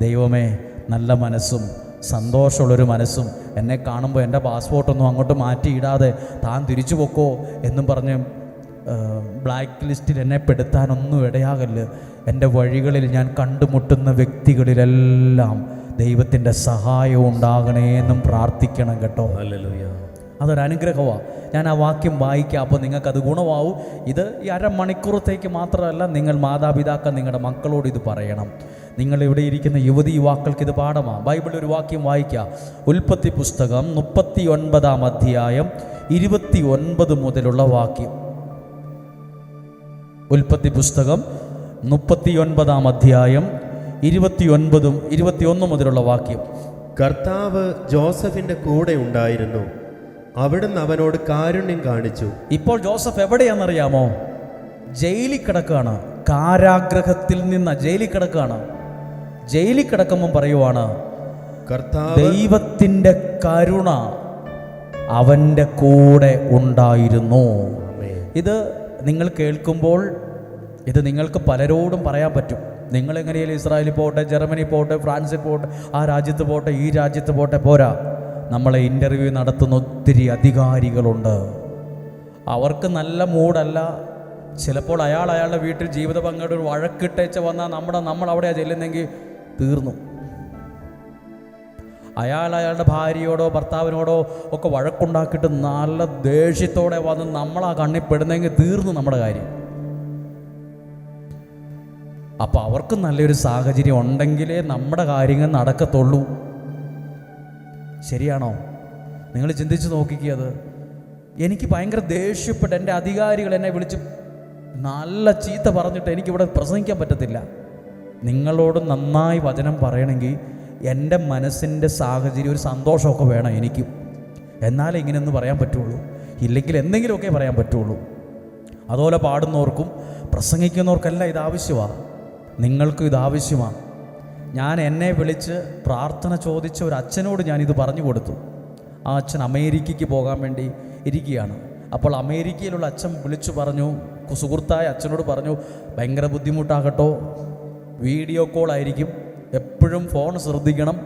ദൈവമേ നല്ല മനസ്സും സന്തോഷമുള്ളൊരു മനസ്സും, എന്നെ കാണുമ്പോൾ എൻ്റെ പാസ്പോർട്ടൊന്നും അങ്ങോട്ട് മാറ്റിയിടാതെ താൻ തിരിച്ചു പൊക്കോ എന്നും പറഞ്ഞ് ബ്ലാക്ക് ലിസ്റ്റിൽ എന്നെ പെടുത്താനൊന്നും ഇടയാകല്ല്. എൻ്റെ വഴികളിൽ ഞാൻ കണ്ടുമുട്ടുന്ന വ്യക്തികളിലെല്ലാം ദൈവത്തിൻ്റെ സഹായം ഉണ്ടാകണേ എന്നും പ്രാർത്ഥിക്കണം കേട്ടോ. ഹല്ലേലൂയ. അതൊരനുഗ്രഹമാണ്. ഞാൻ ആ വാക്യം വായിക്കാം, അപ്പോൾ നിങ്ങൾക്കത് ഗുണമാവും. ഇത് ഈ അരമണിക്കൂറത്തേക്ക് മാത്രമല്ല, നിങ്ങൾ മാതാപിതാക്കൾ നിങ്ങളുടെ മക്കളോട് ഇത് പറയണം. നിങ്ങൾ ഇവിടെ ഇരിക്കുന്ന യുവതി യുവാക്കൾക്ക് ഇത് പാഠമാണ്. ബൈബിളിൽ ഒരു വാക്യം വായിക്കാം. ഉൽപ്പത്തി പുസ്തകം 39-ാം അധ്യായം 29 മുതലുള്ള വാക്യം. ഉൽപ്പത്തി പുസ്തകം 39-ാം അധ്യായം 21 മുതലുള്ള വാക്യം. കർത്താവ് ജോസഫിന്റെ കൂടെ ഉണ്ടായിരുന്നു, അവിടുന്ന് അവനോട് കാരുണ്യം കാണിച്ചു. ഇപ്പോൾ ജോസഫ് എവിടെയാണെന്നറിയാമോ? ജയിലിൽ കിടക്കുകയാണ്. കാരാഗ്രഹത്തിൽ നിന്ന് ജയിലിൽ കിടക്കുകയാണ്. ജയിലിൽ കിടക്കുമ്പം പറയുവാണ്, കർത്താവ് ദൈവത്തിൻ്റെ കരുണ അവൻ്റെ കൂടെ ഉണ്ടായിരുന്നു. ഇത് നിങ്ങൾ കേൾക്കുമ്പോൾ ഇത് നിങ്ങൾക്ക് പലരോടും പറയാൻ പറ്റും. നിങ്ങളെങ്ങനെയും ഇസ്രായേലിൽ പോട്ടെ, ജർമ്മനി പോട്ടെ, ഫ്രാൻസിൽ പോട്ടെ, ആ രാജ്യത്ത് പോട്ടെ, ഈ രാജ്യത്ത് പോട്ടെ, പോരാ. നമ്മളെ ഇൻ്റർവ്യൂ നടത്തുന്ന ഒത്തിരി അധികാരികളുണ്ട്. അവർക്ക് നല്ല മൂഡല്ല. ചിലപ്പോൾ അയാളുടെ വീട്ടിൽ ജീവിത പങ്കാളിയുടെ ഒരു വഴക്കിട്ടേച്ച് വന്നാൽ നമ്മൾ അവിടെയാണ് ചെല്ലുന്നെങ്കിൽ തീർന്നു. അയാളുടെ ഭാര്യയോടോ ഭർത്താവിനോടോ ഒക്കെ വഴക്കുണ്ടാക്കിയിട്ട് നല്ല ദേഷ്യത്തോടെ വന്ന് നമ്മളാ കണ്ണിപ്പെടുന്നെങ്കിൽ തീർന്നു നമ്മുടെ കാര്യം. അപ്പോൾ അവർക്ക് നല്ലൊരു സാഹചര്യം ഉണ്ടെങ്കിലേ നമ്മുടെ കാര്യങ്ങൾ നടക്കത്തുള്ളൂ. ശരിയാണോ? നിങ്ങൾ ചിന്തിച്ച് നോക്കിക്കത്. എനിക്ക് ഭയങ്കര ദേഷ്യപ്പെട്ട് എൻ്റെ അധികാരികൾ എന്നെ വിളിച്ച് നല്ല ചീത്ത പറഞ്ഞിട്ട് എനിക്കിവിടെ പ്രസംഗിക്കാൻ പറ്റത്തില്ല. നിങ്ങളോട് നന്നായി വചനം പറയണമെങ്കിൽ എൻ്റെ മനസ്സിൻ്റെ സാഹചര്യം ഒരു സന്തോഷമൊക്കെ വേണം എനിക്കും. എന്നാലേ ഇങ്ങനെയൊന്ന് പറയാൻ പറ്റുള്ളൂ. ഇല്ലെങ്കിൽ എന്തെങ്കിലുമൊക്കെ പറയാൻ പറ്റുള്ളൂ. അതുപോലെ പാടുന്നവർക്കും പ്രസംഗിക്കുന്നവർക്കെല്ലാം ഇത് ആവശ്യമാണ്. നിങ്ങൾക്കും ഇത് ആവശ്യമാണ്. ഞാൻ എന്നെ വിളിച്ച് പ്രാർത്ഥന ചോദിച്ച ഒരു അച്ഛനോട് ഞാനിത് പറഞ്ഞു കൊടുത്തു. ആ അച്ഛൻ അമേരിക്കയ്ക്ക് പോകാൻ വേണ്ടി ഇരിക്കുകയാണ്. അപ്പോൾ അമേരിക്കയിലുള്ള അച്ഛൻ വിളിച്ചു പറഞ്ഞു, സുഹൃത്തായ അച്ഛനോട് പറഞ്ഞു, ഭയങ്കര ബുദ്ധിമുട്ടാകട്ടോ, വീഡിയോ കോൾ ആയിരിക്കും, എപ്പോഴും ഫോൺ ശ്രദ്ധിക്കണം,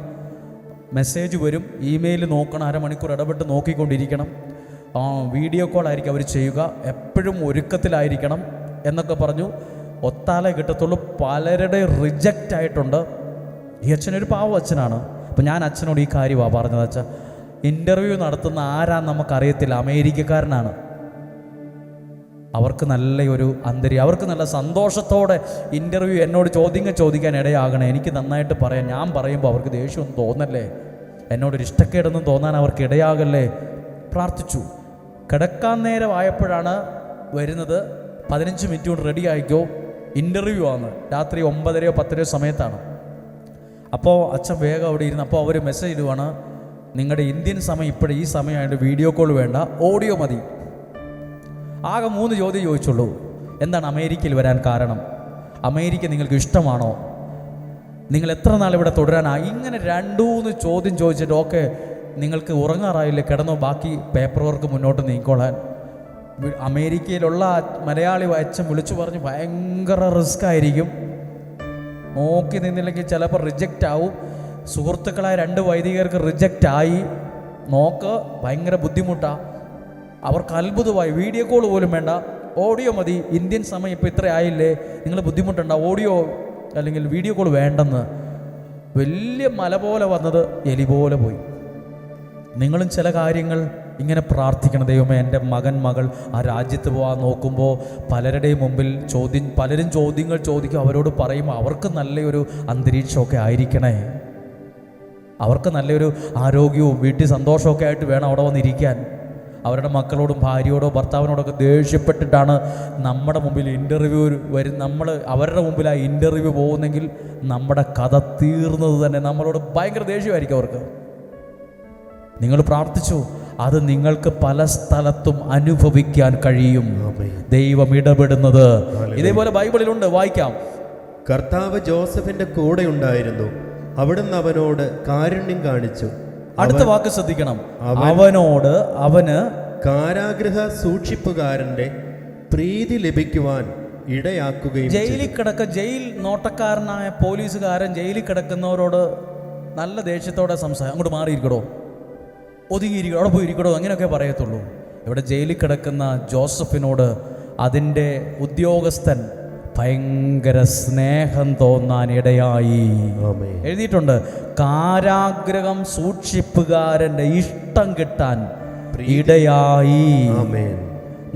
മെസ്സേജ് വരും, ഇമെയിൽ നോക്കണം, അരമണിക്കൂർ ഇടപെട്ട് നോക്കിക്കൊണ്ടിരിക്കണം, വീഡിയോ കോൾ ആയിരിക്കും അവർ ചെയ്യുക, എപ്പോഴും ഒരുക്കത്തിലായിരിക്കണം എന്നൊക്കെ പറഞ്ഞു. ഒത്താലെ കിട്ടത്തുള്ളൂ. പലരുടെ റിജക്റ്റ് ആയിട്ടുണ്ട്. ഈ അച്ഛനൊരു പാവം അച്ഛനാണ്. അപ്പോൾ ഞാൻ അച്ഛനോട് ഈ കാര്യമാണ് പറഞ്ഞത്. അച്ഛാ, ഇൻ്റർവ്യൂ നടത്തുന്ന ആരാന്ന് നമുക്കറിയത്തില്ല, അമേരിക്കക്കാരനാണ്. അവർക്ക് നല്ലൊരു അവർക്ക് നല്ല സന്തോഷത്തോടെ ഇൻ്റർവ്യൂ എന്നോട് ചോദ്യങ്ങൾ ചോദിക്കാൻ ഇടയാകണേ. എനിക്ക് നന്നായിട്ട് പറയാം. ഞാൻ പറയുമ്പോൾ അവർക്ക് ദേഷ്യമൊന്നും തോന്നല്ലേ, എന്നോടൊരു ഇഷ്ടക്കേടൊന്നും തോന്നാൻ അവർക്ക് ഇടയാകല്ലേ. പ്രാർത്ഥിച്ചു. കിടക്കാൻ നേരമായപ്പോഴാണ് വരുന്നത്, 15 മിനിറ്റ് കൊണ്ട് റെഡി ആയിക്കോ, ഇൻ്റർവ്യൂ ആണ്, രാത്രി 9:30 10 സമയത്താണ്. അപ്പോൾ അച്ഛൻ വേഗം അവിടെ ഇരുന്ന്, അപ്പോൾ അവർ മെസ്സേജ് ഇടുവാണ്, നിങ്ങളുടെ ഇന്ത്യൻ സമയം ഇപ്പോഴും ഈ സമയമായിട്ട് വീഡിയോ കോൾ വേണ്ട, ഓഡിയോ മതി. ആകെ 3 ചോദ്യം ചോദിച്ചുള്ളൂ. എന്താണ് അമേരിക്കയിൽ വരാൻ കാരണം? അമേരിക്ക നിങ്ങൾക്ക് ഇഷ്ടമാണോ? നിങ്ങൾ എത്ര നാൾ ഇവിടെ തുടരാനാണ്? ഇങ്ങനെ 2-3 ചോദ്യം ചോദിച്ചിട്ട് ഓക്കെ നിങ്ങൾക്ക് ഉറങ്ങാറായില്ലേ, കിടന്നോ, ബാക്കി പേപ്പർ വർക്ക് മുന്നോട്ട് നീങ്ങിക്കോളാൻ. അമേരിക്കയിലുള്ള മലയാളി അച്ഛൻ വിളിച്ചു പറഞ്ഞു, ഭയങ്കര റിസ്ക് ആയിരിക്കും, നോക്കി നിന്നില്ലെങ്കിൽ ചിലപ്പോൾ റിജക്റ്റ് ആവും. സുഹൃത്തുക്കളായ 2 വൈദികർക്ക് റിജക്റ്റ് ആയി, നോക്ക്, ഭയങ്കര ബുദ്ധിമുട്ടാണ്. അവർക്ക് അത്ഭുതമായി. വീഡിയോ കോൾ പോലും വേണ്ട, ഓഡിയോ മതി, ഇന്ത്യൻ സമയം ഇപ്പോൾ ഇത്ര ആയില്ലേ, നിങ്ങൾ ബുദ്ധിമുട്ടുണ്ട, ഓഡിയോ അല്ലെങ്കിൽ വീഡിയോ കോൾ വേണ്ടെന്ന്. വലിയ മല പോലെ വന്നത് എലി പോലെ പോയി. നിങ്ങളും ചില കാര്യങ്ങൾ ഇങ്ങനെ പ്രാർത്ഥിക്കണം. ദൈവമേ, എൻ്റെ മകൾ ആ രാജ്യത്ത് പോകാൻ നോക്കുമ്പോൾ പലരുടെയും മുമ്പിൽ പലരും ചോദ്യങ്ങൾ ചോദിക്കും. അവരോട് പറയുമ്പോൾ അവർക്ക് നല്ലൊരു അന്തരീക്ഷമൊക്കെ ആയിരിക്കണേ, അവർക്ക് നല്ലൊരു ആരോഗ്യവും വീട്ടിൽ സന്തോഷമൊക്കെ ആയിട്ട് വേണം അവിടെ വന്നിരിക്കാൻ. അവരുടെ മക്കളോടും ഭാര്യയോടോ ഭർത്താവിനോടൊക്കെ ദേഷ്യപ്പെട്ടിട്ടാണ് നമ്മുടെ മുമ്പിൽ ഇൻ്റർവ്യൂ നമ്മൾ അവരുടെ മുമ്പിൽ ആ ഇൻ്റർവ്യൂ പോകുന്നെങ്കിൽ നമ്മുടെ കഥ തീർന്നത് തന്നെ. നമ്മളോട് ഭയങ്കര ദേഷ്യമായിരിക്കും അവർക്ക്. നിങ്ങൾ പ്രാർത്ഥിച്ചു, അത് നിങ്ങൾക്ക് പല സ്ഥലത്തും അനുഭവിക്കാൻ കഴിയും. ദൈവം ഇടപെടുന്നത് ഇതേപോലെ ബൈബിളിലുണ്ട്, വായിക്കാം. കർത്താവ് ജോസഫിന്റെ കൂടെ ഉണ്ടായിരുന്നു, അവിടുന്ന് അവനോട് കാരുണ്യം കാണിച്ചു. അടുത്ത വാക്ക് ശ്രദ്ധിക്കണം. അവന് കാരാഗൃഹ സൂക്ഷിപ്പുകാരന്റെ പ്രീതി ലഭിക്കുവാൻ ഇടയാക്കുകയും. ജയിൽ നോട്ടക്കാരനായ പോലീസുകാരൻ ജയിലിൽ കിടക്കുന്നവരോട് നല്ല ദേഷ്യത്തോടെ സംസാരം, അങ്ങോട്ട് മാറിയിരിക്കടോ, ഒതുങ്ങിയിരിക്കടോ, അവിടെ പോയിരിക്കടോ, അങ്ങനെയൊക്കെ പറയത്തുള്ളൂ. ഇവിടെ ജയിലിൽ കിടക്കുന്ന ജോസഫിനോട് അതിൻ്റെ ഉദ്യോഗസ്ഥൻ ഭയങ്കര സ്നേഹം തോന്നാൻ ഇടയായി. ആമേൻ. എഴുതിയിട്ടുണ്ട്, കാരാഗ്രഹം സൂക്ഷിപ്പുകാരൻ്റെ ഇഷ്ടം കിട്ടാൻ ഇടയായി. ആമേൻ.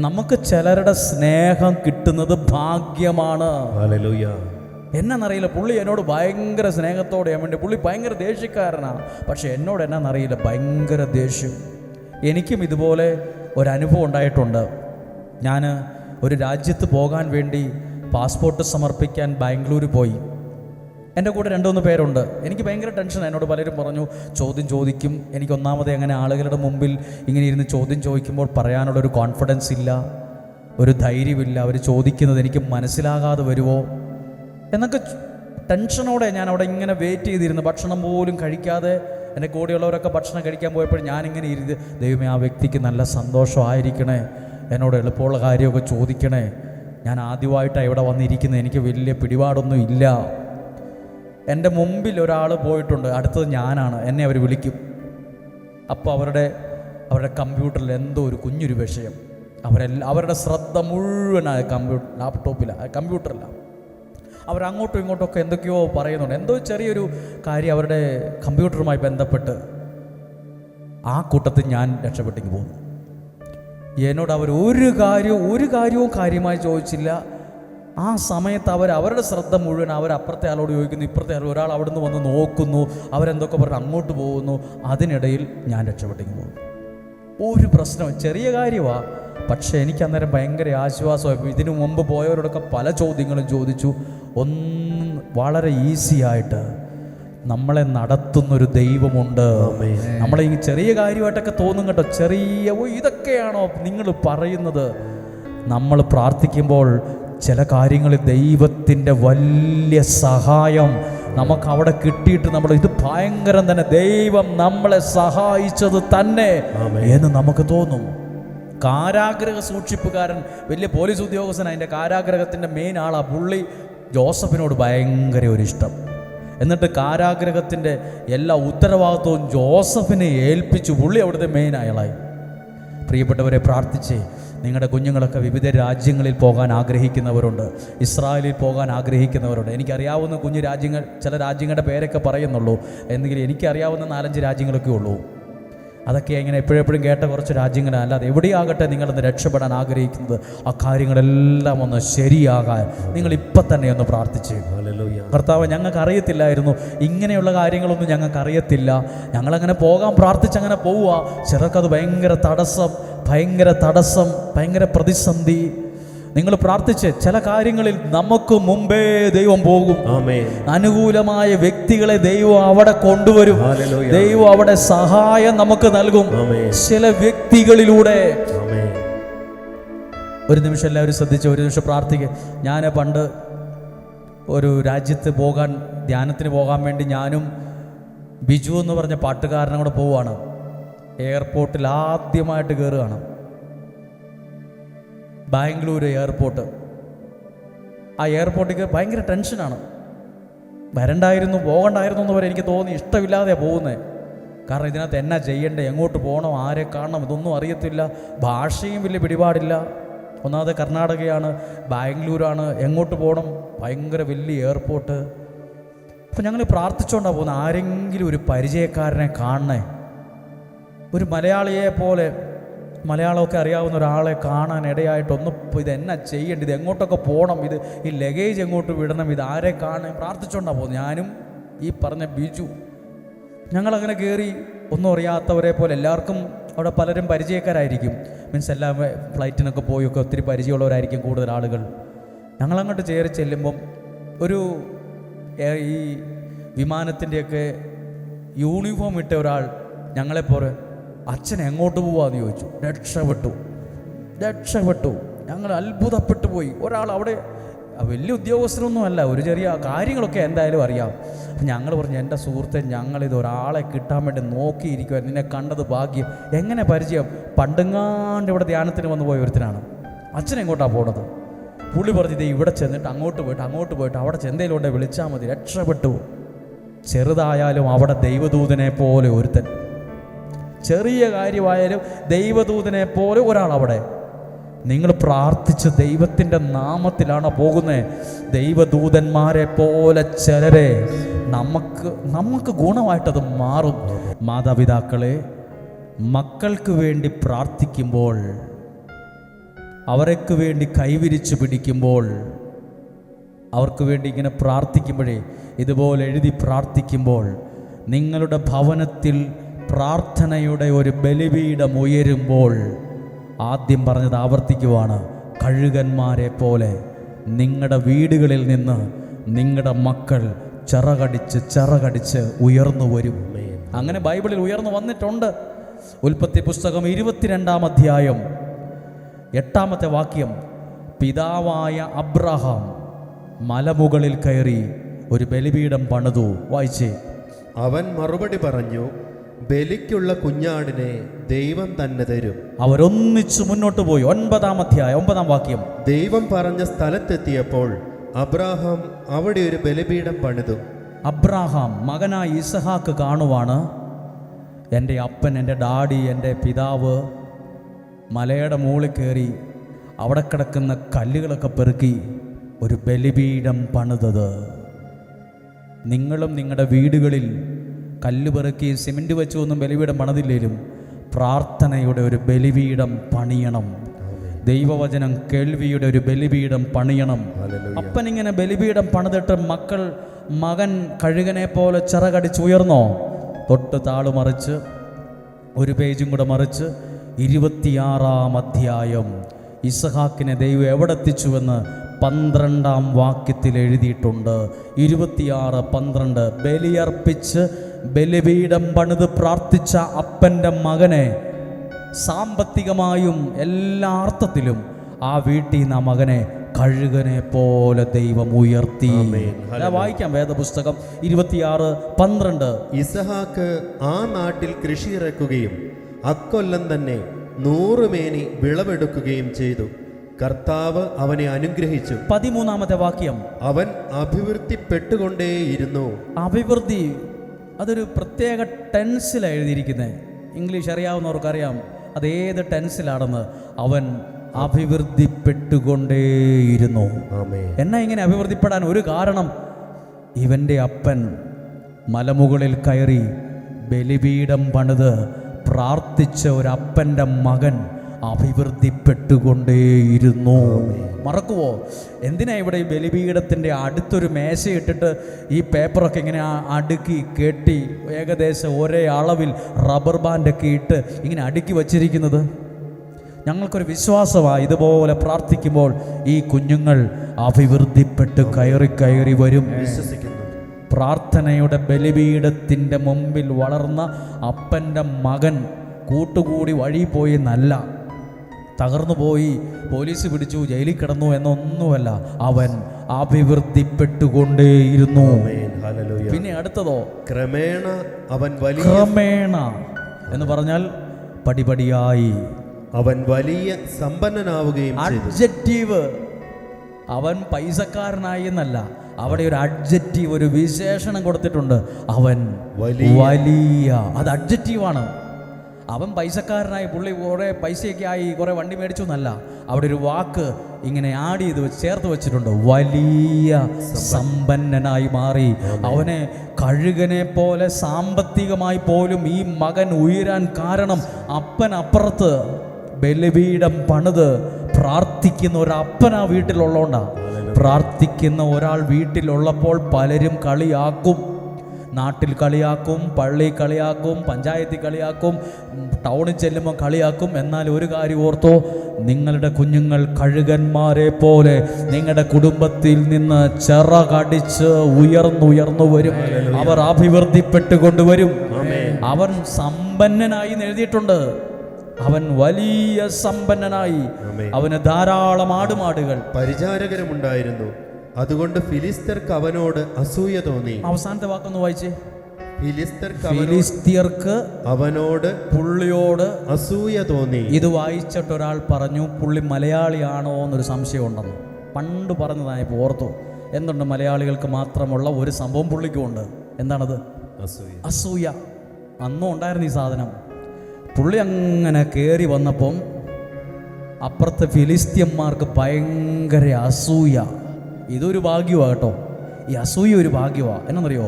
നമുക്ക് ചിലരുടെ സ്നേഹം കിട്ടുന്നത് ഭാഗ്യമാണ്. ഹല്ലേലൂയ. എന്നറിയില്ല, പുള്ളി എന്നോട് ഭയങ്കര സ്നേഹത്തോടെ വേണ്ടി, പുള്ളി ഭയങ്കര ദേഷ്യക്കാരനാണ്, പക്ഷെ എന്നോട് എന്നറിയില്ല ഭയങ്കര ദേഷ്യം. എനിക്കും ഇതുപോലെ ഒരനുഭവം ഉണ്ടായിട്ടുണ്ട്. ഞാൻ ഒരു രാജ്യത്ത് പോകാൻ വേണ്ടി പാസ്പോർട്ട് സമർപ്പിക്കാൻ ബാംഗ്ലൂർ പോയി. എൻ്റെ കൂടെ 2-3 പേരുണ്ട്. എനിക്ക് ഭയങ്കര ടെൻഷൻ. എന്നോട് പലരും പറഞ്ഞു ചോദ്യം ചോദിക്കും. എനിക്ക് ഒന്നാമതേ അങ്ങനെ ആളുകളുടെ മുമ്പിൽ ഇങ്ങനെ ഇരുന്ന് ചോദ്യം ചോദിക്കുമ്പോൾ പറയാനുള്ളൊരു കോൺഫിഡൻസ് ഇല്ല, ഒരു ധൈര്യമില്ല. അവർ ചോദിക്കുന്നത് എനിക്ക് മനസ്സിലാകാതെ വരുമോ എന്നൊക്കെ ടെൻഷനോടെ ഞാൻ അവിടെ ഇങ്ങനെ വെയിറ്റ് ചെയ്തിരുന്നു. ഭക്ഷണം പോലും കഴിക്കാതെ എൻ്റെ കൂടെയുള്ളവരൊക്കെ ഭക്ഷണം കഴിക്കാൻ പോയപ്പോൾ ഞാനിങ്ങനെ ഇരുന്ന്, ദൈവമേ ആ വ്യക്തിക്ക് നല്ല സന്തോഷമായിരിക്കണേ, എന്നോട് എളുപ്പമുള്ള കാര്യമൊക്കെ ചോദിക്കണേ. ഞാൻ ആദ്യമായിട്ടാണ് ഇവിടെ വന്നിരിക്കുന്നത്, എനിക്ക് വലിയ പിടിപാടൊന്നും ഇല്ല. എൻ്റെ മുമ്പിൽ ഒരാൾ പോയിട്ടുണ്ട്, അടുത്തത് ഞാനാണ്. എന്നെ അവർ വിളിക്കും. അപ്പോൾ അവരുടെ കമ്പ്യൂട്ടറിൽ എന്തോ ഒരു കുഞ്ഞൊരു വിഷയം, അവരുടെ ശ്രദ്ധ മുഴുവനായ കമ്പ്യൂട്ടറിലാണ്. അവരങ്ങോട്ടും ഇങ്ങോട്ടൊക്കെ എന്തൊക്കെയോ പറയുന്നുണ്ട്. എന്തോ ചെറിയൊരു കാര്യം അവരുടെ കമ്പ്യൂട്ടറുമായി ബന്ധപ്പെട്ട്. ആ കൂട്ടത്തിൽ ഞാൻ രക്ഷപ്പെട്ടെങ്കിൽ പോകുന്നു. എന്നോട് അവർ ഒരു കാര്യവും കാര്യമായി ചോദിച്ചില്ല. ആ സമയത്ത് അവരുടെ ശ്രദ്ധ മുഴുവൻ അവരപ്പുറത്തെ ആളോട് ചോദിക്കുന്നു, ഇപ്പുറത്തെ ആൾ ഒരാൾ അവിടെ നിന്ന് വന്ന് നോക്കുന്നു, അവരെന്തൊക്കെ പറഞ്ഞ് അങ്ങോട്ട് പോകുന്നു. അതിനിടയിൽ ഞാൻ രക്ഷപ്പെട്ടെങ്കിൽ പോകുന്നു. ഒരു പ്രശ്നവും, ചെറിയ കാര്യമാണ്, പക്ഷേ എനിക്ക് അന്നേരം ഭയങ്കര ആശ്വാസമായി. ഇതിനു മുമ്പ് പോയവരോടൊക്കെ പല ചോദ്യങ്ങളും ചോദിച്ചു. വളരെ ഈസിയായിട്ട് നമ്മളെ നടത്തുന്നൊരു ദൈവമുണ്ട്. നമ്മളെ ഈ ചെറിയ കാര്യമായിട്ടൊക്കെ തോന്നും കേട്ടോ, ചെറിയ ഇതൊക്കെയാണോ നിങ്ങൾ പറയുന്നത്? നമ്മൾ പ്രാർത്ഥിക്കുമ്പോൾ ചില കാര്യങ്ങളിൽ ദൈവത്തിൻ്റെ വലിയ സഹായം നമുക്ക് അവിടെ കിട്ടിയിട്ട് ഇത് ഭയങ്കരം തന്നെ, ദൈവം നമ്മളെ സഹായിച്ചത് തന്നെ എന്ന് നമുക്ക് തോന്നും. കാരാഗ്രഹ സൂക്ഷിപ്പുകാരൻ, വലിയ പോലീസ് ഉദ്യോഗസ്ഥൻ, അതിൻ്റെ കാരാഗ്രഹത്തിൻ്റെ മെയിൻ ആളാണ്. പുള്ളി ജോസഫിനോട് ഭയങ്കര ഒരു ഇഷ്ടം. എന്നിട്ട് കാരാഗ്രഹത്തിൻ്റെ എല്ലാ ഉത്തരവാദിത്വവും ജോസഫിനെ ഏൽപ്പിച്ചു. പുള്ളി അവിടുത്തെ മെയിൻ അയാളായി. പ്രിയപ്പെട്ടവരെ, പ്രാർത്ഥിച്ചേ. നിങ്ങളുടെ കുഞ്ഞുങ്ങളൊക്കെ വിവിധ രാജ്യങ്ങളിൽ പോകാൻ ആഗ്രഹിക്കുന്നവരുണ്ട്, ഇസ്രായേലിൽ പോകാൻ ആഗ്രഹിക്കുന്നവരുണ്ട്. എനിക്കറിയാവുന്ന കുഞ്ഞു രാജ്യങ്ങൾ, ചില രാജ്യങ്ങളുടെ പേരൊക്കെ പറയുന്നുള്ളൂ, എന്നെങ്കിലും എനിക്കറിയാവുന്ന 4-5 രാജ്യങ്ങളൊക്കെ ഉള്ളൂ. അതൊക്കെ ഇങ്ങനെ എപ്പോഴെപ്പോഴും കേട്ട കുറച്ച് രാജ്യങ്ങളാണ്. അല്ലാതെ എവിടെയാകട്ടെ നിങ്ങളൊന്ന് രക്ഷപ്പെടാൻ ആഗ്രഹിക്കുന്നത്, ആ കാര്യങ്ങളെല്ലാം ഒന്ന് ശരിയാകാൻ നിങ്ങളിപ്പം തന്നെ ഒന്ന് പ്രാർത്ഥിച്ചേ. കർത്താവ്, ഞങ്ങൾക്ക് അറിയത്തില്ലായിരുന്നു, ഇങ്ങനെയുള്ള കാര്യങ്ങളൊന്നും ഞങ്ങൾക്ക് അറിയത്തില്ല, ഞങ്ങളങ്ങനെ പോകാൻ പ്രാർത്ഥിച്ചങ്ങനെ പോവുക. ചിലർക്കത് ഭയങ്കര തടസ്സം, ഭയങ്കര പ്രതിസന്ധി. നിങ്ങൾ പ്രാർത്ഥിച്ച് ചില കാര്യങ്ങളിൽ നമുക്ക് മുമ്പേ ദൈവം പോകും. അനുകൂലമായ വ്യക്തികളെ ദൈവം അവിടെ കൊണ്ടുവരും. ദൈവം അവിടെ സഹായം നമുക്ക് നൽകും ചില വ്യക്തികളിലൂടെ. ഒരു നിമിഷം എല്ലാവരും ശ്രദ്ധിച്ച് ഒരു നിമിഷം പ്രാർത്ഥിക്കുക. ഞാൻ പണ്ട് ഒരു രാജ്യത്ത് ധ്യാനത്തിന് പോകാൻ വേണ്ടി ഞാനും ബിജു എന്ന് പറഞ്ഞ പാട്ടുകാരനും കൂടെ പോവുകയാണ്. എയർപോർട്ടിൽ ആദ്യമായിട്ട് കയറുകയാണ്. ബാംഗ്ലൂർ എയർപോർട്ട്. ആ എയർപോർട്ടിൽ ഭയങ്കര ടെൻഷനാണ്. പോകണ്ടായിരുന്നു എന്ന് വരെ എനിക്ക് തോന്നി. ഇഷ്ടമില്ലാതെയാണ് പോകുന്നത്. കാരണം ഇതിനകത്ത് എന്നാ ചെയ്യണ്ടേ, എങ്ങോട്ട് പോകണം, ആരെ കാണണം, ഇതൊന്നും അറിയത്തില്ല. ഭാഷയും വലിയ പിടിപാടില്ല. ഒന്നാമത് കർണാടകയാണ്, ബാംഗ്ലൂരാണ്, എങ്ങോട്ട് പോകണം, ഭയങ്കര വലിയ എയർപോർട്ട്. അപ്പം ഞങ്ങൾ പ്രാർത്ഥിച്ചുകൊണ്ടാണ് പോകുന്നത്, ആരെങ്കിലും ഒരു പരിചയക്കാരനെ കാണണേ, ഒരു മലയാളിയെ പോലെ, മലയാളമൊക്കെ അറിയാവുന്ന ഒരാളെ കാണാൻ ഇടയായിട്ടൊന്ന് ഇത് എന്നാ ചെയ്യേണ്ടത്, ഇത് എങ്ങോട്ടൊക്കെ പോകണം, ഈ ലഗേജ് എങ്ങോട്ട് വിടണം, ഇത് ആരെ കാണാൻ പ്രാർത്ഥിച്ചുകൊണ്ടാണ് പോകുന്നത്. ഞാനും ഈ പറഞ്ഞ ബിജു ഞങ്ങളങ്ങനെ കയറി. ഒന്നും അറിയാത്തവരെ പോലെ, എല്ലാവർക്കും അവിടെ പലരും പരിചയക്കാരായിരിക്കും. മീൻസ് എല്ലാം ഫ്ലൈറ്റിനൊക്കെ പോയൊക്കെ ഒത്തിരി പരിചയമുള്ളവരായിരിക്കും കൂടുതൽ ആളുകൾ. ഞങ്ങളങ്ങോട്ട് കയറി ചെല്ലുമ്പം ഈ വിമാനത്തിൻ്റെയൊക്കെ യൂണിഫോം ഇട്ട ഒരാൾ ഞങ്ങളെപ്പോലെ, അച്ഛൻ എങ്ങോട്ട് പോവാന്ന് ചോദിച്ചു. രക്ഷപ്പെട്ടു. ഞങ്ങൾ അത്ഭുതപ്പെട്ടു പോയി. ഒരാൾ അവിടെ വലിയ ഉദ്യോഗസ്ഥരൊന്നും അല്ല, ഒരു ചെറിയ കാര്യങ്ങളൊക്കെ എന്തായാലും അറിയാം. അപ്പം ഞങ്ങൾ പറഞ്ഞു, എൻ്റെ സുഹൃത്തെ, ഞങ്ങളിത് ഒരാളെ കിട്ടാൻ വേണ്ടി നോക്കിയിരിക്കുമായിരുന്നു, നിന്നെ കണ്ടത് ഭാഗ്യം. എങ്ങനെ പരിചയം? പണ്ടെങ്ങാണ്ട് ഇവിടെ ധ്യാനത്തിന് വന്നു പോയ ഒരുത്തനാണ്. അച്ഛൻ എങ്ങോട്ടാണ് പോണത്? പുള്ളി പറഞ്ഞു, ഇത് ഇവിടെ ചെന്നിട്ട് അങ്ങോട്ട് പോയിട്ട് അവിടെ ചെന്തയിലൂടെ വിളിച്ചാൽ മതി. രക്ഷപ്പെട്ടു. ചെറുതായാലും അവിടെ ദൈവദൂതനെ പോലെ ഒരുത്തൻ, ചെറിയ കാര്യമായാലും ദൈവദൂതനെ പോലെ ഒരാൾ അവിടെ. നിങ്ങൾ പ്രാർത്ഥിച്ച് ദൈവത്തിൻ്റെ നാമത്തിലാണ് പോകുന്നത്. ദൈവദൂതന്മാരെ പോലെ ചിലരെ നമുക്ക് ഗുണമായിട്ടത് മാറും. മാതാപിതാക്കളെ, മക്കൾക്ക് വേണ്ടി പ്രാർത്ഥിക്കുമ്പോൾ, അവർക്ക് വേണ്ടി കൈവിരിച്ച് പിടിക്കുമ്പോൾ, അവർക്ക് വേണ്ടി ഇങ്ങനെ പ്രാർത്ഥിക്കുമ്പോഴേ, ഇതുപോലെ എഴുതി പ്രാർത്ഥിക്കുമ്പോൾ, നിങ്ങളുടെ ഭവനത്തിൽ പ്രാർത്ഥനയുടെ ഒരു ബലിപീഠം ഉയരുമ്പോൾ, ആദ്യം പറഞ്ഞത് ആവർത്തിക്കുവാണ്, കഴുകന്മാരെ പോലെ നിങ്ങളുടെ വീടുകളിൽ നിന്ന് നിങ്ങളുടെ മക്കൾ ചിറകടിച്ച് ഉയർന്നു വരും. അങ്ങനെ ബൈബിളിൽ ഉയർന്നു വന്നിട്ടുണ്ട്. ഉൽപ്പത്തി പുസ്തകം 22-ാം അധ്യായം 8-ാമത്തെ വാക്യം, പിതാവായ അബ്രഹാം മലമുകളിൽ കയറി ഒരു ബലിപീഠം പണിതു. വായിച്ചേ. അവൻ മറുപടി പറഞ്ഞു, ബലിക്കുള്ള കുഞ്ഞാടിനെ ദൈവം തന്നെ തരും. അവരൊന്നിച്ചു മുന്നോട്ട് പോയി. 9-ാം അധ്യായം 9-ാം വാക്യം, ദൈവം പറഞ്ഞ സ്ഥലത്തെത്തിയപ്പോൾ അബ്രാഹാം അവിടെ ഒരു ബലിപീഠം പണിതു. അബ്രാഹാം മകനായ ഇസഹാക്ക് കാണുവാണ്, എൻ്റെ അപ്പൻ, എൻ്റെ ഡാഡി, എൻ്റെ പിതാവ് മലയുടെ മുകളിൽ കയറി അവിടെ കിടക്കുന്ന കല്ലുകളൊക്കെ പെറുക്കി ഒരു ബലിപീഠം പണിതത്. നിങ്ങളും നിങ്ങളുടെ വീടുകളിൽ കല്ല് പെറുക്കി സിമെൻറ്റ് വെച്ചൊന്നും ബലിപീഠം പണിതില്ലേലും പ്രാർത്ഥനയുടെ ഒരു ബലിപീഠം പണിയണം. ദൈവവചനം കേൾവിയുടെ ഒരു ബലിപീഠം പണിയണം. അപ്പനിങ്ങനെ ബലിപീഠം പണിതിട്ട് മകൻ കഴുകനെ പോലെ ചിറകടിച്ചുയർന്നോ? തൊട്ട് താളുമറിച്ച് ഒരു പേജും കൂടെ മറിച്ച് 26-ാം അധ്യായം ഇസഹാക്കിനെ ദൈവം എവിടെ എത്തിച്ചുവെന്ന് 12-ാം വാക്യത്തിൽ എഴുതിയിട്ടുണ്ട്. 26:12 ബലിയർപ്പിച്ച് ബലിപീഠം പണിത് പ്രാർത്ഥിച്ച അപ്പൻ്റെ മകനെ സാമ്പത്തികമായും എല്ലാ അർത്ഥത്തിലും ആ വീട്ടിൽ നിന്ന് ആ മകനെ കഴുകനെ പോലെ ദൈവം ഉയർത്തി. വായിക്കാം വേദപുസ്തകം 26:12. ഇസഹാക്ക് ആ നാട്ടിൽ കൃഷി ഇറക്കുകയും അക്കൊല്ലം തന്നെ 100 മേനി വിളവെടുക്കുകയും ചെയ്തു. കർത്താവ് അവനെ അനുഗ്രഹിച്ചു. 13-ാമത്തെ വാക്യം, അവൻ അഭിവൃദ്ധിപ്പെട്ടുകൊണ്ടേയിരുന്നു. അഭിവൃദ്ധി അതൊരു പ്രത്യേക ടെൻസിലാണ് എഴുതിയിരിക്കുന്നത്. ഇംഗ്ലീഷ് അറിയാവുന്നവർക്കറിയാം അതേത് ടെൻസിലാണെന്ന്. അവൻ അഭിവൃദ്ധിപ്പെട്ടുകൊണ്ടേയിരുന്നു. എന്നാ ഇങ്ങനെ അഭിവൃദ്ധിപ്പെടാൻ ഒരു കാരണം, ഇവൻ്റെ അപ്പൻ മലമുകളിൽ കയറി ബലിപീഠം പണിത് പ്രാർത്ഥിച്ച ഒരപ്പൻ്റെ മകൻ അഭിവൃദ്ധിപ്പെട്ടുകൊണ്ടേയിരുന്നു. മറക്കുവോ? എന്തിനാ ഇവിടെ ഈ ബലിപീഠത്തിൻ്റെ അടുത്തൊരു മേശയിട്ടിട്ട് ഈ പേപ്പറൊക്കെ ഇങ്ങനെ അടുക്കി കെട്ടി ഏകദേശം ഒരേ അളവിൽ റബ്ബർ ബാൻഡൊക്കെ ഇട്ട് ഇങ്ങനെ അടുക്കി വച്ചിരിക്കുന്നത്? ഞങ്ങൾക്കൊരു വിശ്വാസമാണ്, ഇതുപോലെ പ്രാർത്ഥിക്കുമ്പോൾ ഈ കുഞ്ഞുങ്ങൾ അഭിവൃദ്ധിപ്പെട്ട് കയറി വരും. വിശ്വസിക്കുന്നു. പ്രാർത്ഥനയുടെ ബലിപീഠത്തിൻ്റെ മുമ്പിൽ വളർന്ന അപ്പൻ്റെ മകൻ കൂട്ടുകൂടി വഴി പോയി എന്നല്ല, തകർന്നു പോയി, പോലീസ് പിടിച്ചു, ജയിലിൽ കിടന്നു എന്നൊന്നുമല്ല. അവൻ അഭിവൃദ്ധിപ്പെട്ടുകൊണ്ടേയിരുന്നു. പിന്നെ അടുത്തതോ, ക്രമേണ അവൻ ക്രമേണ എന്ന് പറഞ്ഞാൽ പടിപടിയായി അവൻ വലിയ സമ്പന്നനാവുകയും ചെയ്തു. അഡ്ജക്റ്റീവ്, അവൻ പൈസക്കാരനായി എന്നല്ല, അവിടെ ഒരു അഡ്ജക്റ്റീവ്, ഒരു വിശേഷണം കൊടുത്തിട്ടുണ്ട്. അവൻ വലിയ, അത് അഡ്ജക്റ്റീവാണ്. അവൻ പൈസക്കാരനായി, പുള്ളി കുറേ പൈസയൊക്കെ ആയി, കുറേ വണ്ടി മേടിച്ചു എന്നല്ല, അവിടെ ഒരു വാക്ക് ഇങ്ങനെ ആഡ് ചെയ്ത് ചേർത്ത് വെച്ചിട്ടുണ്ട്. വലിയ സമ്പന്നനായി മാറി. അവനെ കഴുകനെ പോലെ സാമ്പത്തികമായി പോലും ഈ മകൻ ഉയരാൻ കാരണം അപ്പൻ അപ്പുറത്ത് ബലിപീഠം പണിത് പ്രാർത്ഥിക്കുന്ന ഒരപ്പൻ ആ വീട്ടിലുള്ളതുകൊണ്ടാണ്. പ്രാർത്ഥിക്കുന്ന ഒരാൾ വീട്ടിലുള്ളപ്പോൾ പലരും കളിയാക്കും, നാട്ടിൽ കളിയാക്കും, പള്ളി കളിയാക്കും, പഞ്ചായത്തിൽ കളിയാക്കും, ടൗണിൽ ചെല്ലുമ്പോൾ കളിയാക്കും. എന്നാൽ ഒരു കാര്യം ഓർത്തോ, നിങ്ങളുടെ കുഞ്ഞുങ്ങൾ കഴുകന്മാരെ പോലെ നിങ്ങളുടെ കുടുംബത്തിൽ നിന്ന് ചിറകടിച്ച് ഉയർന്നു വരും. അവർ അഭിവൃദ്ധിപ്പെട്ടുകൊണ്ടുവരും. അവൻ സമ്പന്നനായി എഴുതിയിട്ടുണ്ട്. അവൻ വലിയ സമ്പന്നനായി. അവന് ധാരാളം ആടുമാടുകൾ, പരിചാരകരുമുണ്ടായിരുന്നു. അതുകൊണ്ട് ഫിലിസ്തർക്ക് അവനോട് അസൂയ തോന്നി. അവസാനത്തെ വാക്കൊന്ന് വായിച്ചേ. ഫിലിസ്തീയർക്ക് അവനോട് പുള്ളിയോട് അസൂയ തോന്നി. ഇത് വായിച്ചിട്ട് ഒരാൾ പറഞ്ഞു, പുള്ളി മലയാളിയാണോ എന്നൊരു സംശയം ഉണ്ടെന്ന്. പണ്ട് പറഞ്ഞതായി ഓർത്തു. എന്തുണ്ട് മലയാളികൾക്ക് മാത്രമുള്ള ഒരു സംഭവം പുള്ളിക്കുമുണ്ട്. എന്താണത്? അസൂയ. അന്നും ഉണ്ടായിരുന്നു ഈ സാധനം. പുള്ളി അങ്ങനെ കയറി വന്നപ്പം അപ്പുറത്തെ ഫിലിസ്ത്യന്മാർക്ക് ഭയങ്കര അസൂയ. ഇതൊരു ഭാഗ്യമാണ് കേട്ടോ. ഈ അസൂയ ഒരു ഭാഗ്യമാണ്. എന്നറിയോ,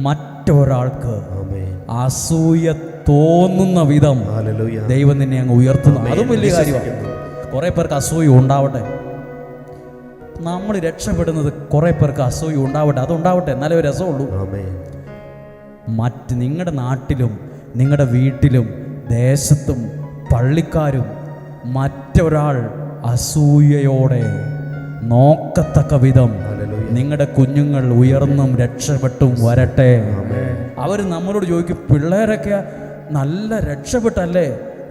മറ്റൊരാൾക്ക് ആമേൻ. അസൂയ തോന്നുന്ന വിധം ഹല്ലേലൂയ. ദൈവം നിന്നെ അങ്ങ് ഉയർത്തുന്നു. ആമേൻ. അതും വലിയ കാര്യമാണ്. വിശ്വസിക്കുന്നു. കുറേ പേർക്ക് അസൂയ ഉണ്ടാവട്ടെ. നമ്മൾ രക്ഷപ്പെടുന്നത് കുറേ പേർക്ക് അസൂയ ഉണ്ടാവട്ടെ. അതുണ്ടാവട്ടെ, എന്നാലേ ഒരു രസമുള്ളൂ. ആമേൻ. മറ്റ് നിങ്ങളുടെ നാട്ടിലും നിങ്ങളുടെ വീട്ടിലും ദേശത്തും പള്ളിക്കാരും മറ്റൊരാൾ അസൂയയോടെ നോക്കത്തക്ക വിധം ഹല്ലേലൂയ. നിങ്ങളുടെ കുഞ്ഞുങ്ങൾ ഉയർന്നും രക്ഷപ്പെട്ടും വരട്ടെ. ആമേൻ. അവർ നമ്മളോട് ചോദിക്കും, പിള്ളേരൊക്കെ നല്ല രക്ഷപ്പെട്ടല്ലേ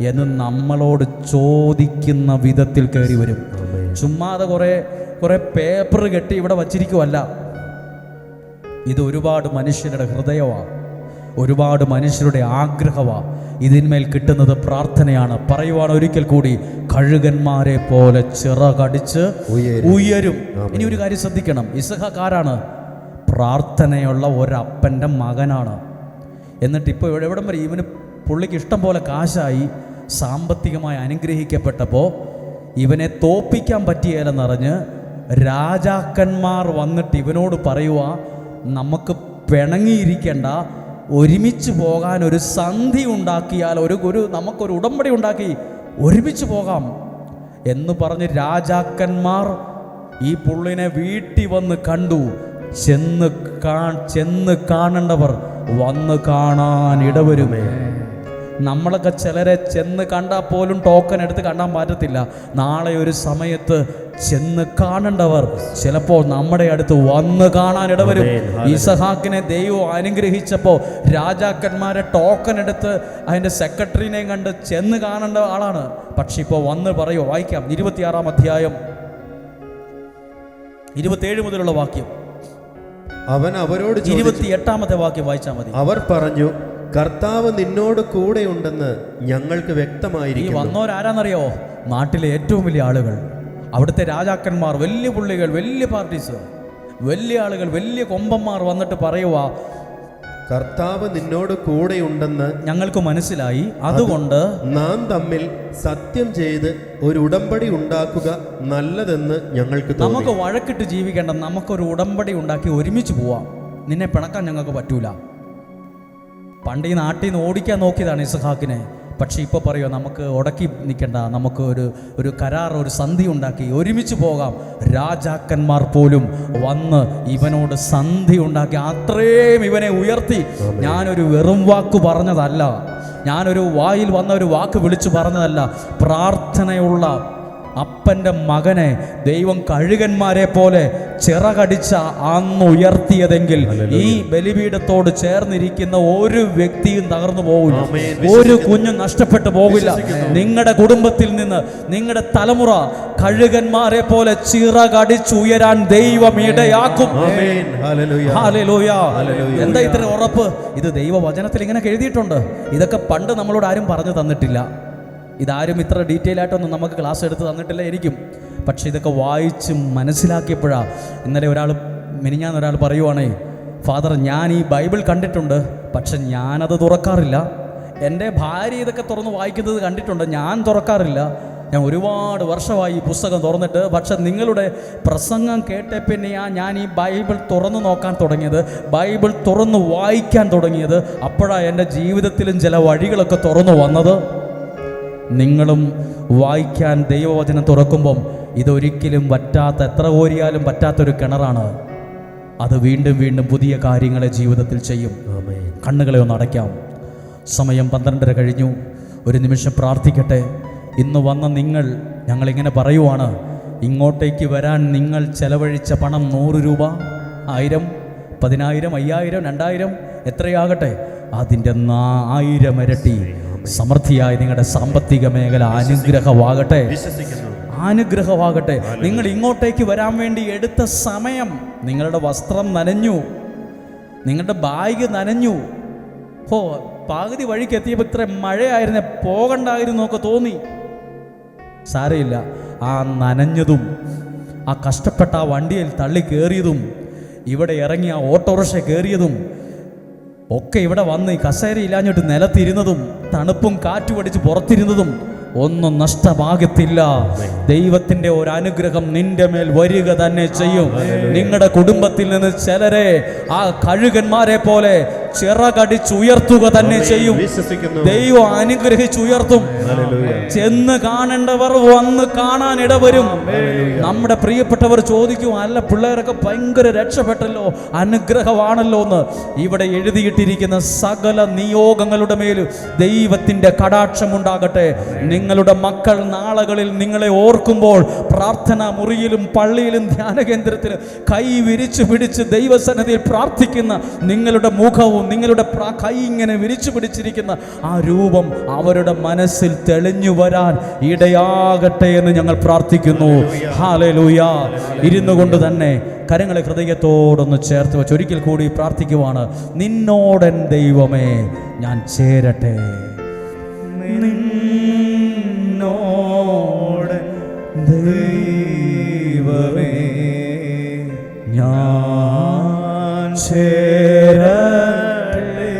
എന്ന് നമ്മളോട് ചോദിക്കുന്ന വിധത്തിൽ കയറി വരും. ആമേൻ. ചുമ്മാതെ കുറേ പേപ്പർ കെട്ടി ഇവിടെ വച്ചിരിക്കുമല്ല. ഇത് ഒരുപാട് മനുഷ്യരുടെ ഹൃദയമാണ്, ഒരുപാട് മനുഷ്യരുടെ ആഗ്രഹമാണ്. ഇതിന്മേൽ കിട്ടുന്നത് പ്രാർത്ഥനയാണ്. പറയുവാണ് ഒരിക്കൽ കൂടി, കഴുകന്മാരെ പോലെ ചിറകടിച്ച് ഉയരും. ഇനി ഒരു കാര്യം ശ്രദ്ധിക്കണം, ഇസഹാക്ക് ആരാണ്? പ്രാർത്ഥനയുള്ള ഒരപ്പൻ്റെ മകനാണ്. എന്നിട്ട് ഇപ്പോൾ എവിടം വരെ ഇവന് പുള്ളിക്ക് ഇഷ്ടം പോലെ കാശായി, സാമ്പത്തികമായി അനുഗ്രഹിക്കപ്പെട്ടപ്പോൾ ഇവനെ തോപ്പിക്കാൻ പറ്റിയാലെന്നറിഞ്ഞ് രാജാക്കന്മാർ വന്നിട്ട് ഇവനോട് പറയുക, നമുക്ക് പിണങ്ങിയിരിക്കേണ്ട, ഒരുമിച്ച് പോകാൻ ഒരു സന്ധി ഉണ്ടാക്കിയാൽ, നമുക്കൊരു ഉടമ്പടി ഉണ്ടാക്കി ഒരുമിച്ച് പോകാം എന്ന് പറഞ്ഞ് രാജാക്കന്മാർ ഈ പുള്ളിനെ വീട്ടിൽ വന്ന് കണ്ടു. ചെന്ന് കാണേണ്ടവർ വന്ന് കാണാൻ ഇടവരുമേ. നമ്മളൊക്കെ ചിലരെ ചെന്ന് കണ്ടാൽ പോലും ടോക്കൺ എടുത്ത് കാണാൻ പറ്റത്തില്ല. നാളെ ഒരു സമയത്ത് ചെന്ന് കാണേണ്ടവർ ചിലപ്പോൾ നമ്മുടെ അടുത്ത് വന്ന് കാണാൻ ഇടവരും. ഇസഹാക്കിനെ ദൈവം അനുഗ്രഹിച്ചപ്പോൾ രാജാക്കന്മാരെ ടോക്കൺ എടുത്ത് അതിൻ്റെ സെക്രട്ടറിനെയും കണ്ട് ചെന്ന് കാണേണ്ട ആളാണ്. പക്ഷെ ഇപ്പോൾ വന്ന് പറയുമോ? വായിക്കാം, 26-ാം അധ്യായം 27 മുതലുള്ള വാക്യം. അവൻ അവരോട് 28-ാമത്തെ വാക്യം വായിച്ചാൽ മതി. അവർ പറഞ്ഞു, കർത്താവ് നിന്നോട് കൂടെയുണ്ടെന്ന് ഞങ്ങൾക്ക് ഈ വ്യക്തമായിരിക്കും. വന്നവരാരാന്നറിയോ? നാട്ടിലെ ഏറ്റവും വലിയ ആളുകൾ, അവിടുത്തെ രാജാക്കന്മാർ, വലിയ പുള്ളികൾ, വലിയ പാർട്ടീസ്, വലിയ ആളുകൾ, വലിയ കൊമ്പന്മാർ വന്നിട്ട് പറയുക, കർത്താവ് നിന്നോട് കൂടെയുണ്ടെന്ന് ഞങ്ങൾക്ക് മനസ്സിലായി, അതുകൊണ്ട് നാം തമ്മിൽ സത്യം ചെയ്ത് ഒരു ഉടമ്പടി ഉണ്ടാക്കുക നല്ലതെന്ന് ഞങ്ങൾക്ക് തോന്നി. നമുക്ക് വഴക്കിട്ട് ജീവിക്കേണ്ട, നമുക്കൊരു ഉടമ്പടി ഉണ്ടാക്കി ഒരുമിച്ച് പോവാം. നിന്നെ പിണക്കാൻ ഞങ്ങൾക്ക് പറ്റൂല. പണ്ട് ഈ നാട്ടിൽ നിന്ന് ഓടിക്കാൻ നോക്കിയതാണ് ഇസഹാക്കിനെ. പക്ഷെ ഇപ്പോൾ പറയുമോ, നമുക്ക് ഉടക്കി നിൽക്കണ്ട, നമുക്ക് ഒരു കരാർ, ഒരു സന്ധി ഉണ്ടാക്കി ഒരുമിച്ച് പോകാം. രാജാക്കന്മാർ പോലും വന്ന് ഇവനോട് സന്ധി ഉണ്ടാക്കി. അത്രയും ഇവനെ ഉയർത്തി. ഞാനൊരു വെറും വാക്ക് പറഞ്ഞതല്ല, ഞാനൊരു വായിൽ വന്ന ഒരു വാക്ക് വിളിച്ചു പറഞ്ഞതല്ല. പ്രാർത്ഥനയുള്ള അപ്പൻ്റെ മകനെ ദൈവം കഴുകന്മാരെ പോലെ ചിറകടിച്ച അന്ന് ഉയർത്തിയതെങ്കിൽ ഈ ബലിപീഠത്തോട് ചേർന്നിരിക്കുന്ന ഒരു വ്യക്തിയും തകർന്നു പോകില്ല, ഒരു കുഞ്ഞും നഷ്ടപ്പെട്ടു പോകില്ല. നിങ്ങളുടെ കുടുംബത്തിൽ നിന്ന് നിങ്ങളുടെ തലമുറ കഴുകന്മാരെ പോലെ ചിറകടിച്ചുയരാൻ ദൈവം ഇടയാക്കും. ഹല്ലേലൂയ. എന്താ ഇത്ര ഉറപ്പ്? ഇത് ദൈവവചനത്തിൽ ഇങ്ങനെ എഴുതിയിട്ടുണ്ട്. ഇതൊക്കെ പണ്ട് നമ്മളോട് ആരും പറഞ്ഞു തന്നിട്ടില്ല. ഇതാരും ഇത്ര ഡീറ്റെയിൽ ആയിട്ടൊന്നും നമുക്ക് ക്ലാസ് എടുത്ത് തന്നിട്ടില്ല എനിക്കും. പക്ഷെ ഇതൊക്കെ വായിച്ച് മനസ്സിലാക്കിയപ്പോഴാണ്. ഇന്നലെ മിനിഞ്ഞാന്നൊരാൾ പറയുവാണേ, ഫാദർ, ഞാൻ ഈ ബൈബിൾ കണ്ടിട്ടുണ്ട്, പക്ഷെ ഞാനത് തുറക്കാറില്ല. എൻ്റെ ഭാര്യ ഇതൊക്കെ തുറന്ന് വായിക്കുന്നത് കണ്ടിട്ടുണ്ട്, ഞാൻ തുറക്കാറില്ല. ഞാൻ ഒരുപാട് വർഷമായി ഈ പുസ്തകം തുറന്നിട്ട്. പക്ഷെ നിങ്ങളുടെ പ്രസംഗം കേട്ട പിന്നെയാണ് ഞാൻ ഈ ബൈബിൾ തുറന്നു നോക്കാൻ തുടങ്ങിയത്, ബൈബിൾ തുറന്ന് വായിക്കാൻ തുടങ്ങിയത്. അപ്പോഴാണ് എൻ്റെ ജീവിതത്തിലും ചില വഴികളൊക്കെ തുറന്നു വന്നത്. നിങ്ങളും വായിക്കാൻ ദൈവവചനം തുറക്കുമ്പം ഇതൊരിക്കലും പറ്റാത്ത, എത്ര കോരിയാലും പറ്റാത്തൊരു കിണറാണ്. അത് വീണ്ടും വീണ്ടും പുതിയ കാര്യങ്ങളെ ജീവിതത്തിൽ ചെയ്യും. കണ്ണുകളെ ഒന്ന് അടയ്ക്കാം. സമയം 12:30 കഴിഞ്ഞു. ഒരു നിമിഷം പ്രാർത്ഥിക്കട്ടെ. ഇന്ന് വന്ന നിങ്ങൾ, ഞങ്ങളിങ്ങനെ പറയുവാണ്, ഇങ്ങോട്ടേക്ക് വരാൻ നിങ്ങൾ ചെലവഴിച്ച പണം 100 രൂപ, 1000, 10,000, 5000, 2000, എത്രയാകട്ടെ, അതിൻ്റെ 1000 ഇരട്ടി സമൃദ്ധിയായി നിങ്ങളുടെ സാമ്പത്തിക മേഖല അനുഗ്രഹമാകട്ടെ, അനുഗ്രഹമാകട്ടെ. നിങ്ങൾ ഇങ്ങോട്ടേക്ക് വരാൻ വേണ്ടി എടുത്ത സമയം, നിങ്ങളുടെ വസ്ത്രം നനഞ്ഞു, നിങ്ങളുടെ ബാഗ് നനഞ്ഞു. പകുതി വഴിക്ക് എത്തിയപ്പോൾ ഇത്ര മഴയായിരുന്നേ, പോകണ്ടായിരുന്നു ഒക്കെ തോന്നി. സാരമില്ല. ആ നനഞ്ഞതും ആ കഷ്ടപ്പെട്ട ആ വണ്ടിയിൽ തള്ളി കയറിയതും ഇവിടെ ഇറങ്ങി ആ ഓട്ടോറിക്ഷ കയറിയതും ഒക്കെ ഇവിടെ വന്ന് ഈ കസേര ഇല്ലാഞ്ഞിട്ട് നിലത്തിരുന്നതും തണുപ്പും കാറ്റു പഠിച്ച് പുറത്തിരുന്നതും ഒന്നും നഷ്ടമാകത്തില്ല. ദൈവത്തിൻ്റെ ഒരു അനുഗ്രഹം നിന്റെ മേൽ വരിക തന്നെ ചെയ്യും. നിങ്ങളുടെ കുടുംബത്തിൽ നിന്ന് ചിലരെ ആ കഴുകന്മാരെ പോലെ ചിറകടിച്ചുയർത്തുക തന്നെ ചെയ്യും. ദൈവം അനുഗ്രഹിച്ചുയർത്തും. ചെന്ന് കാണേണ്ടവർ വന്ന് കാണാൻ ഇടവരും. നമ്മുടെ പ്രിയപ്പെട്ടവർ ചോദിക്കും, അല്ല പിള്ളേരൊക്കെ ഭയങ്കര രക്ഷപ്പെട്ടല്ലോ, അനുഗ്രഹമാണല്ലോ എന്ന്. ഇവിടെ എഴുതിയിട്ടിരിക്കുന്ന സകല നിയോഗങ്ങളുടെ മേൽ ദൈവത്തിൻ്റെ കടാക്ഷമുണ്ടാകട്ടെ. നിങ്ങളുടെ മക്കൾ നാളുകളിൽ നിങ്ങളെ ഓർക്കുമ്പോൾ പ്രാർത്ഥനാ മുറിയിലും പള്ളിയിലും ധ്യാന കേന്ദ്രത്തിലും കൈ വിരിച്ചു പിടിച്ച് ദൈവസന്നിധിയിൽ പ്രാർത്ഥിക്കുന്ന നിങ്ങളുടെ മുഖവും നിങ്ങളുടെ കൈ ഇങ്ങനെ വിരിച്ചു പിടിച്ചിരിക്കുന്ന ആ രൂപം അവരുടെ മനസ്സിൽ തെളിഞ്ഞു വരാൻ ഇടയാകട്ടെ എന്ന് ഞങ്ങൾ പ്രാർത്ഥിക്കുന്നു. ഹല്ലേലൂയ. ഇരുന്നു കൊണ്ട് തന്നെ കരങ്ങളെ ഹൃദയത്തോടൊന്ന് ചേർത്ത് വെച്ച് ഒരിക്കൽ കൂടി പ്രാർത്ഥിക്കുവാണ്. നിന്നോടൻ ദൈവമേ ഞാൻ ചേരട്ടെ, നിന്നോടൻ ദൈവമേ ഞാൻ ചേരട്ടെ,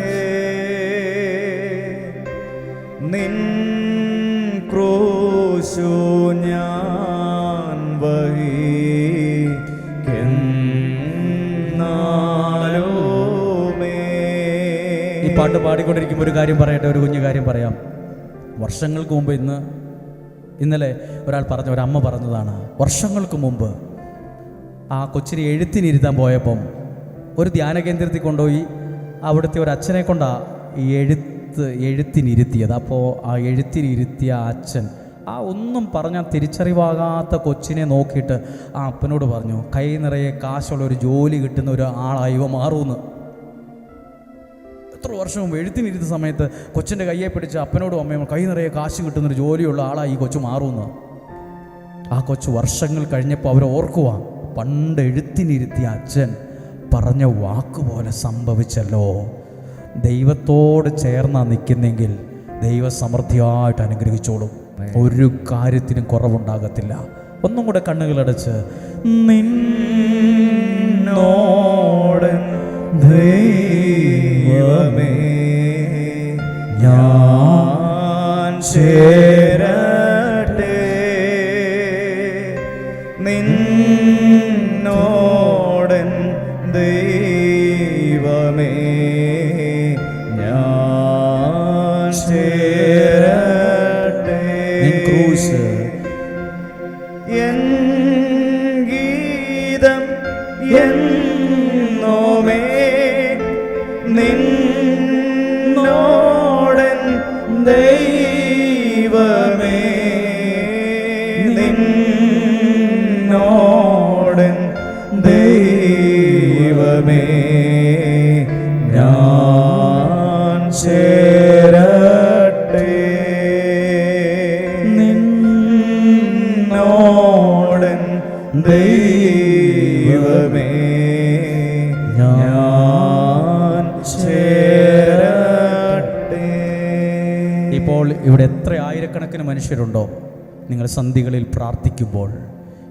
നിൻ ക്രൂശു ഞാൻ വഹിക്കുന്നാളുമേ. ഈ പാട്ട് പാടിക്കൊണ്ടിരിക്കുമ്പോൾ ഒരു കാര്യം പറയട്ടെ, ഒരു കുഞ്ഞു കാര്യം പറയാം. വർഷങ്ങൾക്ക് മുമ്പ് ഇന്നലെ ഒരാൾ ഒരമ്മ പറഞ്ഞതാണ്. വർഷങ്ങൾക്ക് മുമ്പ് ആ കൊച്ചിനെ എഴുത്തിനിരുത്താൻ പോയപ്പം ഒരു ധ്യാന കേന്ദ്രത്തിൽ കൊണ്ടുപോയി അവിടുത്തെ ഒരു അച്ഛനെ കൊണ്ടാണ് ഈ എഴുത്തിനിരുത്തിയത്. അപ്പോൾ ആ എഴുത്തിനിരുത്തിയ അച്ഛൻ ആ ഒന്നും പറഞ്ഞാൽ തിരിച്ചറിവാകാത്ത കൊച്ചിനെ നോക്കിയിട്ട് ആ അപ്പനോട് പറഞ്ഞു, കൈ നിറയെ കാശുള്ള ഒരു ജോലി കിട്ടുന്ന ഒരു ആളായി ഇവ മാറുമെന്ന്. എത്ര വർഷം മുമ്പ് എഴുത്തിനിരുത്ത സമയത്ത് കൊച്ചിൻ്റെ കയ്യെ പിടിച്ച് അപ്പനോടും അമ്മയും കൈ നിറയെ കാശ് കിട്ടുന്നൊരു ജോലിയുള്ള ആളായി ഈ കൊച്ചു മാറുമെന്ന്. ആ കൊച്ചു വർഷങ്ങൾ കഴിഞ്ഞപ്പോൾ അവർ ഓർക്കുക, പണ്ട് എഴുത്തിനിരുത്തിയ അച്ഛൻ പറഞ്ഞ വാക്കുപോലെ സംഭവിച്ചല്ലോ. ദൈവത്തോട് ചേർന്നാ നിൽക്കുന്നെങ്കിൽ ദൈവസമൃദ്ധിയായിട്ട് അനുഗ്രഹിച്ചോളും. ഒരു കാര്യത്തിനും കുറവുണ്ടാകത്തില്ല. ഒന്നും കൂടെ കണ്ണുകളടച്ച്, നിന്നോടൻ ദൈവമേ ഞാൻ ചേരട്ടെ, നിന്നോടൻ ദൈവമേ ഞാൻ ചേരട്ടെ, നിൻ ക്രൂശ് എൻ ഗീതം എന്നോമേ നിന്നോടൻ ദൈവമേ, നിന്നോടൻ ദൈവമേ ഞാൻ ചേരട്ടെ, നിന്നോടൻ ദൈവമേ ഞാൻ ചേരട്ടെ. ഇപ്പോൾ ഇവിടെ എത്ര ആയിരക്കണക്കിന് മനുഷ്യരുണ്ടോ നിങ്ങൾ സന്ധികളിൽ പ്രാർത്ഥിക്കുമ്പോൾ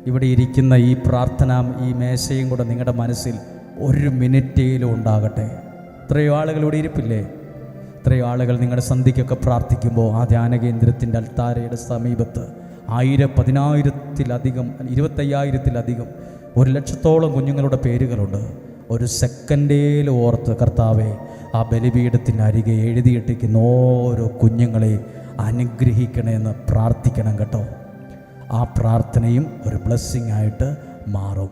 ഇവിടെ ഇരിക്കുന്ന ഈ പ്രാർത്ഥന ഈ മേശയും കൂടെ നിങ്ങളുടെ മനസ്സിൽ ഒരു മിനിറ്റേലും ഉണ്ടാകട്ടെ. ഇത്രയോ ആളുകൾ ഇവിടെ ഇരിപ്പില്ലേ? ഇത്രയോ ആളുകൾ നിങ്ങളുടെ സന്ധിക്കൊക്കെ പ്രാർത്ഥിക്കുമ്പോൾ ആ ധ്യാന കേന്ദ്രത്തിൻ്റെ അൾത്താരയുടെ സമീപത്ത് 1000, 10,000-ത്തിലധികം, 25,000-ത്തിലധികം, 1,00,000-ഓളം കുഞ്ഞുങ്ങളുടെ പേരുകളുണ്ട്. ഒരു സെക്കൻഡേലും ഓർത്ത് കർത്താവെ ആ ബലിപീഠത്തിൻ്റെ അരികെ എഴുതിയിട്ടിരിക്കുന്ന ഓരോ കുഞ്ഞുങ്ങളെ അനുഗ്രഹിക്കണമെന്ന് പ്രാർത്ഥിക്കണം കേട്ടോ. ആ പ്രാർത്ഥനയും ഒരു ബ്ലെസ്സിങ് ആയിട്ട് മാറും.